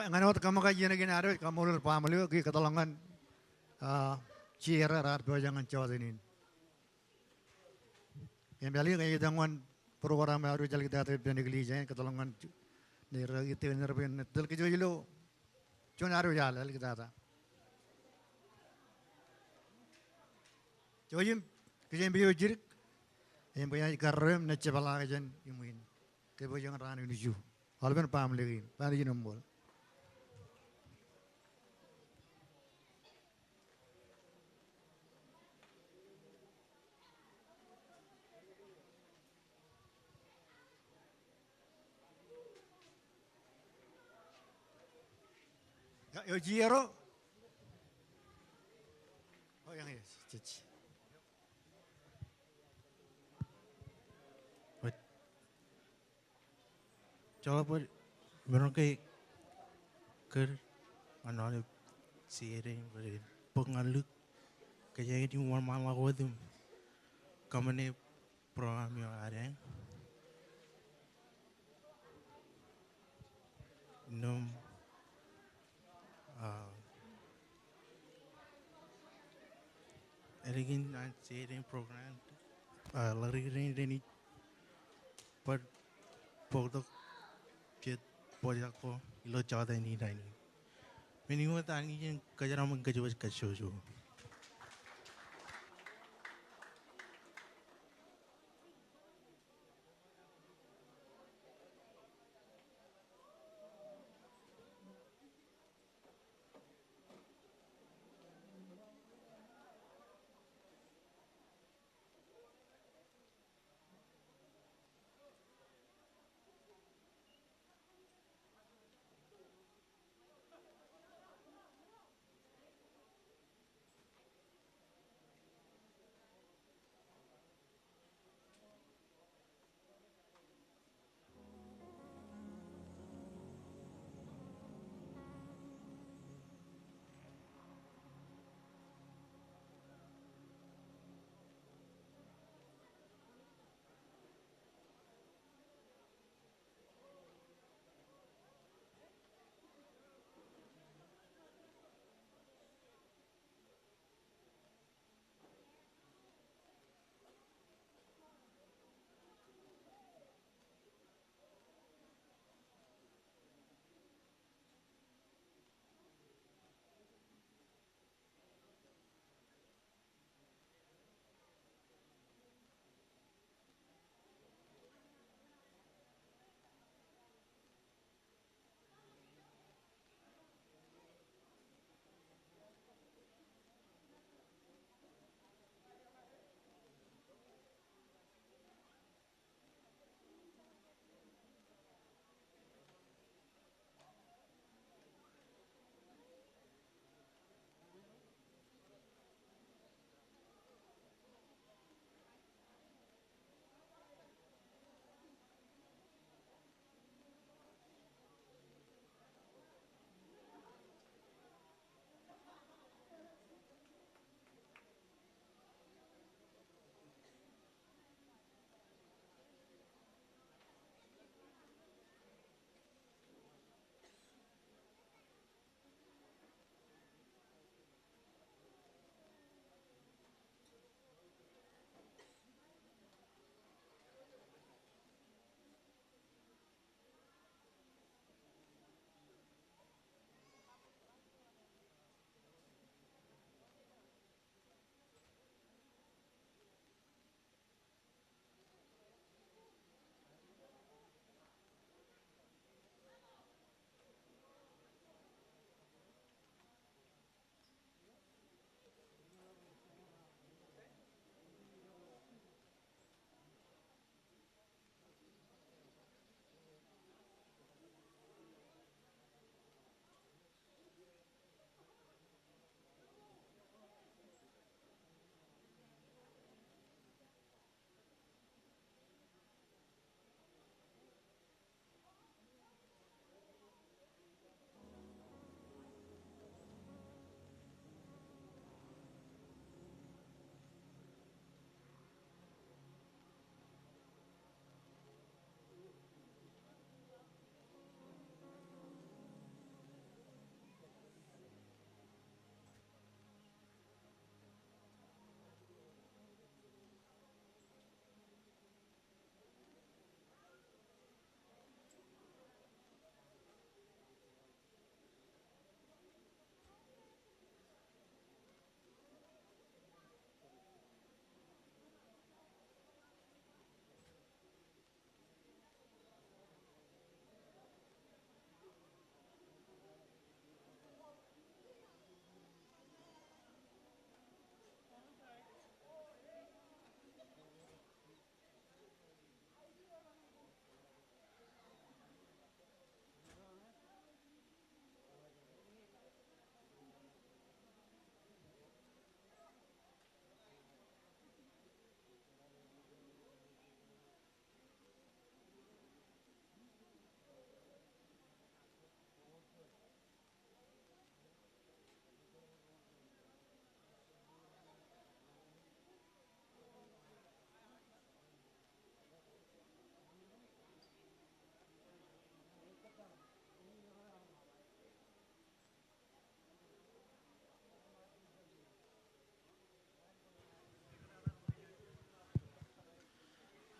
nganot kamu kaji lagi naro kamu lur pamali ki ketolongan cira rar jangan cawat ini. Yang bali kayak jangan program baru jalan kita tapi negeri jangan ketolongan nira itu nerben tel kejo jilo cuma naro jalan kita ta. Jojim kejem biyo jirik yang punya karem necebala kajan imuin kebo jangan rani nuju. Alben pamali ini pamali nombol. Yo jiro. Oh yang ya, cici. Kalau pun mereka kayak ker mana siaran pengaluk kayak di malam waktu kamane program yang ada nom Elegant and sharing program lari ini per produk jet project ko ilo chada ini ini minimum tani yang kajaran mengkajuas kajuju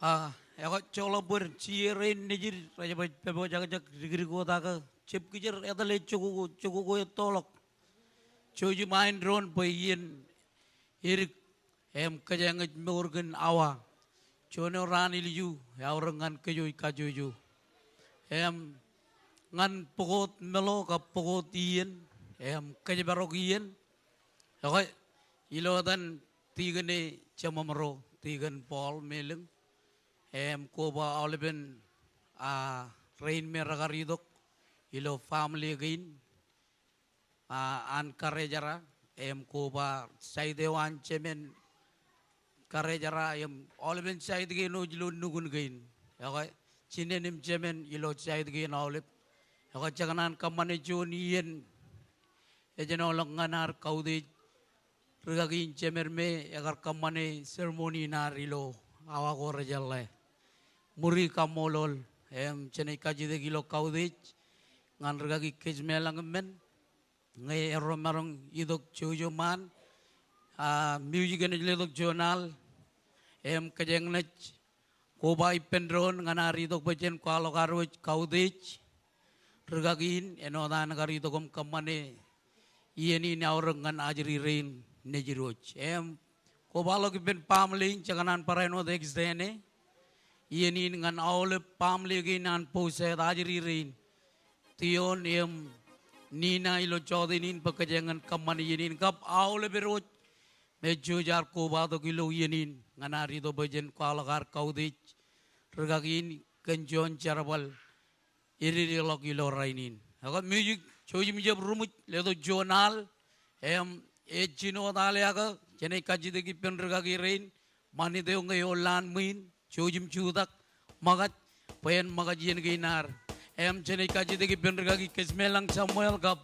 Eko cola ber ciren nejir raja pebo jaga digri kota ke cip kijer etale cukup ko tolok coju main drone payin irik em kajang morgan awa cono rani liu ya orang ngan kajoju em ngan pokot melo ka pokot ien em kajabarok ien eko ilo dan tiga ne camamro tigan Paul meleng em koba oleben rain meragaridok ilo family gain an karejara em koba saidewan cemen karejara em oleben said gain ojlo nugun gain yakai cinenim cemen ilo said gain oleb yakai janganan kamane jonien ejeno lenganar kaudi regagin cemerme agar kamane sermoni narilo awa rejalle muri kamolol em cenai kaji de kilo kaudich ngan regagi kejmelang men ngai romarong idok jojoman music and ledok journal em kajeng nech kobai pendron ngana ridok bajen kwalo karo kaudich regagin enodan gari dokom kamane ieni naurang ngan ajri rain nejiroch em kobalo ki ben pamling janganan pareno dex dene ieni ngan aule pamli gi nan pose ajri rain tion em nina ilo chodinin pakajangan kamani yenin kap aule berot mejo jar kobado kilo yenin nganari do bajen kwalagar kaudich regagin kenjon charabal iri lo kilo rainin agat music choji mijab rumut ledo journal em ejino dale aga jenai kaji de ki pen regagi rain mani de ngai olan min chojim chudak magat pen magajien ginar em jenai kaji de ki pen regagi kesmelang Samuel kap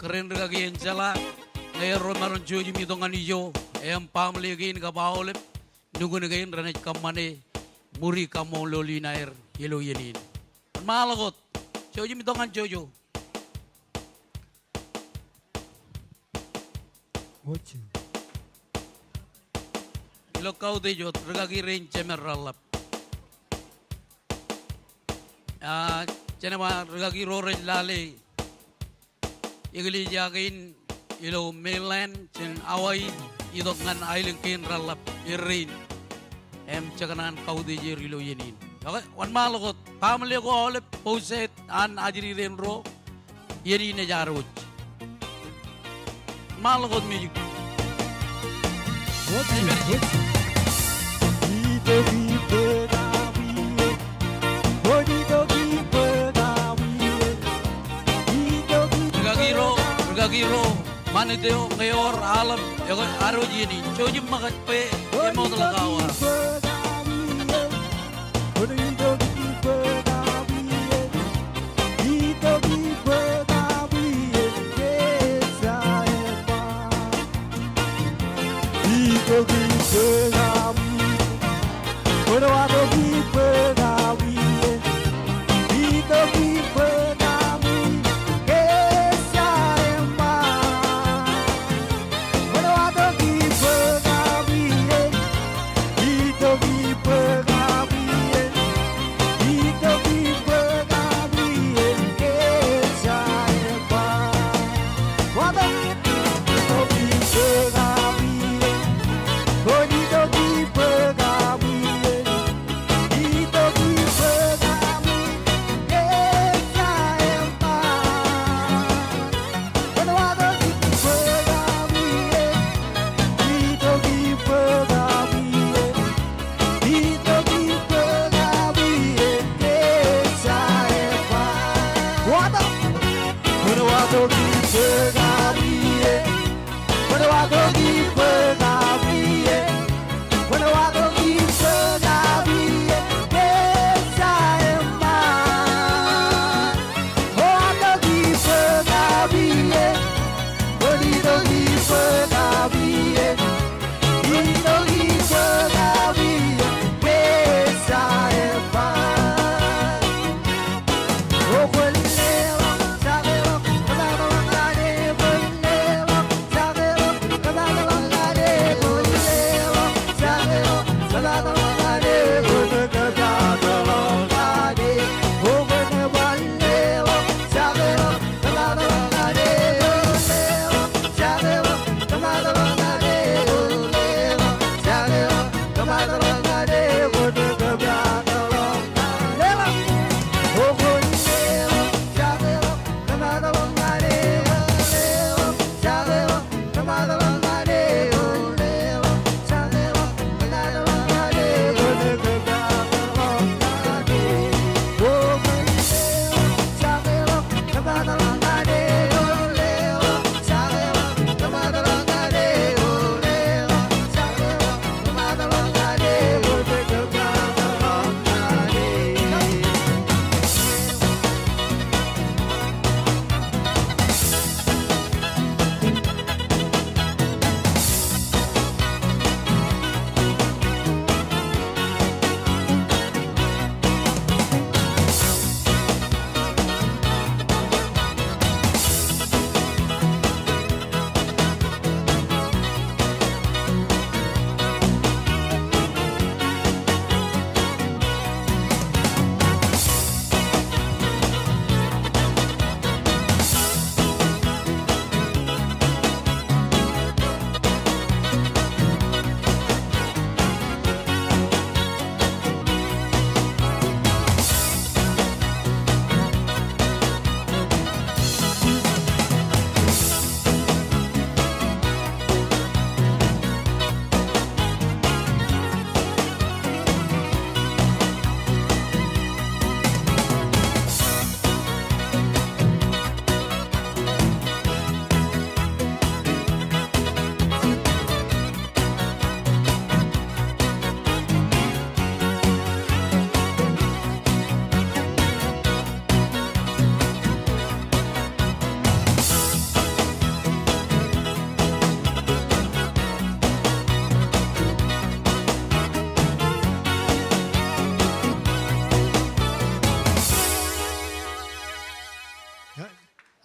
keren regagi encala ngai romaron chojim idongan ijo em pamle gin ka baolep nugun gain ranet kamane muri kamololi nair yelo yenin malagot chojim idongan jojo ilo kau de jot regagi rain cemeralap cenema regagi rore lale igli jagain ilo mainland cen awai idok ngan ailing kin ralap irin em cakanan kau de jer ilo yenin oke wan malagot pamle ko ole poset an ajri renro yeri ne jarut malagot music Regagiro mane deo ngayor alam yo aro jini choji magat pe emo dalakawa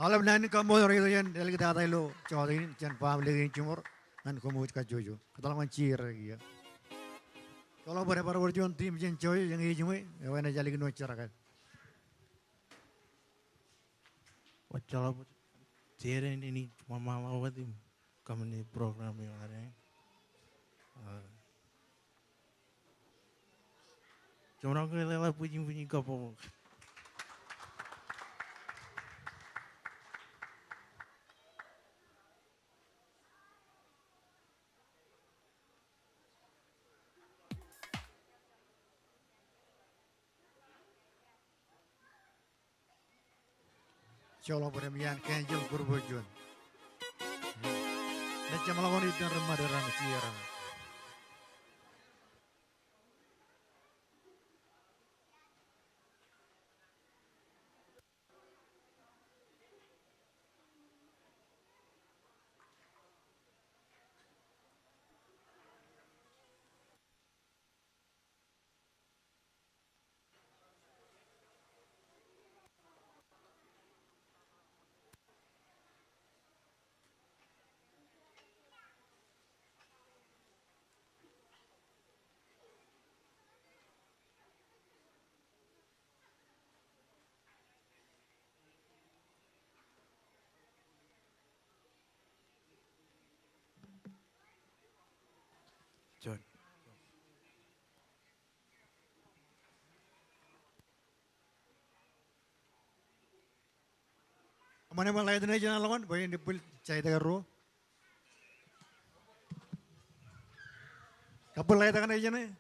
Alam na ni kamu orang itu yang dari kita tahu lo cawat ini jangan paham lagi cumur dan kamu itu kajojo. Katalah mancir lagi ya. Kalau pada para berjuang tim jangan coy yang ini cuma ya mana jali kena cara kan. Wacala cere ini mama awat im kami program yang ada. Cuma aku lelah puji kapal. Insya-Allah pada mian kenjel berbujuan. Dan jam lawan itu yang remah dalam siaran. John. Mana malah itu nih jangan lawan, boleh dipul cai tegaru. Kapul lain tekan aja nih.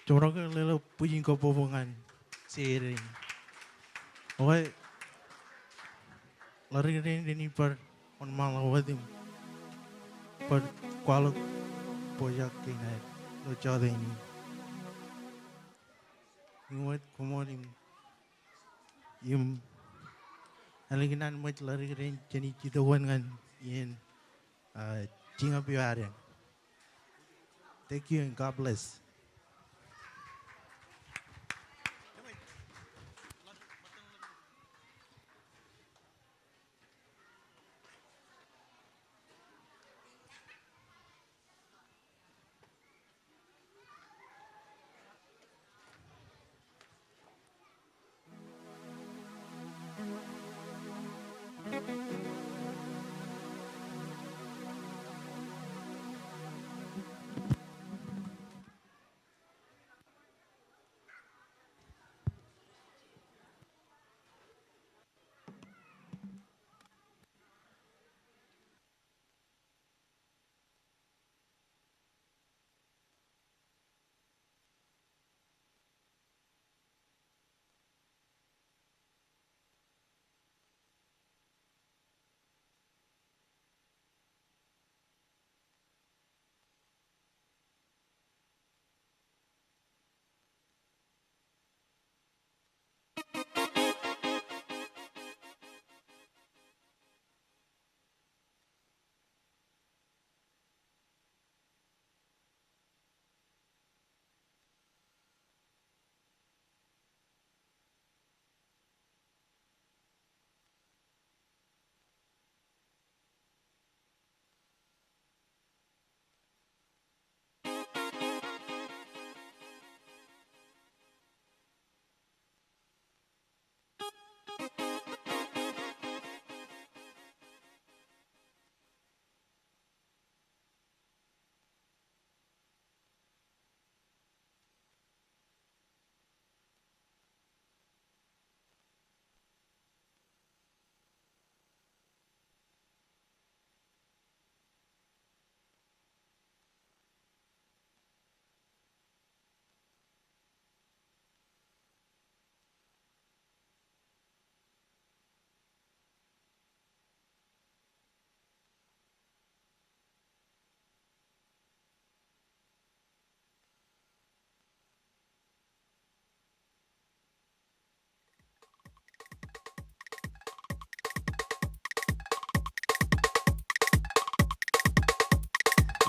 Coba ke lelo puji kau pobongan seiring. Oke, lari ini per on malam wadim per kualo pojak kena lo cawda ini. Ingat komorim aliginan mat lari jadi kita kan yen jinga biaren. Thank you and God bless.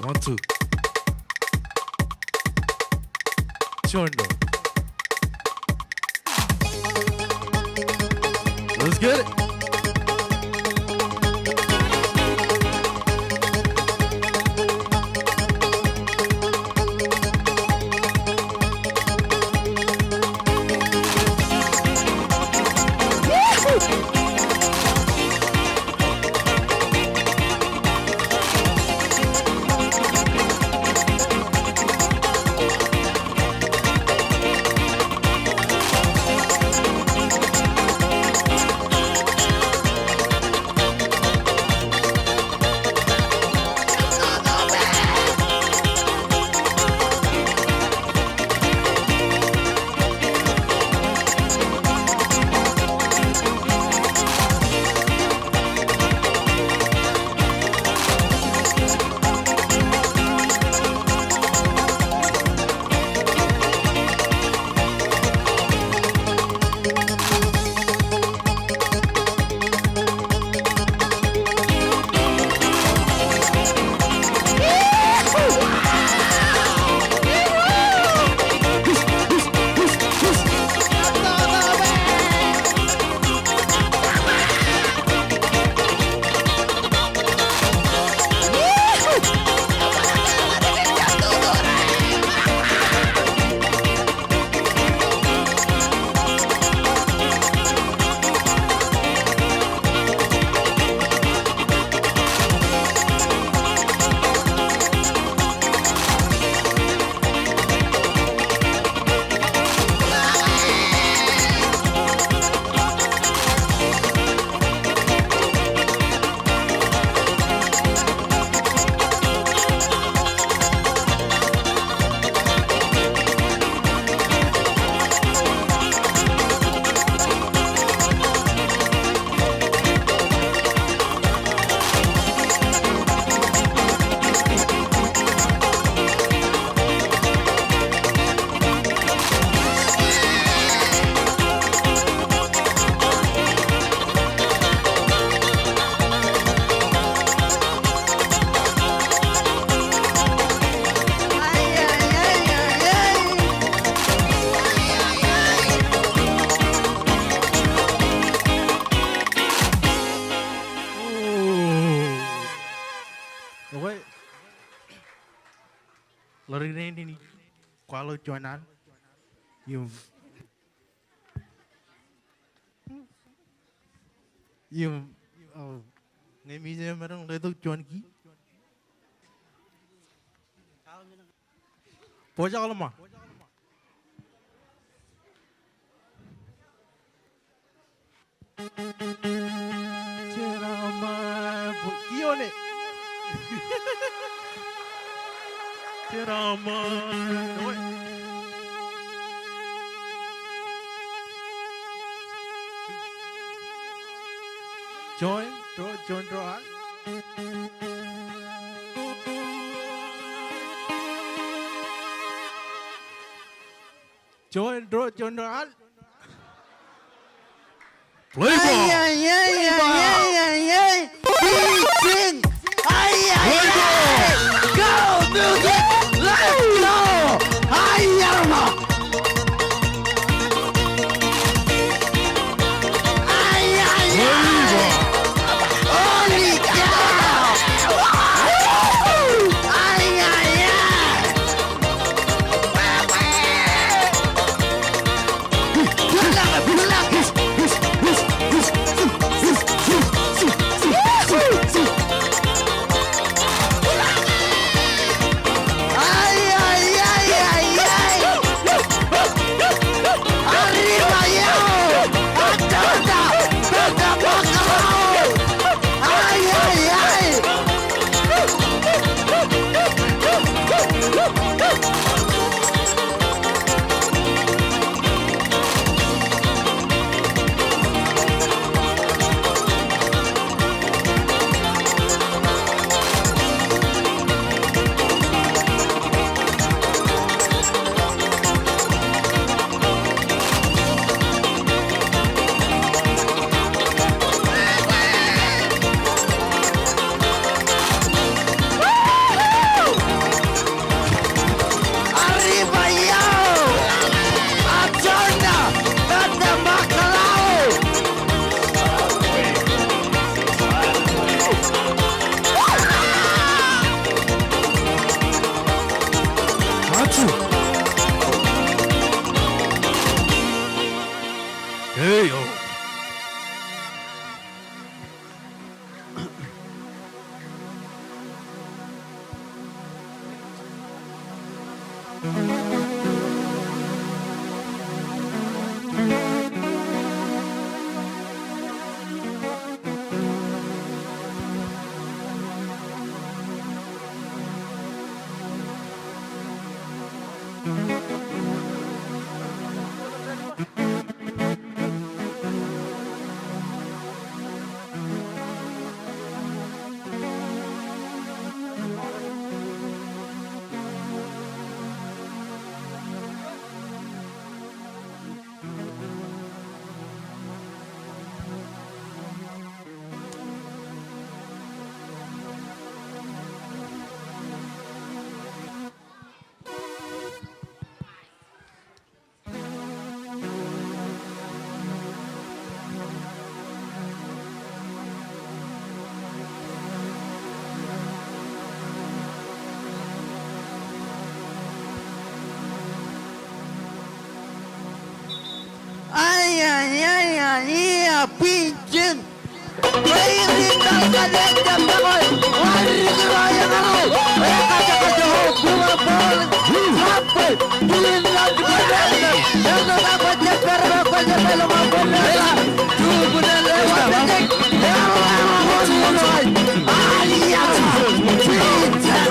One, two. Chondo. Let's get it. Okay. Lari ini kalau joinan yung ngày mi giờ mà đang lấy tôi join ki. Pojak kalau mah. Ceramah kione. Ceramah. Join, draw. Join, draw. Play ball. Beating. Go, music. Let's go. Ayarma. Holy cow. Hey, yo. Iya, pincin. Tinggal kadang jam bangun. Wari keroyang aku. Kaca-kaca bunga bol. Sampai bilang kepada yang apa ceper apa ceper apa nela. Tubuhnya lewat detik. Yang lama mulai. Iya. Pincin.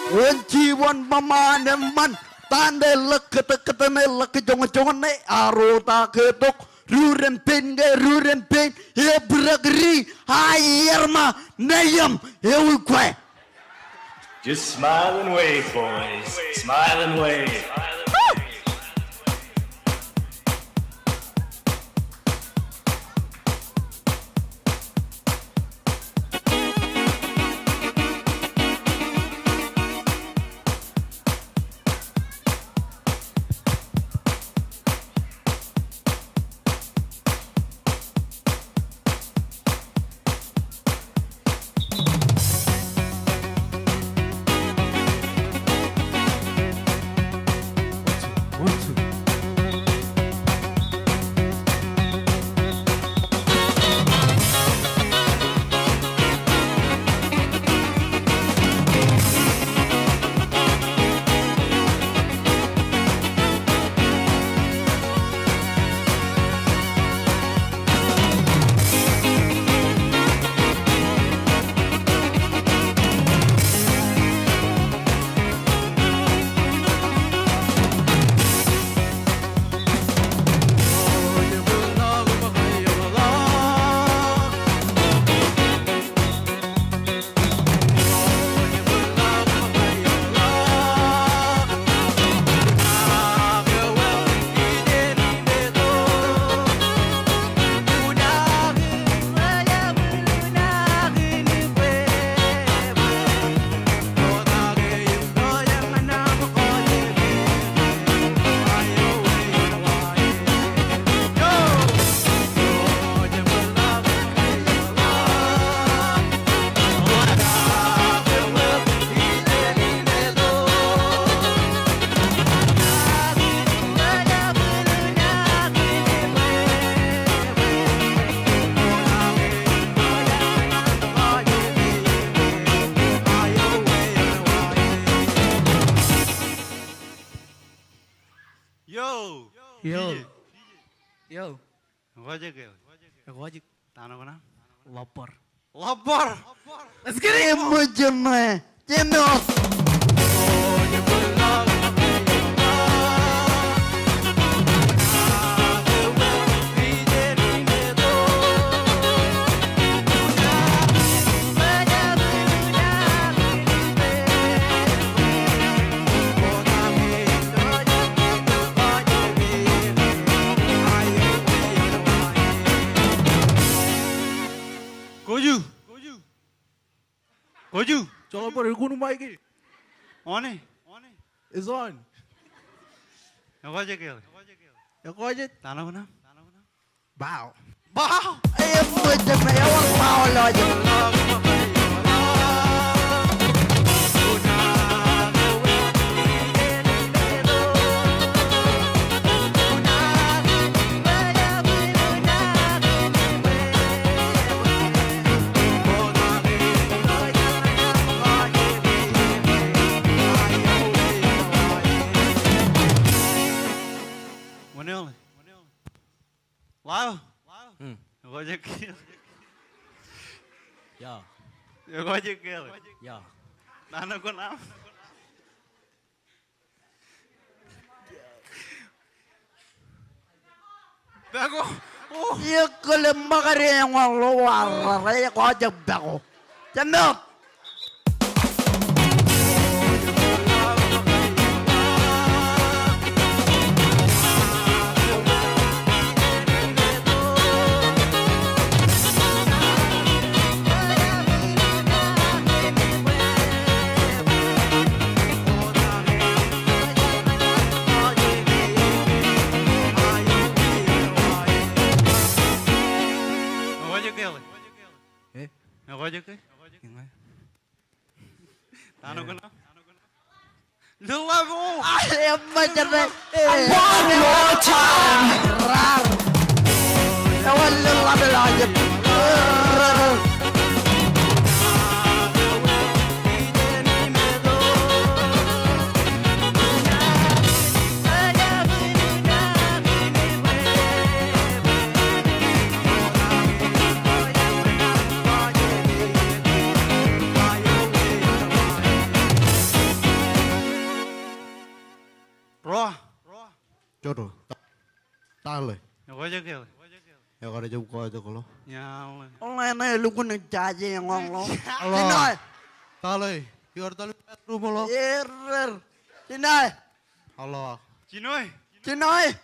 Wanci wan pamanen man tande lek ketene lek jonge-jongene arota ketok ruren pin he bragri hayerma neyam he kwe. Just smile and wave, boys. Smile and wave. Lapar. Let's get it, mujme. Jemot. Koju. Jangan pada gunung baik ini. On eh? It's on. Yang kau aja. Yang kau aja. Tanah mana? Bow. Ayo mujme awak mau lo aja. Wow. Yang kau aja. Ya. Yang kau aja. Ya. Tanah kau nam. Bego. Iya kalau makari yang luar, saya kau aja bego. Jemot. Yang kau aja. Tanah kau nam. Lelago. Ayo mujme. One more time. Awal lu aja. Jodoh. Tale. Ko je ke. Ya kada jum ko to ko. Nyal. Lene lu kun jaje ngong lo. Allah. Sinai. Tale. Yor tale rumah lo. Erer. Sinai. Allah. Cinoy. Sinai.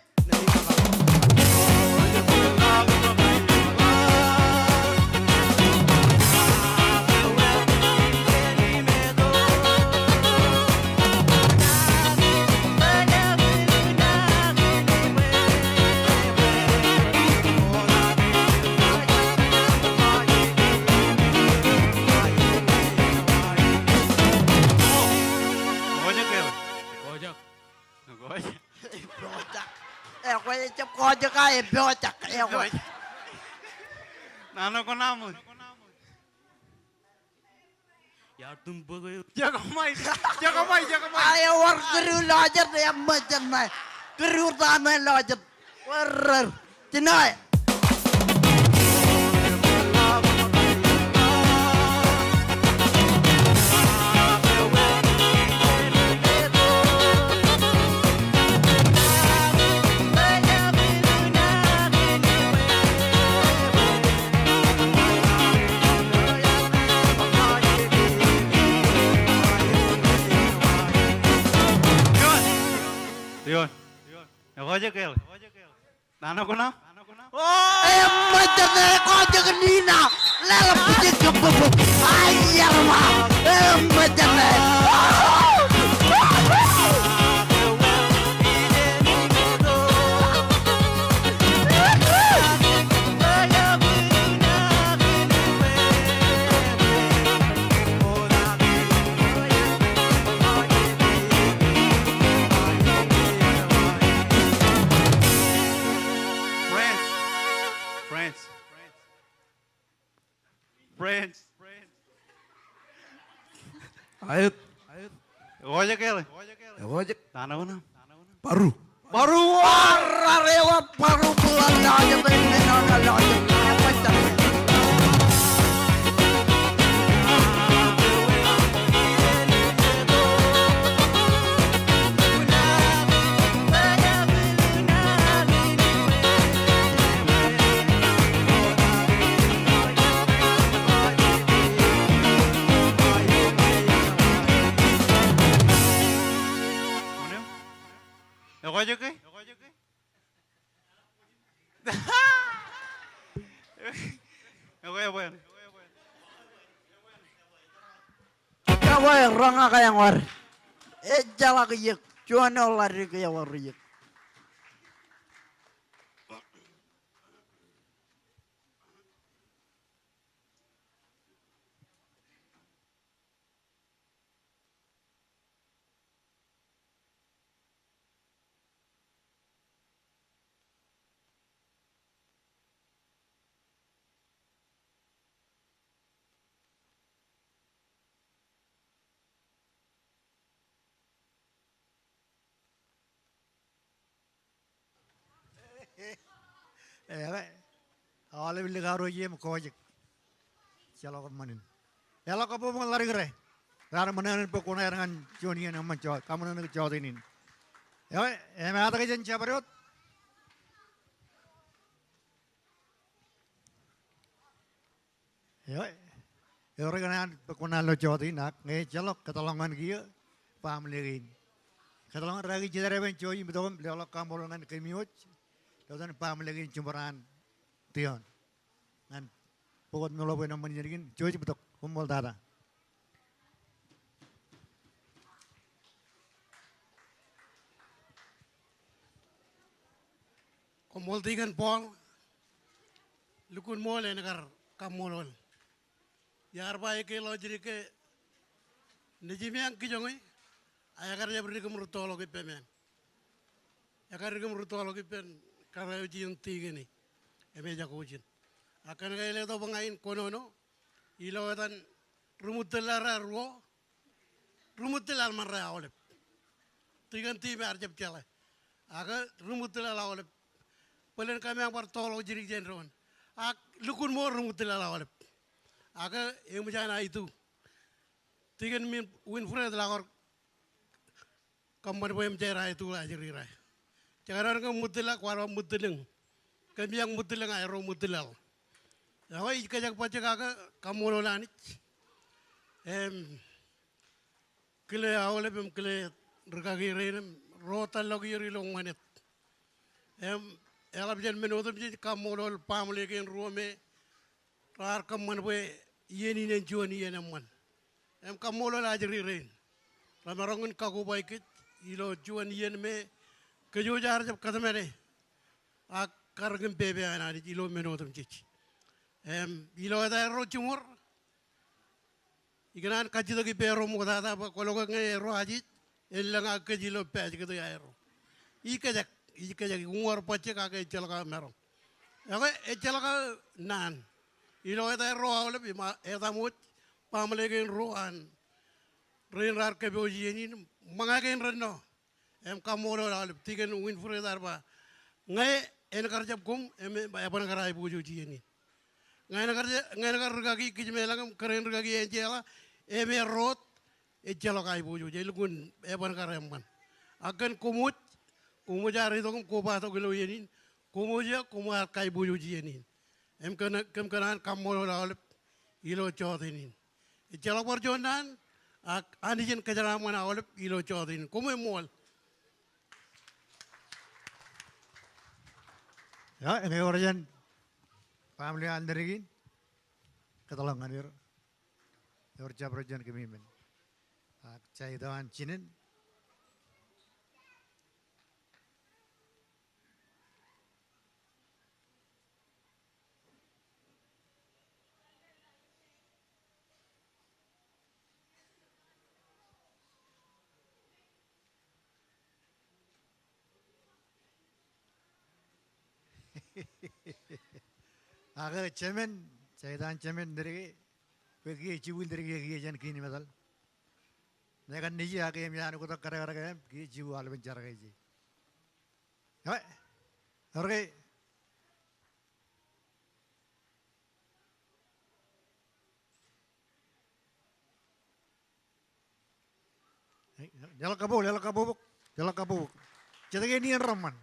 Quay cho coi cho cái em cho chặt eo rồi. Nano ko namu. Ya tumbuh. Jaga mai. Jaga mai. Ayo war keru lajar yang macam ni. Keru tanah lajar. War. Sinai. Tion. Ko je ke. Nano ko na. Macam ni kau jangan Nina. Lepas pergi ke bubuk. Ayah mah. Macam ni. Friends. Ayat. Ko je ke. Ojek. Nano na. Baru. Baru war lewat baru bulan aja begini nona lajar. Macam ni. Ko je ke. Kau orang apa yang war? Jalan kejek. Cuman lari ke yang war kejek. Awalnya bila karo ye mukojek. Calo kemanin. Elo kapo mo lari kere. Rara manan po kuna dengan Joni yang mencot. Kamu nana kecot ini. Ya, ada kerjaan siapa riot? Ya, orang kan pekuna lo jot ini nak. Nge calo ketolongan kia paham lagi. Ketolongan lagi cedera ben coy betul kalau kamu dengan kemiut. Lalu paham lagi cumberan Tion. Dan pokok nolok yang menjadikan coy betul kumpul tara. Kumpul tiga Paul. Lukun mole negar kamolol. Yar baik ke lo jadi ke nejimiang kijongi. Ayakar ya beri kemurut tolong ke pemen. Ayakar kemurut tolong ke pen karena ujian tiga ni. Eme jago ujian. Akan kaya leto pengain kono no. Ilo tan rumut telara ruo. Rumut telar marah oleh. Tiga tim arjab tiala. Aga rumut telar oleh. Pelen kami yang bertolong jadi jenderon. Lukun mor rumut telar oleh. Aga yang berjana itu. Tiga win free telah kor. Kamar boleh mencerai itu lah jadi rai. Cakaran ka mutila kwara mutiling. Kami yang mutiling ayro mutilal. Yawa ikajak pacakaga kamulo lanit. Kile awale bem kile rkagi reinem rota logi rilong manet. Elab jen menodum jen kamulo pamle gen ruome rar kaman we yeni nen juani yenaman. Kamulo lajri rein. Ramarangun kagu baikit ilo juan yen me kejo jar jab kadamere ak kargem bebe anani ilo menodum chichi ilo ada ro chumur iganan kajito ki pero mo dada ba kologa ngai ro aji elanga kajilo pej gitu ya ro ikajak umur pache ka ke chalaka mero aga e chalaka nan ilo ada ro awle bi ma eta mut pamle gen ro an rin rar ke bo yeni mangagen renno kamoro alip tigen win fure darba ngai en karjab kum ba ban karai buju yeni ngai na karga ki kijmelangam karen rga ki enjela rot ejelo kai buju jelgun ban karam akan kumut kumujari to ko ba to gelo yeni kumuja kumar kai buju yeni kanan kamoro alip ilo chodinin ejelo borjonan ak anijen kajaraman alip ilo chodinin kumu mol. Ya, ini orang family anderigin, katalangan ir, orang Jabrajan kemimen, cai dawan cinin, Aga cemen, caitan cemen dari pergi ciwil dari pergi jan kini madal. Mereka niji aga yang jangan aku tak kara kara pergi ciwil alam cara kaji. Ya, orang jalan kabuk. Jadi ini yang raman.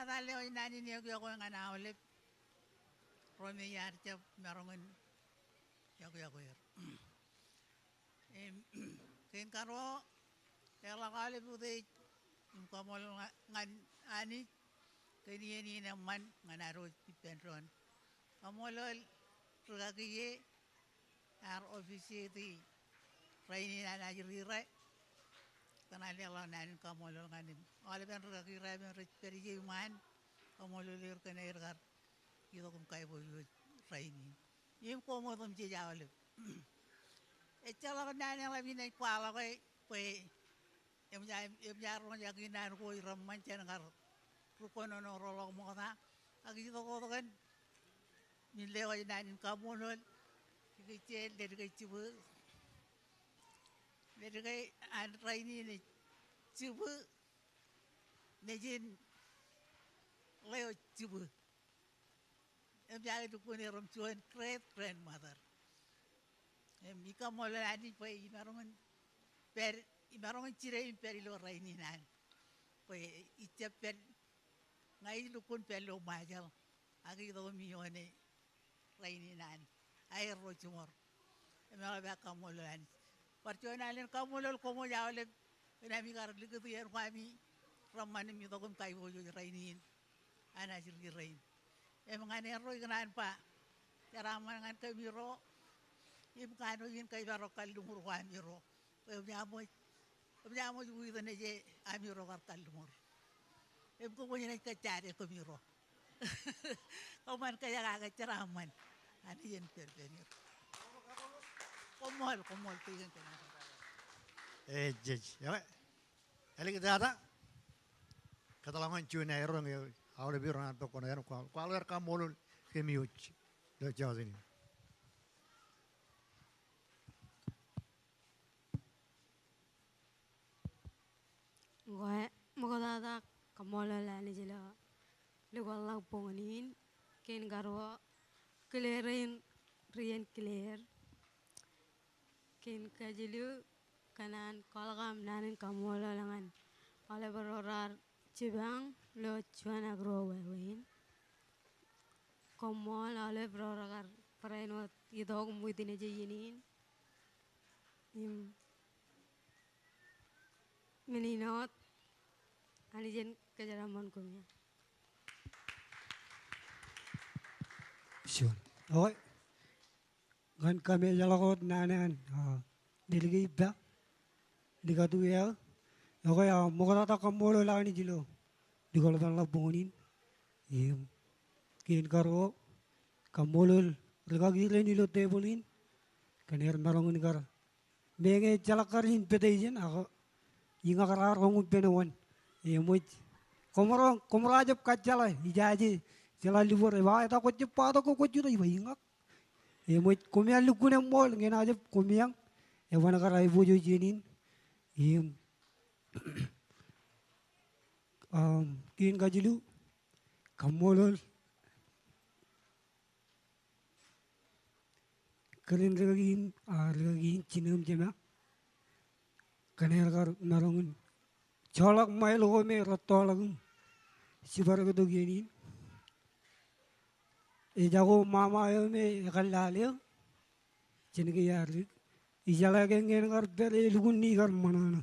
Dale hoy nani niyo ko nga naulip Romi yar jab merongan yago yer ken karo ela kali bude kamol ngan ani keni ni naman nganaro penron kamolol ragaye ar ofisi di raini na najiri kanali Allah nanin kamolol nganim ale ben ragaye ben rich man kamolol yer kenair gar itu kum kai boyu raini yim komo tum ci jawle e chala nani la bi nay pala koy em jaar ron ya ginan ko ram man cen ngar ru ko no rolo mo ta ak yi ko kan min le way nanin kamolol ki ci de ga ci bu de ga an raini ni ci bu ne jin leo ci bu em jaga tu kuni rom chuan great grandmother em ika mola ani pai imarongan cire imperi lo raini nan pai icha per ngai lukun pelo majal agi do mione raini nan ai ro chumor em ala ba kamola ani parchona len kamolol komo jawle ina mi gar ligu yer fami ramani mi do kum kai bo raini ana jirgi raini emang ane roy kenan pa cara mangan ke biro im kanu yin kai baro kaldumur wa miro nyamo ju wi je amiro kar kaldumur em ko woni nek cari ko miro o man kaya ga cara man ani yen pervenir komol tigen kenan jej ya ele kita ada kata lawan cuna erong ya ahora biar orang tu kono yang kual er kamolul kemiuch do jauh ini. Gue mau kata kamolol ani jelo lugar lang ponganin ken garwa clearin rian clear ken kajilu kanan kolgam nanin kamola langan oleh berorar cibang lo cuan agro wewin komol oleh berorar perenot idog muidin aja yinin meninot anijen kejaraman kumya. Sure. Okay. Gan kami jalakot nanan. Diligi ba? Digatuya. Okay, mukata kamulo lang ni Jilo. Di ko lang labunin. Kin karo kamulo regagire nilo tebulin. Kanir marong kar. Menge jalakarin pedajen ako. Inga kararong penawan. Muj. Komorajab kacala ijaji. Jala libur eba eta ko cepat ko juta iba ingak. Muj kumian lukune mol ngena ajab kumiang. Ewana karai bojo jinin. Kin gajilu kamolol keren regagin cinum jema kaner kar narongun cholak mail ho me rotolagum sibar ko genin e jago mama yo me kalale cinge yarli ijala gengen kar bele lugun ni kar manana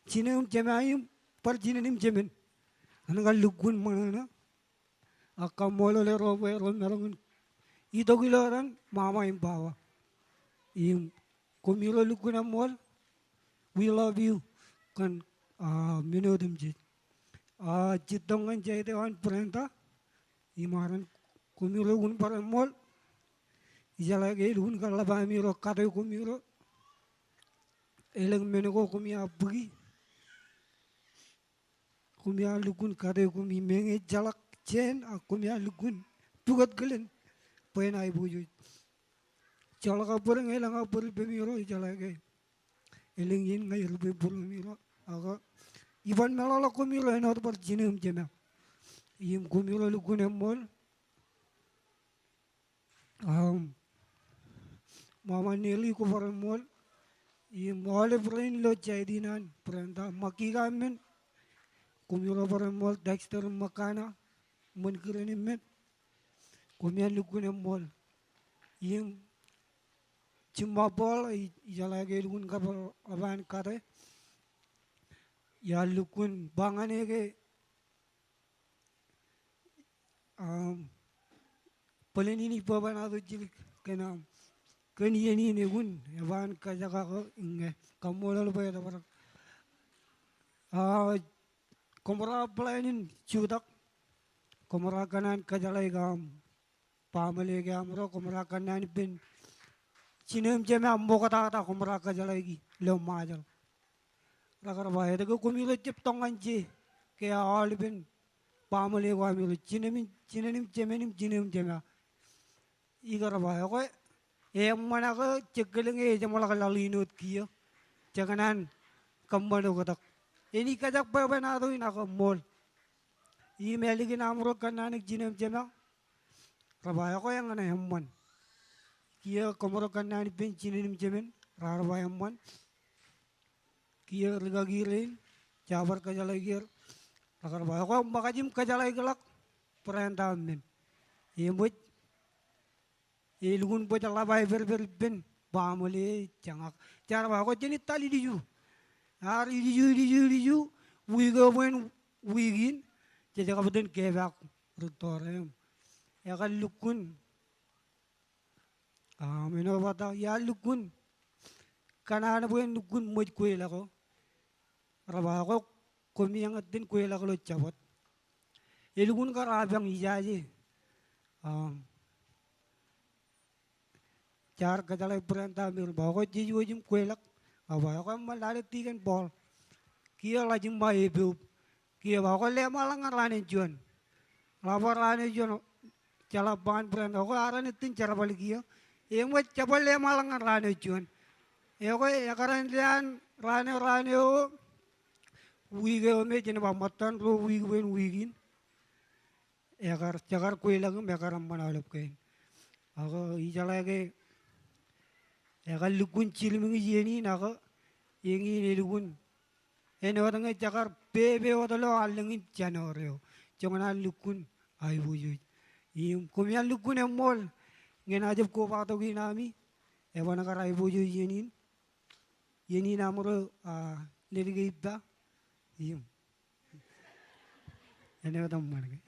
cinum jemaim par cinim jemen anagal lugun manana akamolo le robo narongun idogiloran mama imbawa komilo lukuna mol we love you kan minodum jit jitongan jaidewan perintah imaran komilo gun para mol ijala ge gun kalaba miro kado komilo eleng menego komia bugi komia lukun kado komi menge jalak chen komia lukun tugat gelen poin ai buju jalaka poreng elanga por bemiro jalage eleng yin ngai rube miro aga iban melala komiro enot par jinem jema yim komiro lukun mol mama neli ko par mol yim mole brain lo jaidinan prenda makiga men komiro par mol dexter makana mun kireni men komia lukun mol yim cuma bol jalage lukun kapal aban kare ya lukun bangane ke palen ini paban adu jilik kena keni ini negun aban kajaga ko inge kamola lupa ya dapat komora pelanin cudak komora kanan kajalai gam pamale gam ro komora kanan pin cinem jeme ambo kata kata komora kajalai lo majal ragar bahaya dego komilo cep tonganji ke awal pin pamale gam lo cinem jemenim cinem jeme igar bahaya ko mana ko cegeleng jamola kalinut kia janganan kembali kotak ini kajak paban adu ina ko mol email lagi namro kanan cinem jeme rabaya ko yang ana hemman kia komoro kanan pin cinem jemen rabaya hemman kia regagirin jabar kajalai gir ragar bahaya ko makajim kajalai gelak perintah men yemut lugun po jala bay ver ben bamole jangak cara ba ko jeni tali diju har diju we go when we gin jadi kabutin kebak rutorem ya kan lukun meno bata ya lukun kana buen lukun moj kuela ko raba ko komiyang atin kuela ko chabot lukun ka rabang ijaje चार कचले परंता मिल बहुत चीज वो जिम कोयलक अब को मलाले तीगन बॉल किया लाजिम बाई बेब किया बाको ले मालंग राने जुन लापर राने जुन चला बान परंता को आराने तीन चार बाल किया एक वो चपल ले मालंग राने जुन एक को एकरान लियान राने हो वीगे में जिन बा मतन रो वीगेन वीगिन ekar cakar kue lagi ekar amman alap kain. Ako ijalage ekar lukun cilmingi jeni naka yengi ne lukun. Ene watanga cakar bebe watalo alengin janoreo. Jangan lukun ay wujud. Kumian lukun emol ngena ajab ko pato ginami. Ewan nakar ay wujud yenin. Yenin amro lirige ibda. Ene watam marge.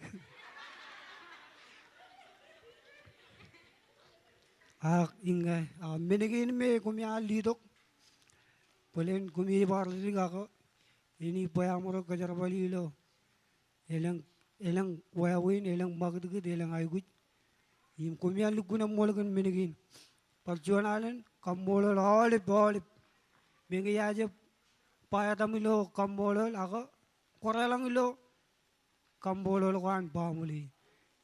Inga menegin me kumia lidok. Polen kumi bar liga ko. Ini payamoro kajar balilo. Elang wayawin elang magdugid elang aygut. Kumia lukuna molgan menegin. Perjuangan kambolol olip olip. Mengi aja payatamilo kambolol ako koralang ilo kambolol kan pamuli.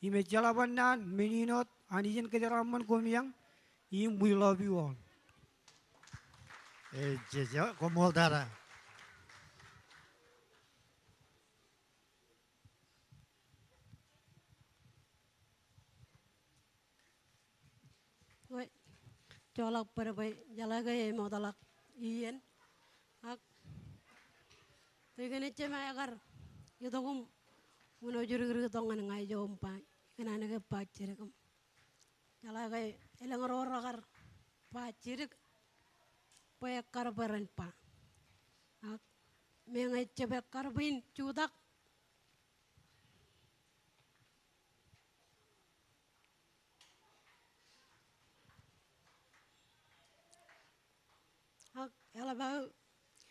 Ime jalabanan meninot anijen kejaraman kumiang. We love you all. Jejo komol dara. Wait, colak perbai jalaga ya mau talak iyan. Ak, tegane cema agar itu kum menuju ke tongan ngai jompa kenana ke pacir kum. Jalaga elang agar pacir payakar baran pa. Ak, mengai cebek karbin cudak. Ak, ela bau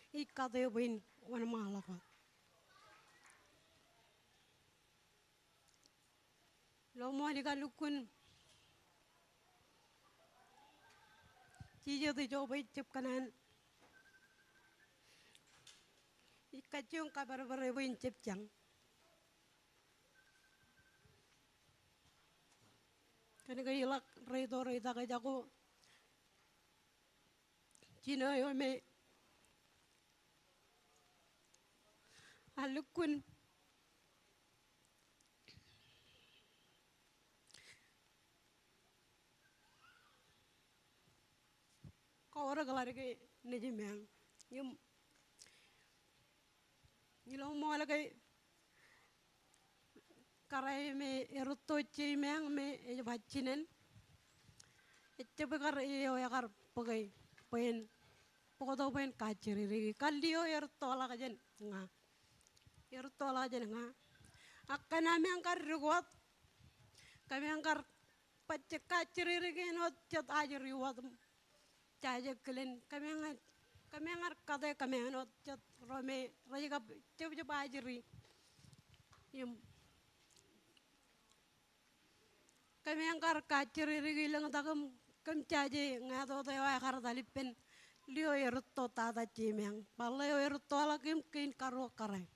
ikate bin wana malakot. Lo mo di kalukun. Cijo tu coba icap kanan. Ikacung kabar berebu incap jang. Kena kailak reto reta kajaku. Cina yo me. Alukun. Kau orang kelar ke nejemang, Ilo mau lagi karai me eruto cimang me bacinen, itu bekar iyo ya kar pakai pen, pokok pen kaciri rigi kalio eruto lah kajen nga, eruto lah kajen nga, akan kami angkar rugot, kami angkar pacek kaciri rigi not cat aja riwat. Caja kelen kami angar kata kami anot cat rome raja kap coba ajeri kami angkar kaciri rigi lang takam kam caja ngato tewa akar talipen lio erto tata cimeng paleo erto alakim kin karo karai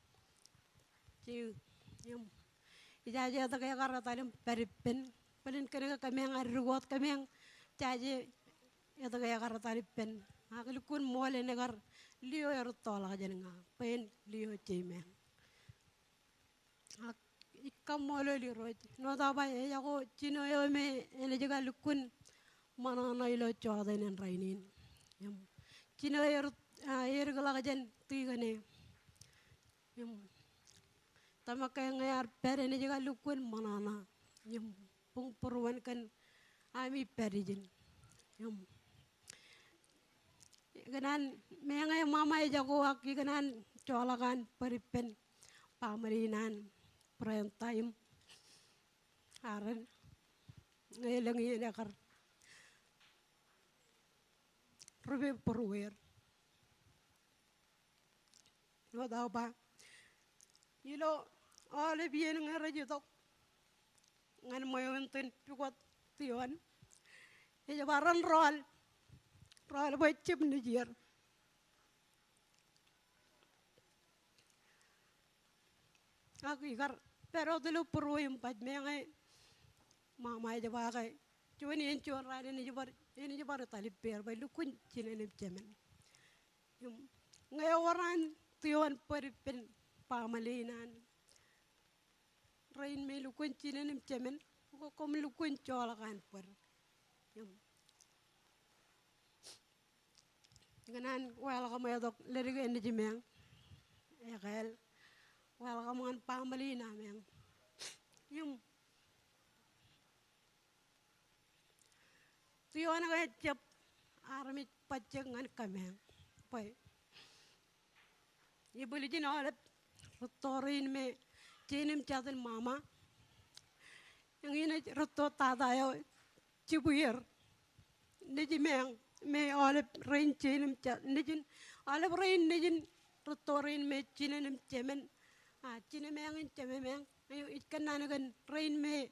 ciu ijaja tak akar talim peripen pelin kene kami angar rugot kami ang caja itu kayak karena tadi pen, aku lukun mole negar lio ertola aja nenga, pen lio cemeng. Ikam mole lio roj, no tahu ya aku cino yo me ini juga lukun mana na ilo coba inen rainin. Cino gala aja tiga ne. Tamak kayak ngayar per ini juga lukun mana na, pung peruan kan ami perijin. Kanan mengai mama jago aki kanan colakan peripen pamerinan perintahim aren ngelengi dakar rubi perwer lo tau pa ilo ole bien ngarajo tok ngan moyonten pikot tion e jabaran rol boy cip ni jier aku ikar pero dulu perlu empat mengai mama aja pakai cuman ini cuman rada ini jebar tali per bay lu kun cina ni cemen ngai orang tuan peripen pamalinan rain me lukun chinen cemen ko kom lukun chola kan per ganan wala ka may dok lerigo endi jimeng ekel wala ka mga pamali nameng yung tuyo na kaya cep armit paceng ngan kameng pai ibuli jin olep rotorin me jenim chatin mama yang ini roto tadayo cibuyer niji meng me olep rain jenim chat nijin olep rain nijin rotorin me jenim cemen cine mengin ceme meng ayo ikan nanagan rain me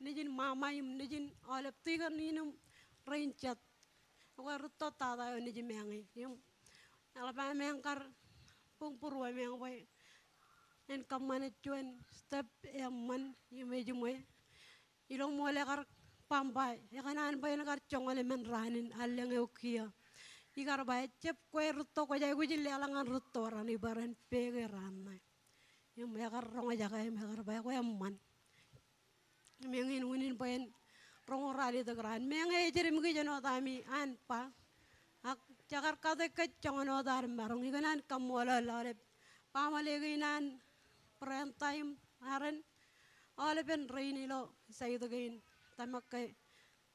nijin mama yum nijin olep tiga ninum rain chat ko roto tadayo niji mengi yum alapa mengkar pungpurwa meng way en kamane cuan step man yumejumwe ilong mole kar pambai ya kanan bay nakar chongole men ranin aleng eukia ikar bay cep kwe rutto ko jay gujil alangan rutto ran ibaran pege ranai yum ya kar ronga jaga em kar bay ko man mengin unin bayen rongo rali de gran menge jerim gi jono tami an pa ak jakar kate kecongono dar marong iganan kamola lare pamale ginan prime time haren ole ben reini lo saydo gain tamakke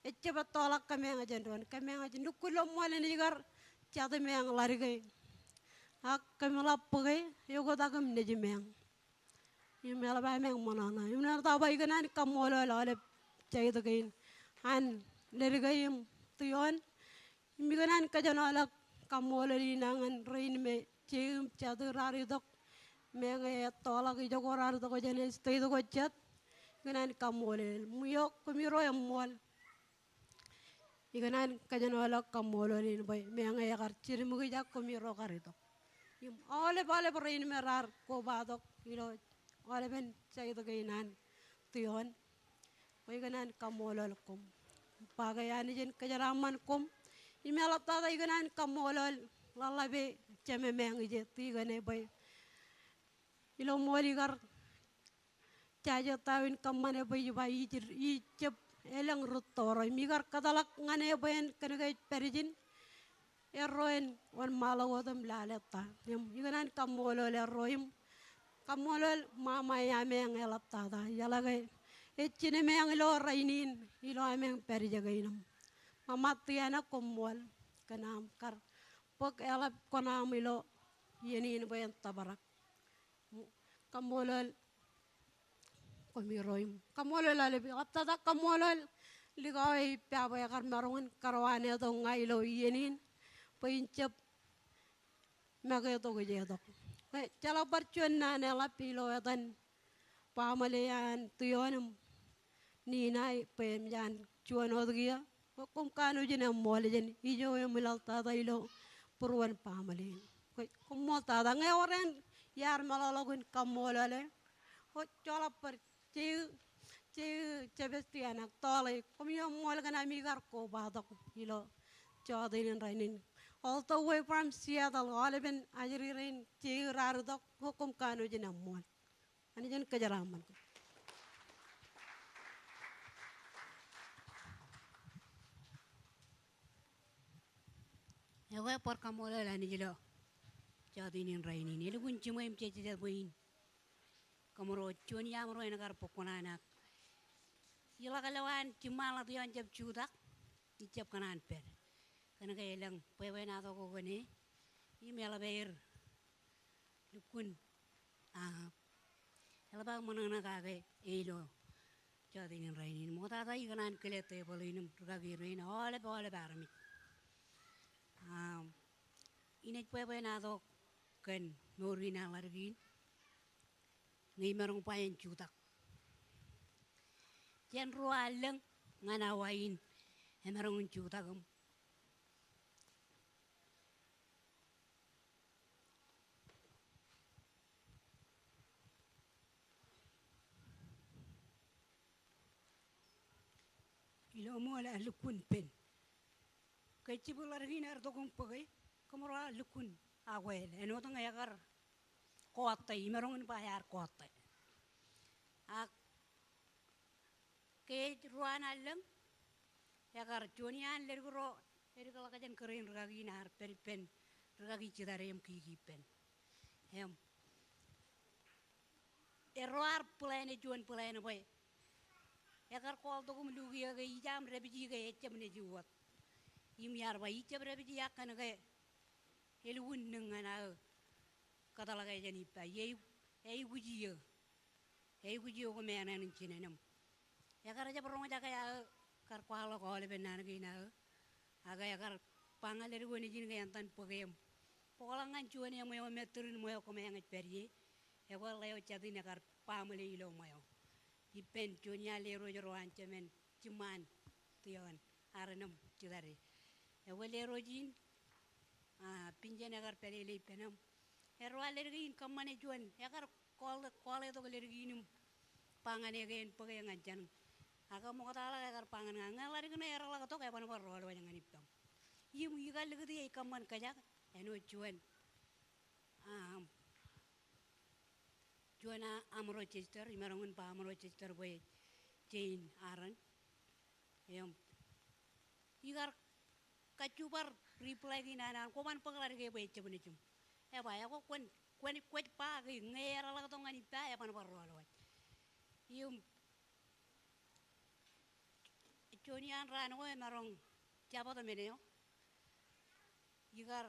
ecce batolak kamenga jendon kamenga jendukulo mole ni gar chade meng lari gay ak kamela page yogo dagam neji meng yumela ba meng monana yumna ta ba iganan kamola lale saydo gain an leri gayim tuyon miganan kajanolak kamola linangan rein me cem chade rari dok menge tolak ijogorar to jene stay to chat ganan kamole muyok kumiro yang mol iganan kajanola kamolo lin boy menge yakar ciri mugi jak kumiro karito yum ole bale brain merar ko badok ilo ole ben say to gainan tuyon boy ganan kamolo kum pagayani jen kajaraman kum imelap tada iganan kamolo lalabe ceme menge je tigane boy ilo moli gar caja tawin kamane bayi bayi icep elang rutoro migar katalak ngane bayan kanagay perijin eroen on malawotam laleta yam iganan kamolo leroim kamolo mama yame ang elap tada yalagay echine me ang ilo rainin ilo ameng perijagainam mamatiana komwal kanam kar pok elap konam ilo yenin bayan tabarak kamolol komiroim kamolol alebi kaptata kamolol ligawai piabay kar marungan karwane to ngailo yenin pincep magay to gejedok cala barcuan na nela pilo yatan pamalayan tuyonum ninay pemjan cuan odgia kum kanu jene mole jen ijo milal tata ilo purwan pamalin kumol tata ngayoren yar malalagun kamolale ho chola per cebestiana tole komyo mol kana migar ko badok ilo chodin rainin all the way from Seattle oleben ajririn rardok hukum kanu jena mol ani jen kejaraman Ewe por kamolale ani jilo Jadinin rainin ini kunci mo cece buin kamuro cuan ya muro enagar pokonanak yala kalawan cimala tu yang jab cudak dicap kanan per karena kaya lang pewe na to ko gani imela beir lukun yala bang manana kage elo jadinin rainin mo tata ikanan kelete bolinum rugagirin ole barmi ini pewe na to kan norina largin ngai marong payen cutak jan rualeng nganawain marong cutak ilo mo ala lukun pen kay cibulargin ar dokong pagay kamura lukun awel eno tang ayakar kote imerong bayar kote Ke ruan aleng ya kar jonian ler gro kalau kajan keren regagi nar peripen regagi cidarem kigipen hem error plan juan plan boy ya kar kol to kum lugi ga ijam rebiji ga ecem ne juwat yim yar ba icem rebiji yakkan ga elun nengana kata la ga jani pa ye gujiyo ko mena nin cinenam ya kar aja perong aja kayak kar kualo kualo benar gina aga ya kar pangal dari gua ni jin kayak tan pogem pokolangan cuan yang mau meterin mau ko mengat pergi ya gua leo catin ya kar pamale ilo mau ipen cunya lero jero ancemen cuman tion arenam cudari ya gua lero jin pinjen ya kar peli le penam ero alergin kamane cuan ya kar kol itu alergin pangane gen pogem ngajan aga mo kata la kar pangan nga lari kena era la to kaya pan par rol wanya nganip tam yim yigal legdi ay kaman kajak eno cuan cuana amro chester imarangun pa amro chester boy chain aran yam yigar kacubar reply ginanan ko man paglar ge boy cebune cum ya ba ya ko kwen pa ge ngera la to nganip ta ya pan par rol wanya yum Jonian ran ko marong siapa to meneo yigar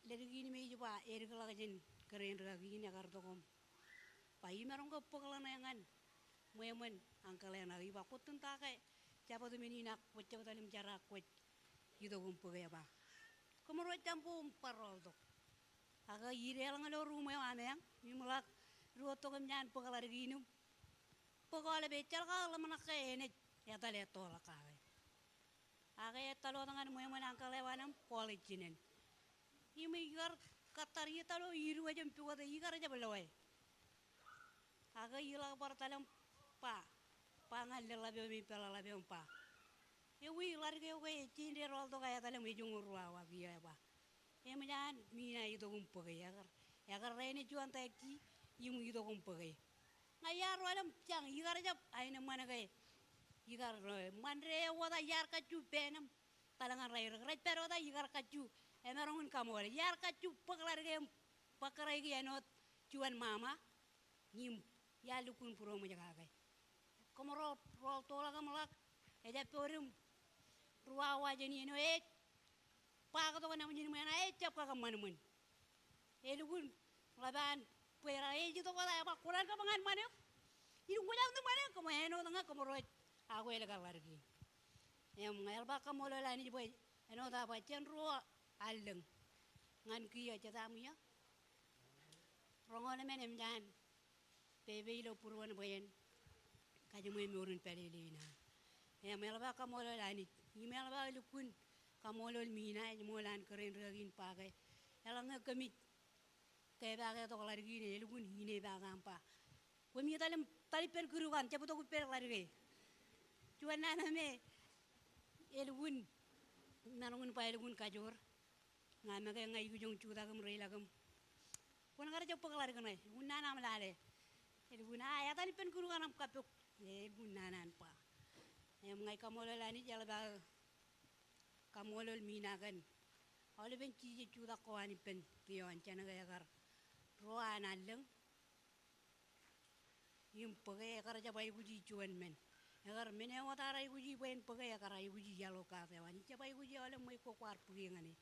lergini me juba ergala gajin keren ragin ya kar to kom pai marong ko pokala nangan moemen angkale na iba kutun ta kai siapa to menina ko siapa talim cara ko yido gum poge ba komoro campu parol to aga yirel ngalo rumo ameng mimulak ruoto gam nyan pokala raginu pokala becal ka lamana kene ya tale tola kawe aga ya talo tangan mo man angkal lewanam college jinen imi gar katar ya talo iru aja mpu kata igar aja belawai aga ila par talam pa pangal labe mi pala labe pa ya wi lar ge we cinde rol to kaya talam ejung ruwa wa biya ba e manyan mina itu gumpo ya gar rene juan taiki yimu itu gumpo ngayar walam cang igar aja aina mana kaya yigar manre wada yar kacu benam talangan rai rai pero wada yigar kacu enarongun kamore yar kacu paklar game pakrai gi enot cuan mama nyim ya lukun puro mo jaga kai komoro rol tola kamalak eja porum ruwa wajeni eno paga to kana menjini mana cap ka manumun elukun laban pera eji to wada apa kuran ka mangan mana iru ngajam tu mana komo eno tanga komoro aku elak lagi, yang mengal bakal mula lani boy, eno tak baca ruah aleng, ngan kia catamu ya, rongon menem jangan, bebe ilo puruan boyen, kaji mui murun pelilina, yang mengal bakal mula lani, email bakal lukun, kamolol mina, mulan keren ragin pakai, elang kemit, kayak bagai to lagi ni, lukun ini bagam pa, kami tali perkuruan, cepet aku per lagi. Cuan nana me elgun nanongun pa elgun kajor ngame ka ngai gujung cuta gam rei lagam kon ngara jop kelar kenai gun nana malale elgun ya tani pen kuru kanam kapuk elgun nana pa em ngai kamolol ani jala ba kamolol minagan ole ben ci cuta ko ani pen pion cana ga yagar roa naleng yim pege kara jabai guji cuan men agar mene watara iguji pen pege agar iguji yalo ka tewani coba iguji ole moi ko kwar pugi ngani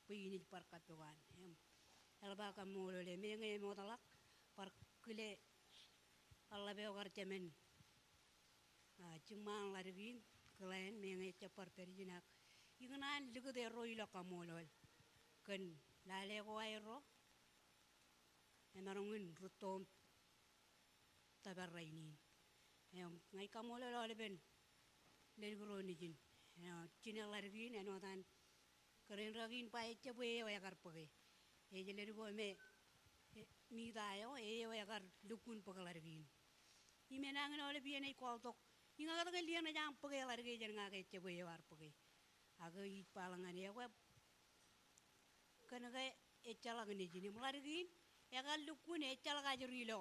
pugi par katuan em elba kam molo le mene motalak par kule alla be agar cemen cuma larigin kelain mene cepar perijinak ingnan ligo de roila kamolol ken lale ko airo emarungun rutom tabarraini ngai kamolo le ben le gro ni jin cina largin eno tan keren ragin pa eche bue ya kar page e je le go me mi dayo e ya kar dukun page largin i menang no le biene ko tok inga ka lian na jam page largin jen nga ke eche bue ya kar page aga i palangan ya web kana ga echa lagni jin largin ya kar dukun echa laga jurilo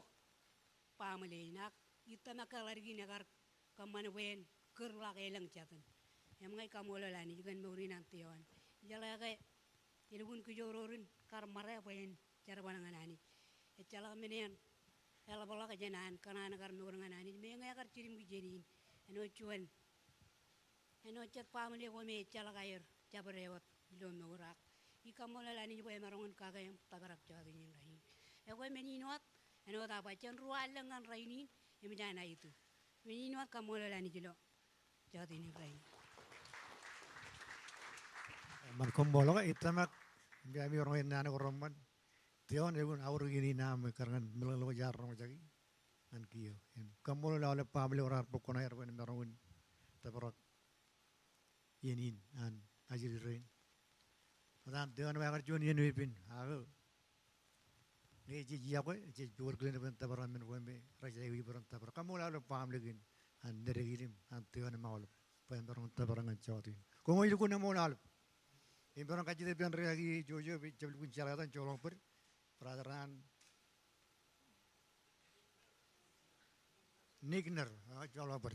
pamale nak kita makalargi nagar kamana wen kerla kelang jatan. Yang mengai kamu lelani juga muri nanti awan. Jala kayak ilmun kujororin karmara wen cara panangan ani. Ecala menian ela bola kajenan karena nagar nurangan ani. Mengai akar cirim kujenin. Eno cuan. Eno cat pamili kome ecala kayer cabarewat belum nurak. Ika mo lelani juga marongan kagak yang tagarak jatuh ini lain. Aku meninot. Ano apa cen rualang kan raini yang menjana itu. Meninot kamu lelani jelo. Jauh ini raini. Markom bolong itu mak biami orang yang anak orang man. Tiawan itu awur gini nama karena melalu jarang macam ini. An kio. Kamu lalu pamili orang pokoknya orang yang orang taparak. Yenin an ajir rain. Padahal tiawan mereka cuma yen wipin. Aku. Ini jadi apa? Jadi jual kelihatan beranta barang menurutnya raja ibu beranta barang. Kamu lalu paham lagi, anda regirim, anda yang malu, paham beranta barang ancawatin. Kamu itu kuna mau lalu. Ini barang kaji tapi anda lagi jojo, jauh pun jalan colong per, peradaran, nigner, colong per.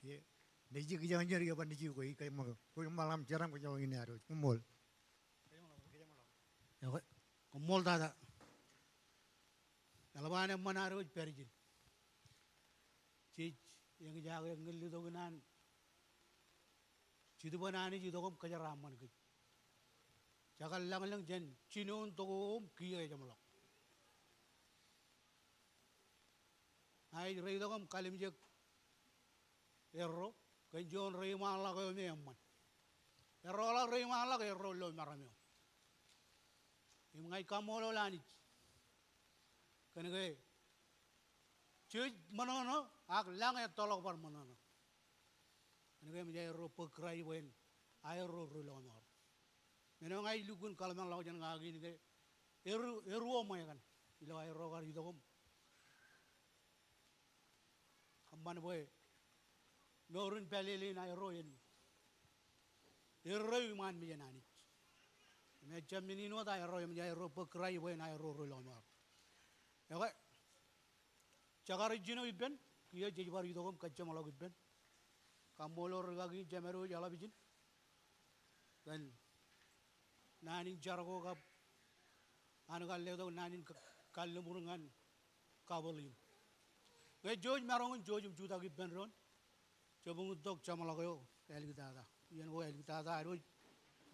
Ye, niji kerjaan jadi apa niji kau ikai malam jarang kau jauh ini harus kumul. Mol dada. Kalabana manaro perjin. Cik yang jaga yang ngeli dogunan. Cidu banani cidu kom kajaraman ke. Jaga lang jen cinon togom kiai jamalak. Ai rei dogom kalim jek erro kanjon rei mala ko me amman. Erro la rei mala ko erro lo marameo. Mengai kamu lo lani, kena ke, cuy mana no, ak lang ya tolak par mana no, kena ke menjadi rupa kerai wen, air rupa lomar, menengai lukun kalau memang lawan jangan lagi ni ke, eru omai kan, ilo air rogar itu kom, kamban boy, norun pelilin air royen, eru iman menjadi Macam ini no dah aero yang menjadi aero berkerai boleh aero lomar. Ya kan? Cakar jino iben, kia jadi baru itu kom kacau malah iben. Kamu lor lagi jameru jala bijin. Dan naning jarago kap, anu kalau ledo naning kalau murungan kabolin. Gaya George marongan George juta iben ron. Coba untuk cama lagi yo, el kita ada. Ian go el kita ada aero,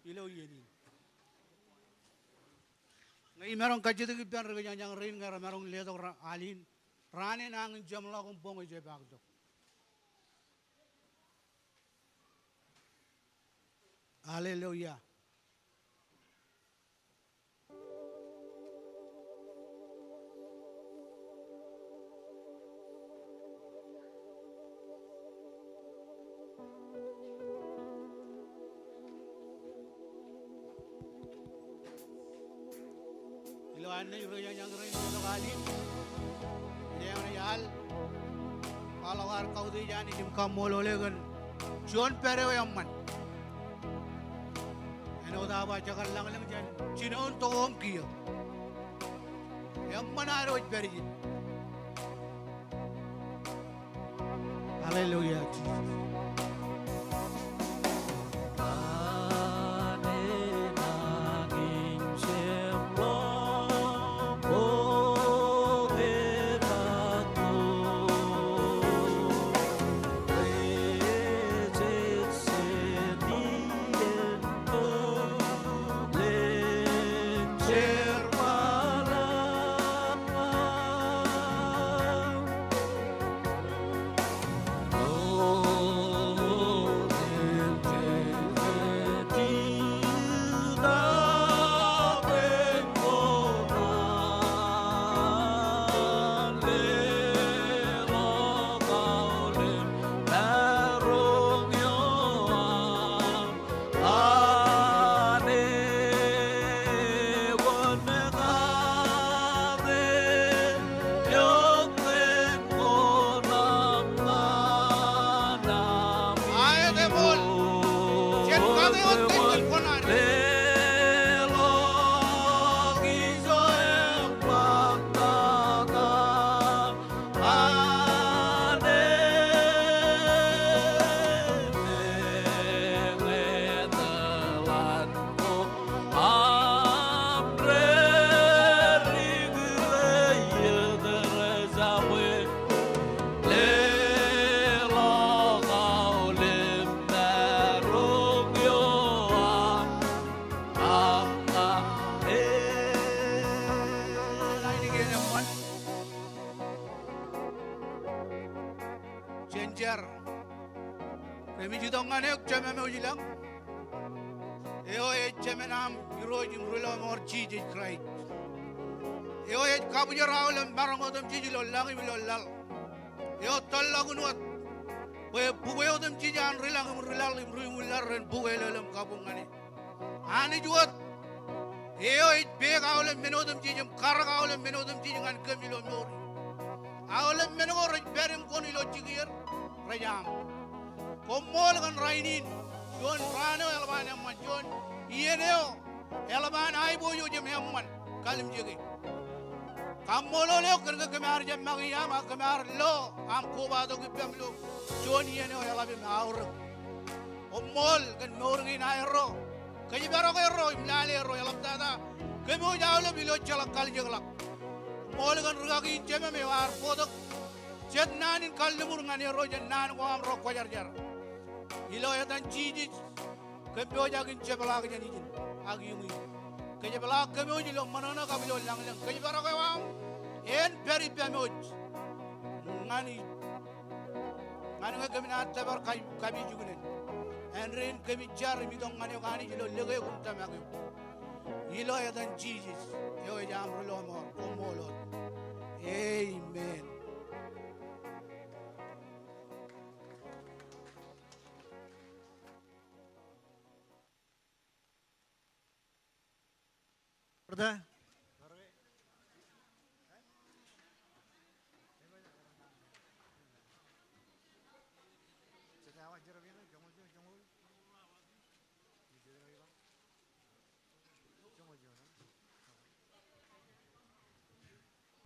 ilo ini. Ngai merong kaji tu kipian rega yang rin ngara merong lihat orang alin rane nang jam la kumpong aja bagdo. Haleluya. Ini yang rin kali, yang real. Kalau kau tu jangan jim kamu lolegan, John Perry yang man. Eno dah baca kalau lang jan, Cina untuk om kia. Yang mana Roy Perry? Haleluya. Oh Kami jidongan ek ceme me ujilang. Eo e ceme nam iroj imrulo mor jiji krait. Eo e kabuja raulem barangodam jiji lo langi lo lal. Eo talagunot. Boy bugoyodam jiji an rilang imrilal imruimular ren bugoylem kabungani. Ani juot. Eo e beg aulem menodam jiji karag aulem menodam jiji ngan kamilo mori. Aulem menogor berim koni lo jigir rajam. Komol kan rainin John Rano elban yang majon ieneo elban ai boyo jem hemman kalim jege kamolo leo kerga kemar jam magiya ma kemar lo am ko bado gibam lo John ieneo elabi maur komol kan morgi nairo kaji baro ro imlale ro elab dada kemo jawlo bilo chala kal jeglak mol kan rugagi jeme me war podok jet nanin kallemur ngani ro jen nan ko am ro ko jar jar ilo ya dan jiji kembyo jagin cebala ke jani jin agi yungi ke cebala kembyo jilo manana ka bilo lang lang ke bara ka wam en peri pemoj ngani ngani ka kami na tabar kai kabi jugunen en ren kami jar mi dong ngani ngani jilo lege kum tamage ilo ya dan jiji yo ya amro lo mo komolo amen. Brother,